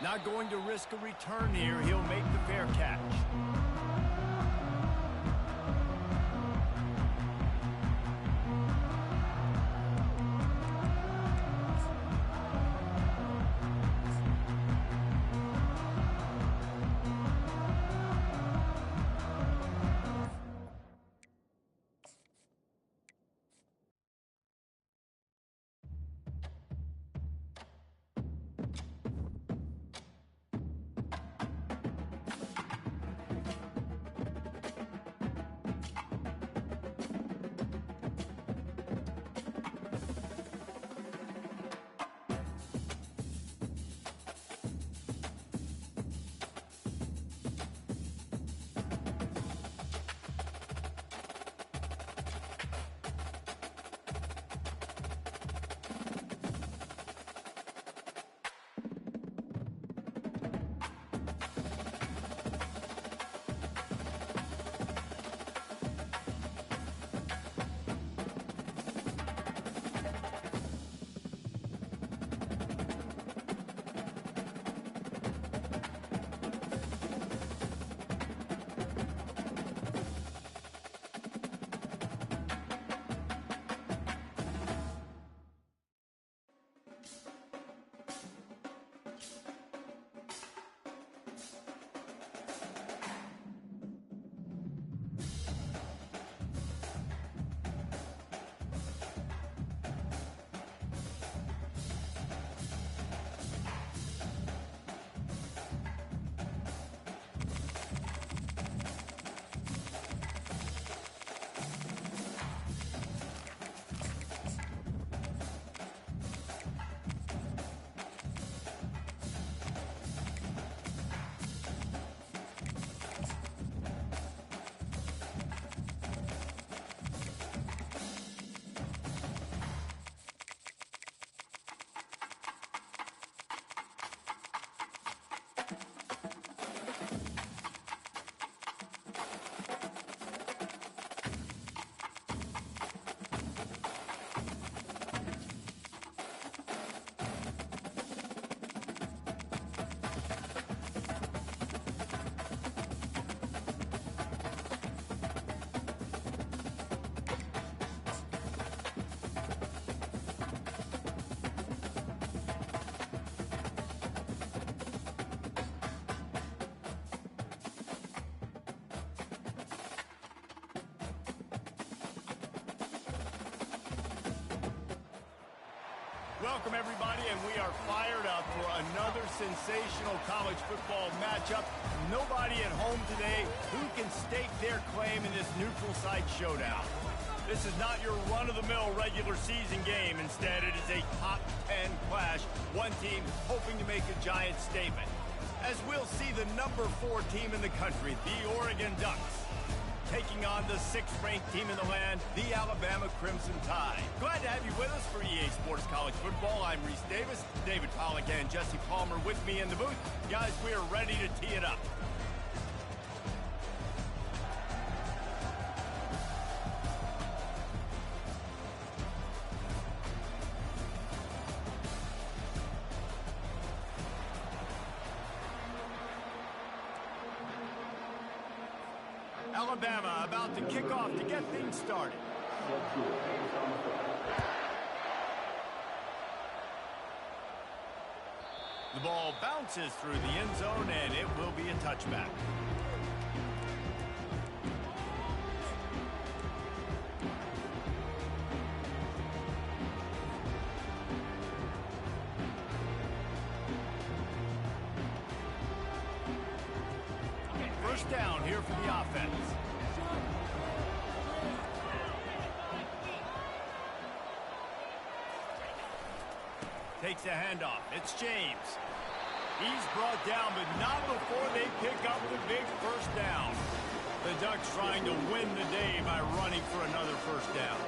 Not going to risk a return here. He'll make the fair catch. Welcome, everybody, and we are fired up for another sensational college football matchup. Nobody at home today who can stake their claim in this neutral site showdown. This is not your run-of-the-mill regular season game. Instead, it is a top 10 clash, one team hoping to make a giant statement. As we'll see the number 4 team in the country, the Oregon Ducks, taking on the 6th-ranked team in the land, the Alabama Crimson Tide. Glad to have you with us for EA Sports College Football. I'm Reese Davis, David Pollack and Jesse Palmer with me in the booth. Guys, we are ready to tee it up. Alabama about to kick off to get things started. The ball bounces through the end zone, and it will be a touchback. First down here for the offense. Takes a handoff. It's James. He's brought down, but not before they pick up the big first down. The Ducks trying to win the day by running for another first down.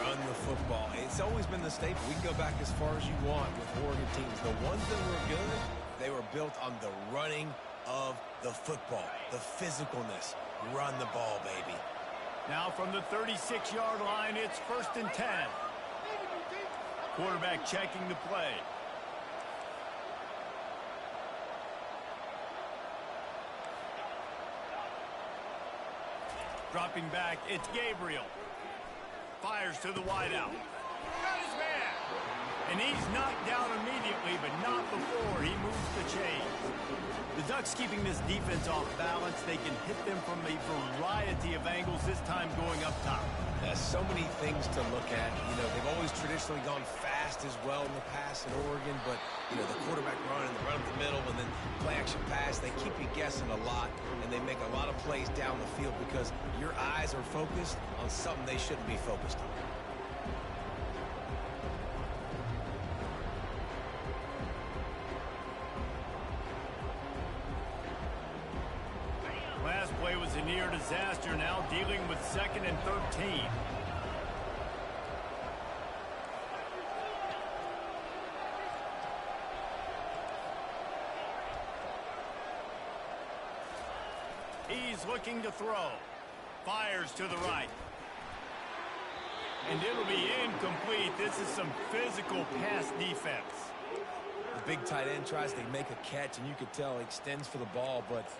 Run the football. It's always been the staple. We can go back as far as you want with Oregon teams. The ones that were good, they were built on the running of the football, the physicalness. Run the ball, baby. Now from the 36-yard line, it's 1st and 10. Quarterback checking the play. Dropping back, it's Gabriel. Fires to the wideout. Got his man. And he's knocked down immediately, but not before he moves the chains. The Ducks keeping this defense off balance. They can hit them from a variety of angles, this time going up top. There's so many things to look at. You know, they've always traditionally gone fast as well in the past in Oregon, but, you know, the quarterback run and the run up the middle and then play-action pass, they keep you guessing a lot, and they make a lot of plays down the field because your eyes are focused on something they shouldn't be focused on. Last play was a near disaster, now dealing with 2nd and 13. He's looking to throw. Fires to the right. And it'll be incomplete. This is some physical pass defense. The big tight end tries to make a catch, and you could tell he extends for the ball, but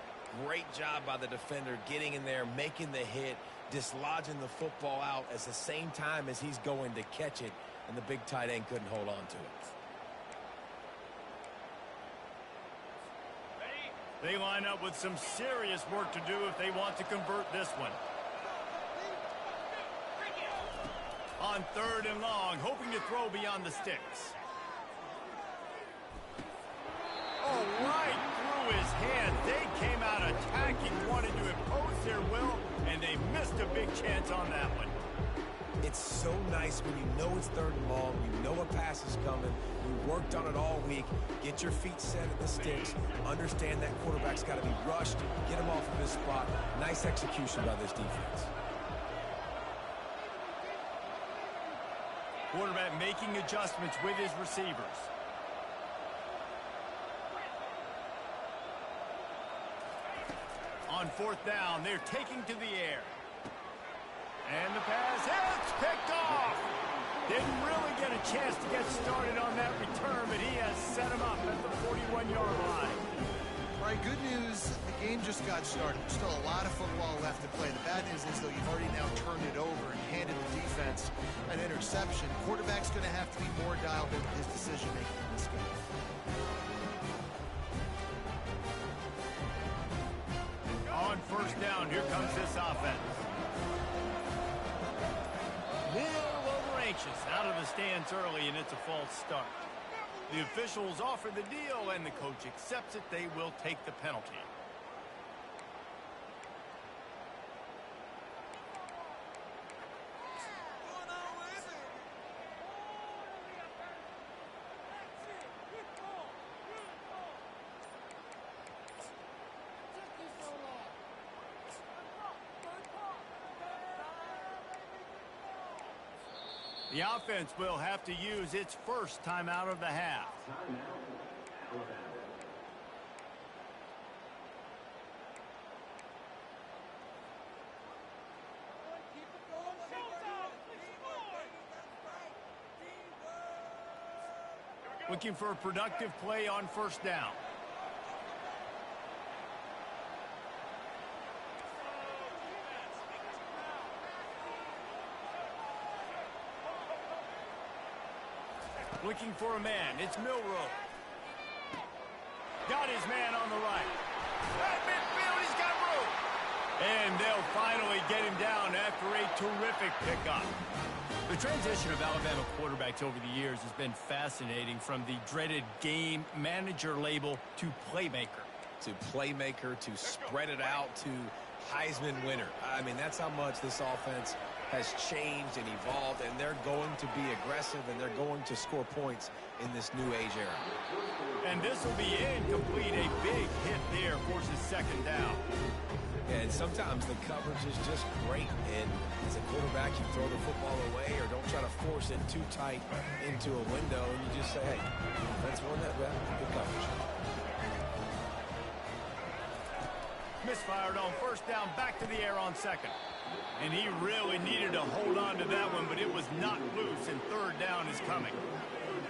great job by the defender getting in there, making the hit, dislodging the football out at the same time as he's going to catch it, and the big tight end couldn't hold on to it. They line up with some serious work to do if they want to convert this one. On 3rd and long, hoping to throw beyond the sticks. Oh, right through his hand. They came out attacking, wanted to impose their will, and they missed a big chance on that one. It's so nice when you know it's 3rd and long, you know a pass is coming, you worked on it all week, get your feet set at the sticks, understand that quarterback's got to be rushed, get him off of his spot. Nice execution by this defense. Quarterback making adjustments with his receivers. On 4th down, they're taking to the air. And the pass, it's picked off. Didn't really get a chance to get started on that return, but he has set him up at the 41-yard line. All right, good news. The game just got started. There's still a lot of football left to play. The bad news is, though, you've already now turned it over and handed the defense an interception. Quarterback's going to have to be more dialed into his decision-making in this game. On 1st down, here comes this offense. Little over anxious, out of the stands early, and it's a false start. The officials offer the deal, and the coach accepts it. They will take the penalty. The offense will have to use its first timeout of the half. Looking for a productive play on 1st down. Looking for a man. It's Milroe. Got his man on the right. At midfield, he's got room. And they'll finally get him down after a terrific pickup. The transition of Alabama quarterbacks over the years has been fascinating, from the dreaded game manager label to playmaker. To playmaker, to spread it out, to Heisman winner. I mean, that's how much this offense has changed and evolved, and they're going to be aggressive, and they're going to score points in this new age era. And this will be incomplete. A big hit there forces second down. And sometimes the coverage is just great, and as a quarterback, you throw the football away or don't try to force it too tight into a window, and you just say, hey, defense won that well, good coverage. Misfired on first down, back to the air on second. And he really needed to hold on to that one, but it was not loose, and third down is coming.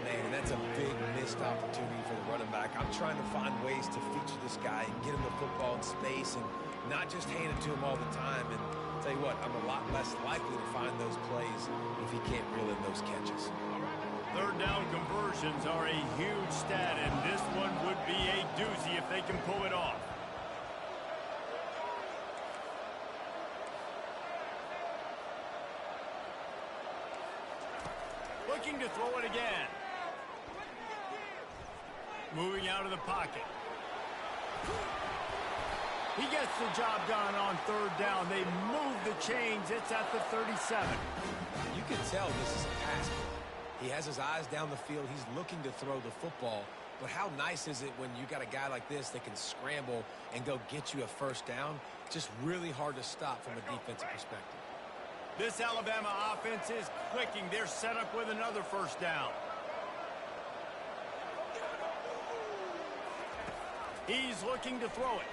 Man, that's a big missed opportunity for the running back. I'm trying to find ways to feature this guy and get him the football in space and not just hand it to him all the time. And I'll tell you what, I'm a lot less likely to find those plays if he can't reel in those catches. Third down conversions are a huge stat, and this one would be a doozy if they can pull it off. Looking to throw it again. Moving out of the pocket. He gets the job done on third down. They move the chains. It's at the 37. You can tell this is a pass play. He has his eyes down the field. He's looking to throw the football. But how nice is it when you got a guy like this that can scramble and go get you a first down? Just really hard to stop from a defensive perspective. This Alabama offense is clicking. They're set up with another first down. He's looking to throw it.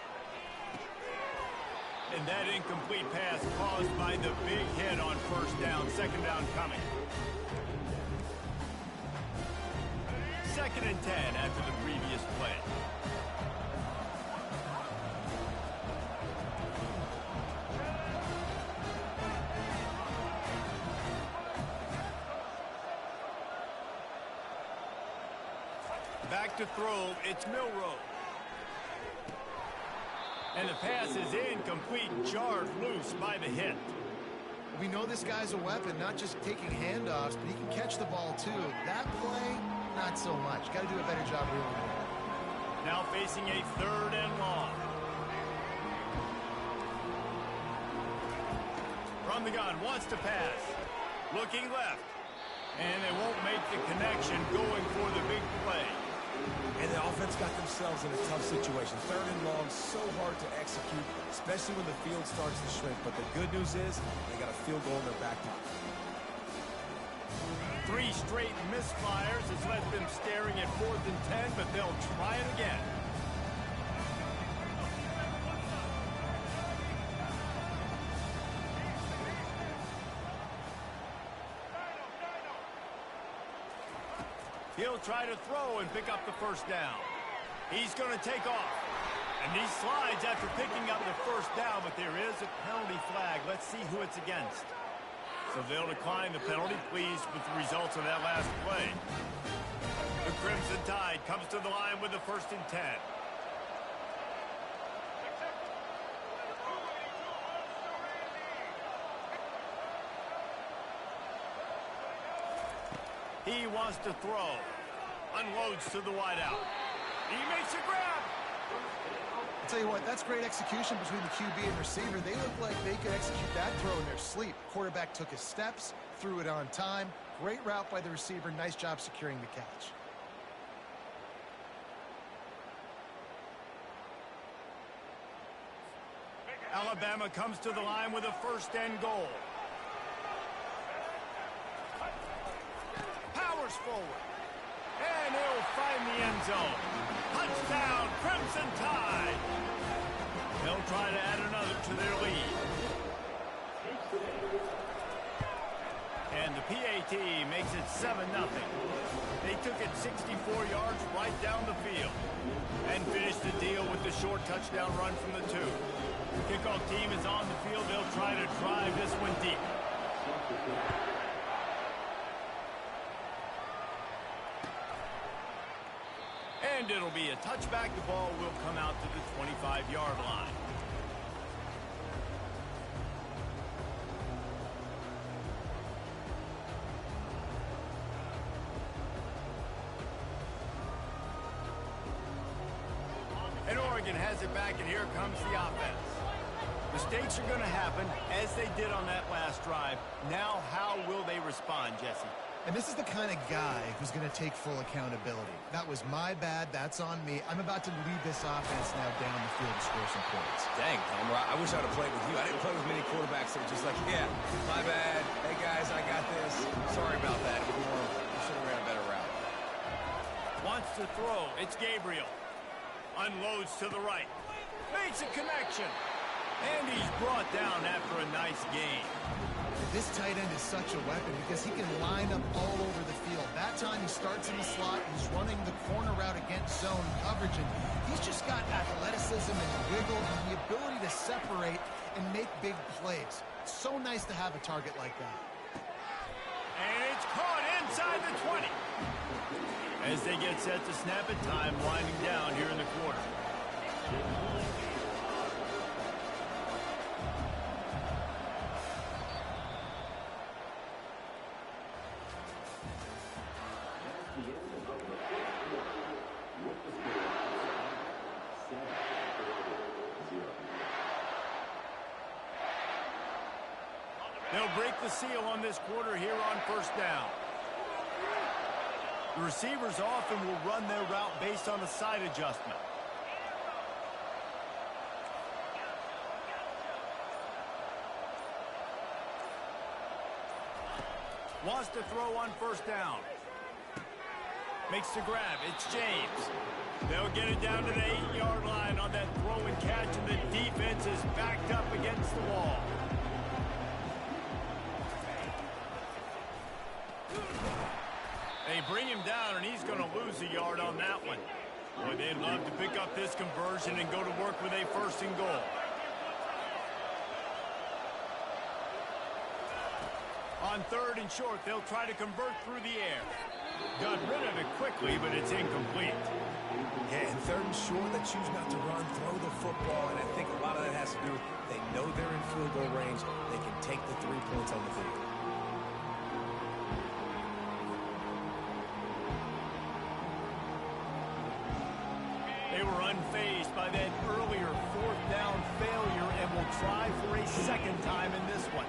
And that incomplete pass caused by the big hit on first down. Second down coming. Second and 10 after the previous play. Back to throw, it's Milroe. And the pass is incomplete, jarred loose by the hit. We know this guy's a weapon, not just taking handoffs, but he can catch the ball too. That play, not so much. Got to do a better job reeling it in. Now facing a third and long. From the gun, wants to pass. Looking left. And they won't make the connection, going for the big play. And the offense got themselves in a tough situation. Third and long, so hard to execute, especially when the field starts to shrink. But the good news is they got a field goal in their back pocket. 3 straight misfires has left them staring at 4th and 10, but they'll try it again. He'll try to throw and pick up the first down. He's going to take off. And he slides after picking up the first down, but there is a penalty flag. Let's see who it's against. So they'll decline the penalty, pleased with the results of that last play. The Crimson Tide comes to the line with the 1st and 10. He wants to throw. Unloads to the wideout. He makes a grab. I'll tell you what, that's great execution between the QB and receiver. They look like they could execute that throw in their sleep. Quarterback took his steps, threw it on time. Great route by the receiver. Nice job securing the catch. Alabama comes to the line with a 1st and goal. Powers forward. And he'll find the end zone. Touchdown, Crimson Tide. They'll try to add another to their lead. And the PAT makes it 7-0. They took it 64 yards right down the field and finished the deal with the short touchdown run from the 2. The kickoff team is on the field. They'll try to drive this one deep. And it'll be a touchback. The ball will come out to the 25-yard line. And Oregon has it back, and here comes the offense. Mistakes are going to happen, as they did on that last drive. Now, how will they respond, Jesse? And this is the kind of guy who's going to take full accountability. That was my bad. That's on me. I'm about to lead this offense now down the field to score some points. Dang, Homer, I wish I would have played with you. I didn't play with many quarterbacks that were just like, yeah, my bad. Hey, guys, I got this. Sorry about that. It was more, I should have ran a better route. Wants to throw. It's Gabriel. Unloads to the right. Makes a connection. And he's brought down after a nice gain. This tight end is such a weapon because he can line up all over the field. That time he starts in the slot, he's running the corner route against zone coverage, and he's just got athleticism and wiggle and the ability to separate and make big plays. It's so nice to have a target like that. And it's caught inside the 20. As they get set to snap it, time winding down here in the quarter. They'll break the seal on this quarter here on first down. The receivers often will run their route based on a side adjustment. Wants to throw on first down. Makes the grab. It's James. They'll get it down to the 8-yard line on that throw and catch, and the defense is backed up against the wall. They bring him down, and he's going to lose a yard on that one. Boy, they'd love to pick up this conversion and go to work with a first and goal. On third and short, they'll try to convert through the air. Got rid of it quickly, but it's incomplete. Yeah, and third and short, they choose not to run, throw the football, and I think a lot of that has to do with they know they're in field goal range. They can take the 3 points on the field. They were unfazed by that earlier fourth down failure and will try for a second time in this one.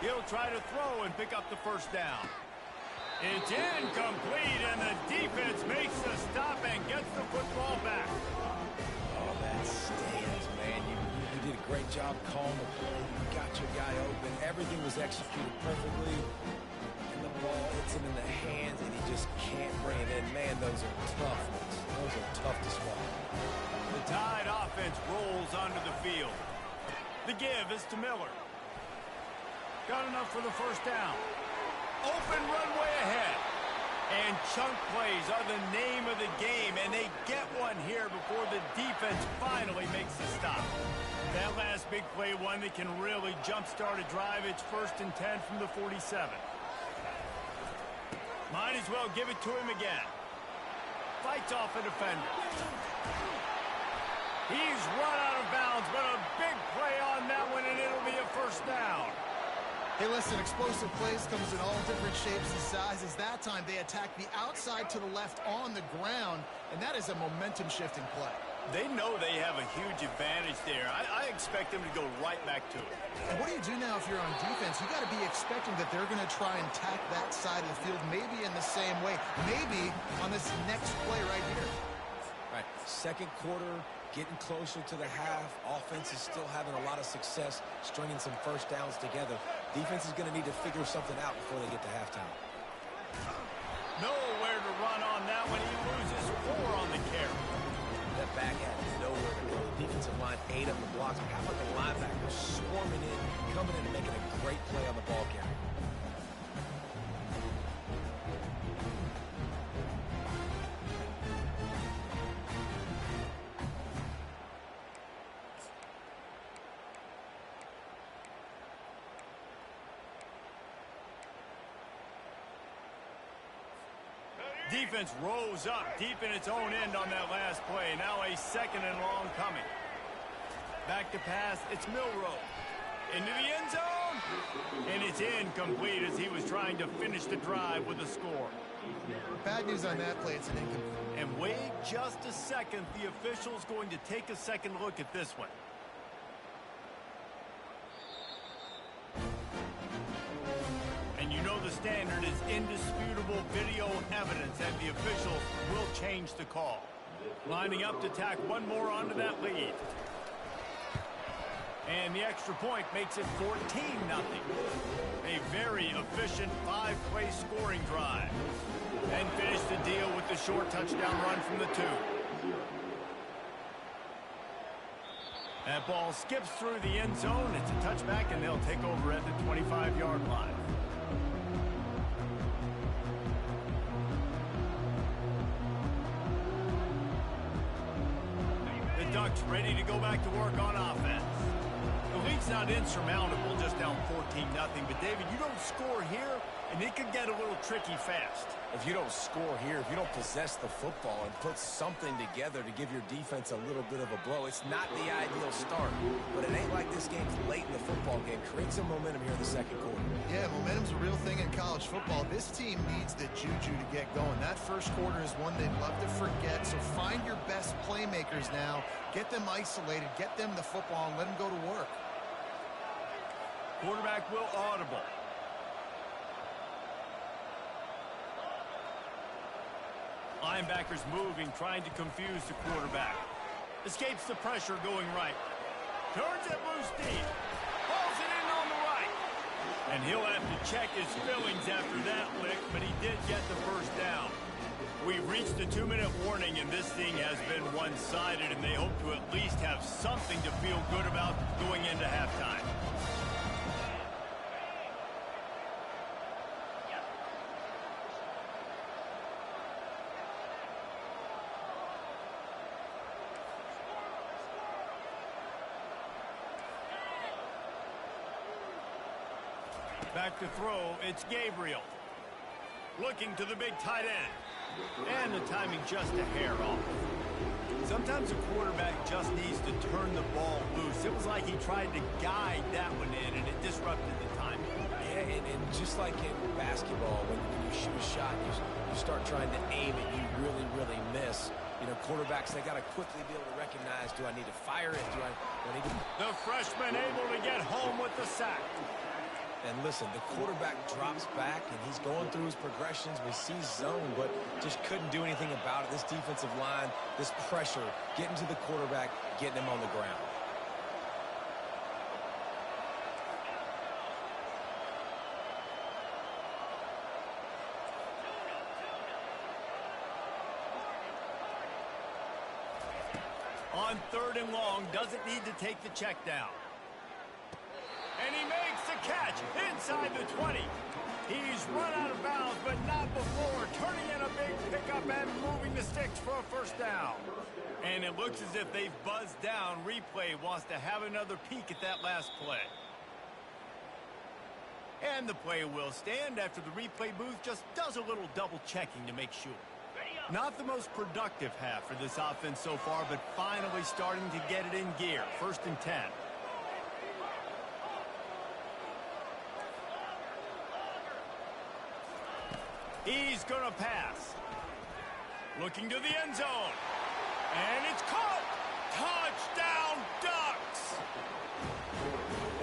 He'll try to throw and pick up the first down. It's incomplete, and the defense makes the stop and gets the football back. Oh, that stands, man. You did a great job calling the play. You got your guy open. Everything was executed perfectly. And the ball hits him in the hands, and he just can't bring it in. Man, those are tough ones. Those are tough to swallow. The Tide offense rolls onto the field. The give is to Miller. Got enough for the first down. Open runway ahead. And chunk plays are the name of the game, and they get one here before the defense finally makes the stop. That last big play, one that can really jumpstart a drive. It's 1st and 10 from the 47. Might as well give it to him again. Fights off a defender. He's run out of bounds, but a big play on that one, and it'll be a first down. Hey, listen, explosive plays comes in all different shapes and sizes. That time they attack the outside to the left on the ground, and that is a momentum-shifting play. They know they have a huge advantage there. I expect them to go right back to it. And what do you do now if you're on defense? You got to be expecting that they're going to try and tack that side of the field, maybe in the same way, maybe on this next play right here. Right, second quarter, getting closer to the half. Offense is still having a lot of success stringing some first downs together. Defense is going to need to figure something out before they get to halftime. Nowhere to run on that one. He loses 4 on the carry. That back had nowhere to go. The defensive line ate up the blocks. How about the linebackers swarming in, coming in and making a great play on the ball carry? defense rose up deep in its own end on that last play. Now a 2nd and long coming. Back to pass, it's Milroe. Into the end zone, and it's incomplete as he was trying to finish the drive with a score. Bad news on that play, it's an incomplete. And wait just a second, the official's going to take a second look at this one. And you know the standard is indisputable video evidence, and the officials will change the call. Lining up to tack one more onto that lead. And the extra point makes it 14-0. A very efficient 5-play scoring drive. And finish the deal with the short touchdown run from the 2. That ball skips through the end zone. It's a touchback, and they'll take over at the 25-yard line. The Ducks ready to go back to work on offense. The lead's not insurmountable, just down 14-0. But, David, you don't score here, and it could get a little tricky fast. If you don't score here, if you don't possess the football and put something together to give your defense a little bit of a blow, it's not the ideal start. But it ain't like this game's late in the football game. Create some momentum here in the 2nd quarter. Yeah, momentum's a real thing in college football. This team needs the juju to get going. That 1st quarter is one they'd love to forget. So find your best playmakers now. Get them isolated. Get them the football and let them go to work. Quarterback will audible. Linebackers moving, trying to confuse the quarterback. Escapes the pressure going right. Turns it loose deep. Pulls it in on the right. And he'll have to check his feelings after that lick, but he did get the 1st down. We've reached the 2-minute warning, and this thing has been one-sided, and they hope to at least have something to feel good about going into halftime. Back to throw, it's Gabriel. Looking to the big tight end. And the timing just a hair off. Sometimes a quarterback just needs to turn the ball loose. It was like he tried to guide that one in, and it disrupted the timing. Yeah, and just like in basketball, when you shoot a shot, you start trying to aim it, you really miss. You know, quarterbacks, they got to quickly be able to recognize, do I need to fire it? Do I need to... The freshman able to get home with the sack. And listen, the quarterback drops back, and he's going through his progressions. We see zone, but just couldn't do anything about it. This defensive line, this pressure, getting to the quarterback, getting him on the ground. On 3rd and long, doesn't need to take the check down. And he makes the catch inside the 20. He's run out of bounds, but not before. Turning in a big pickup and moving the sticks for a 1st down. And it looks as if they've buzzed down. Replay wants to have another peek at that last play. And the play will stand after the replay booth just does a little double checking to make sure. Not the most productive half for this offense so far, but finally starting to get it in gear. 1st and 10. He's going to pass. Looking to the end zone. And it's caught. Touchdown, Ducks.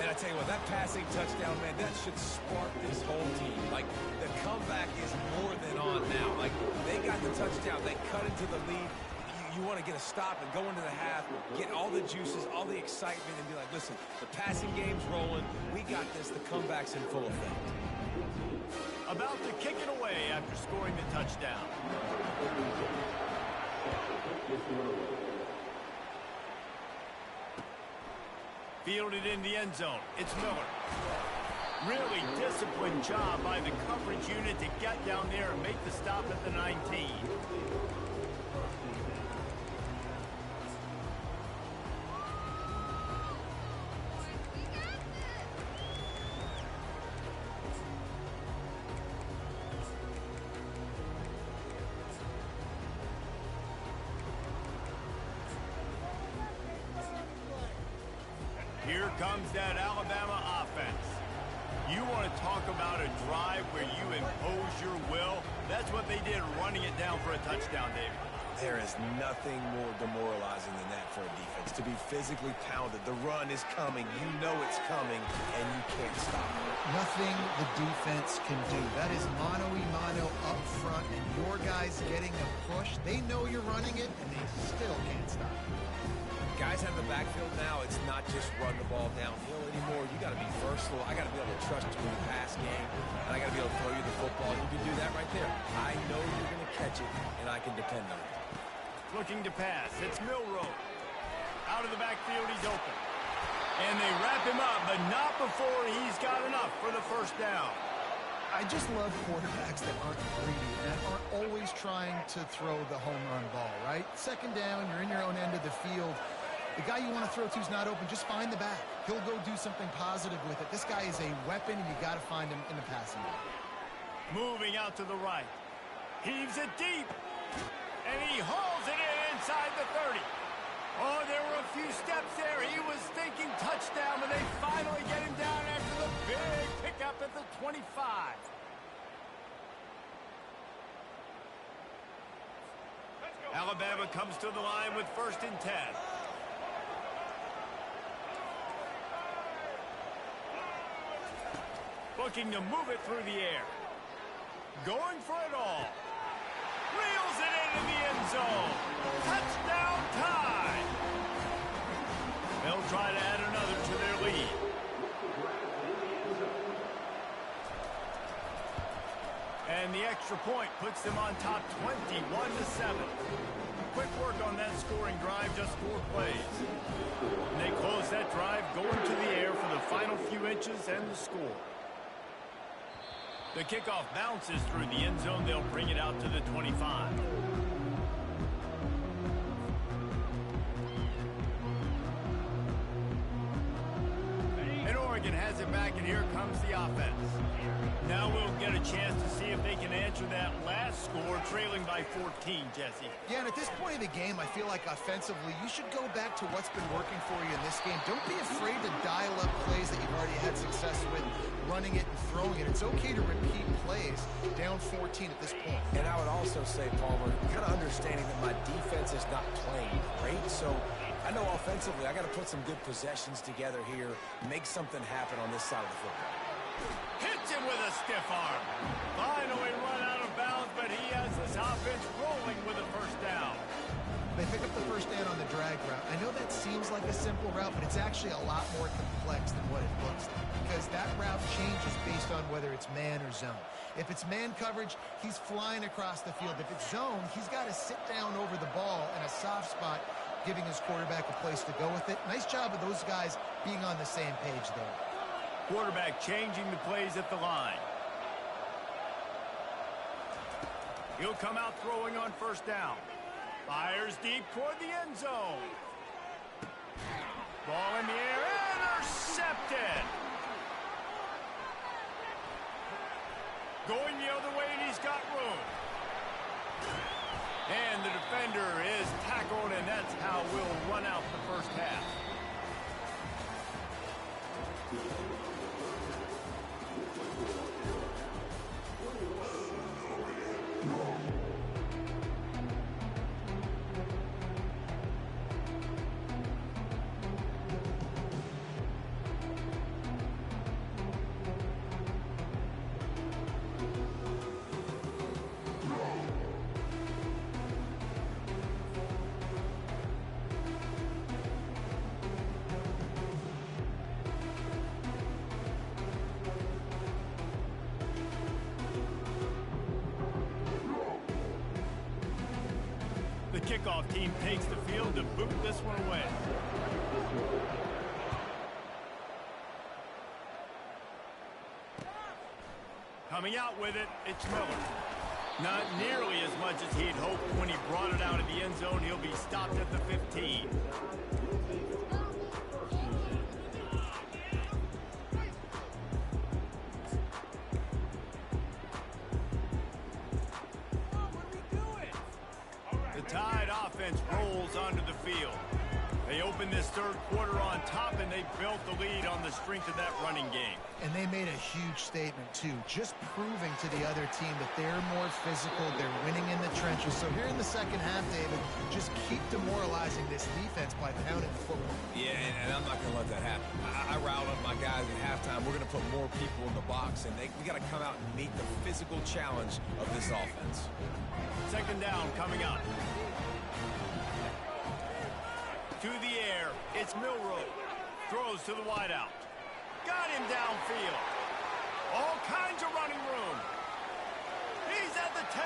And I tell you what, that passing touchdown, man, that should spark this whole team. Like, the comeback is more than on now. Like, they got the touchdown. They cut into the lead. You want to get a stop and go into the half, get all the juices, all the excitement, and be like, listen, the passing game's rolling. We got this. The comeback's in full effect. About to kick it away after scoring the touchdown. Fielded in the end zone. It's Miller. Really disciplined job by the coverage unit to get down there and make the stop at the 19. comes that Alabama offense. You want to talk about a drive where you impose your will? That's what they did, running it down for a touchdown, David. There is nothing more demoralizing than that for a defense, to be physically pounded. The run is coming. You know it's coming, and you can't stop it. Nothing the defense can do. That is mano-a-mano up front, and your guys getting a push. They know you're running it, and they still can't stop it. Guys out of the backfield now, it's not just run the ball downhill anymore. You got to be versatile. I got to be able to trust you in the pass game, and I got to be able to throw you the football. You can do that right there. I know you're going to catch it, and I can depend on it. Looking to pass. It's Milroe. Out of the backfield, he's open. And they wrap him up, but not before he's got enough for the first down. I just love quarterbacks that aren't greedy, that aren't always trying to throw the home run ball, right? Second down, you're in your own end of the field. The guy you want to throw to is not open. Just find the back. He'll go do something positive with it. This guy is a weapon, and you got to find him in the passing game. Moving out to the right. Heaves it deep. And he hauls it in inside the 30. Oh, there were a few steps there. He was thinking touchdown, but they finally get him down after the big pickup at the 25. Alabama comes to the line with 1st and 10. Looking to move it through the air. Going for it all. Reels it into the end zone. Touchdown tie. They'll try to add another to their lead. And the extra point puts them on top 21-7. Quick work on that scoring drive, just 4 plays. And they close that drive going to the air for the final few inches and the score. The kickoff bounces through the end zone. They'll bring it out to the 25. And Oregon has it back, and here comes the offense. Now we'll get a chance to see if they can answer that last score, trailing by 14, Jesse. Yeah, and at this point in the game, I feel like offensively, you should go back to what's been working for you in this game. Don't be afraid to dial up plays that you've already had success with, running it and throwing it. It's okay to repeat plays down 14 at this point. And I would also say, Palmer, kind of understanding that my defense is not playing great, so I know offensively I got to put some good possessions together here, make something happen on this side of the football. Hits him with a stiff arm. Finally run out of bounds, but he has this offense rolling with a 1st down. They pick up the 1st down on the drag route. I know that seems like a simple route, but it's actually a lot more complex than what it looks like, because that route changes based on whether it's man or zone. If it's man coverage, he's flying across the field. If it's zone, he's got to sit down over the ball in a soft spot, giving his quarterback a place to go with it. Nice job of those guys being on the same page there. Quarterback changing the plays at the line. He'll come out throwing on 1st down. Fires deep toward the end zone. Ball in the air, intercepted. Going the other way, and he's got room. And the defender is tackled, and that's how we'll run out the 1st half. The kickoff team takes the field to boot this one away. Coming out with it, it's Miller. Not nearly as much as he'd hoped when he brought it out of the end zone. He'll be stopped at the 15. The Tide offense rolls onto the field. They opened this third quarter on top, and they built the lead on the strength of that running game. And they made a huge statement, too, just proving to the other team that they're more physical, they're winning in the trenches. So here in the second half, David, just keep demoralizing this defense by pounding the football. Yeah, and I'm not going to let that happen. I riled up my guys at halftime. We're going to put more people in the box, and we got to come out and meet the physical challenge of this offense. Second down coming up. To the air, it's Milroe. Throws to the wideout. Got him downfield. All kinds of running room. He's at the 10.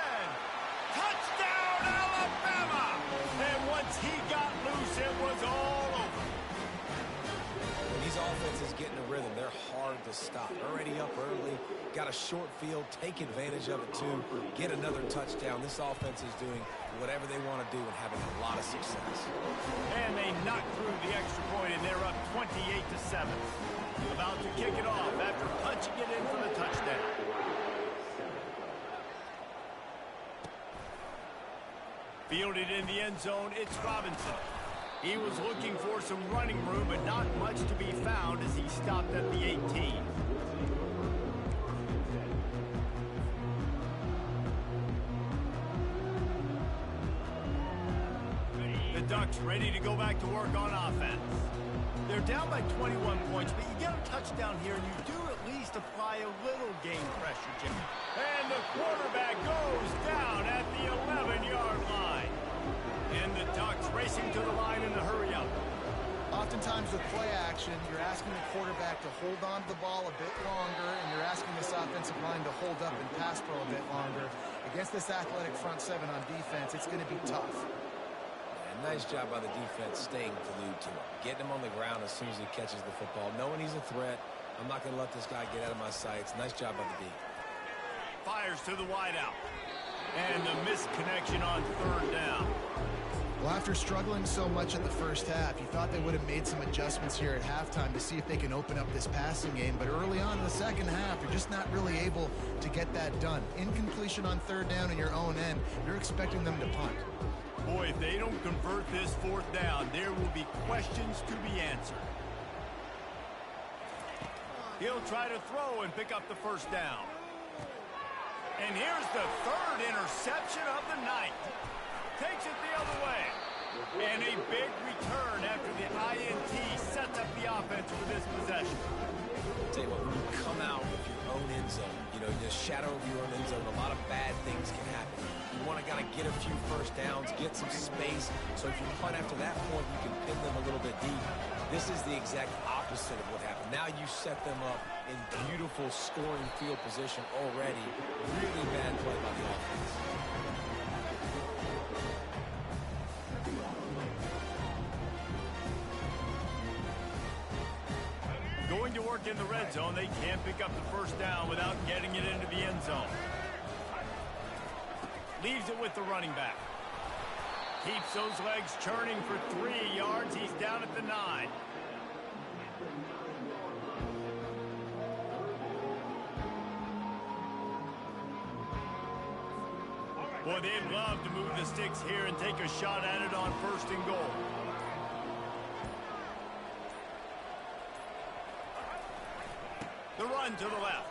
Touchdown, Alabama! And once he got loose, it was all over. When these offenses get in a rhythm, they're hard to stop. Already up early, got a short field, take advantage of it too, get another touchdown. This offense is doing whatever they want to do and having a lot of success. And they knocked through the extra point, and they're up 28-7. About to kick it off after punching it in for the touchdown. Fielded in the end zone, it's Robinson. He was looking for some running room, but not much to be found as he stopped at the 18. The Ducks ready to go back to work on offense. They're down by 21 points, but you get a touchdown here, and you do at least apply a little game pressure, Jimmy. And the quarterback goes down at the 11-yard line. And the Ducks racing to the line in the hurry-up. Oftentimes with play action, you're asking the quarterback to hold on to the ball a bit longer, and you're asking this offensive line to hold up and pass pro a bit longer. Against this athletic front seven on defense, it's going to be tough. Nice job by the defense staying glued to him. Getting him on the ground as soon as he catches the football. Knowing he's a threat. I'm not going to let this guy get out of my sights. Nice job by the D. Fires to the wideout. And the missed connection on third down. Well, after struggling so much in the first half, you thought they would have made some adjustments here at halftime to see if they can open up this passing game. But early on in the second half, you're just not really able to get that done. Incompletion on third down in your own end, you're expecting them to punt. Boy, if they don't convert this fourth down, there will be questions to be answered. He'll try to throw and pick up the first down. And here's the third interception of the night. Takes it the other way. And a big return after the INT sets up the offense for this possession. I'll tell you what, when you come out with your own end zone, the shadow of your own end zone, a lot of bad things can happen. You want to get a few first downs, get some space, so if you punt after that point, you can pin them a little bit deep. This is the exact opposite of what happened. Now you set them up in beautiful scoring field position already. Really bad play by the offense. Going to work in the red zone, they can't pick up the first down without getting it into the end zone. Leaves it with the running back. Keeps those legs churning for 3 yards. He's down at the 9. Boy, they'd love to move the sticks here and take a shot at it on first and goal. The run to the left.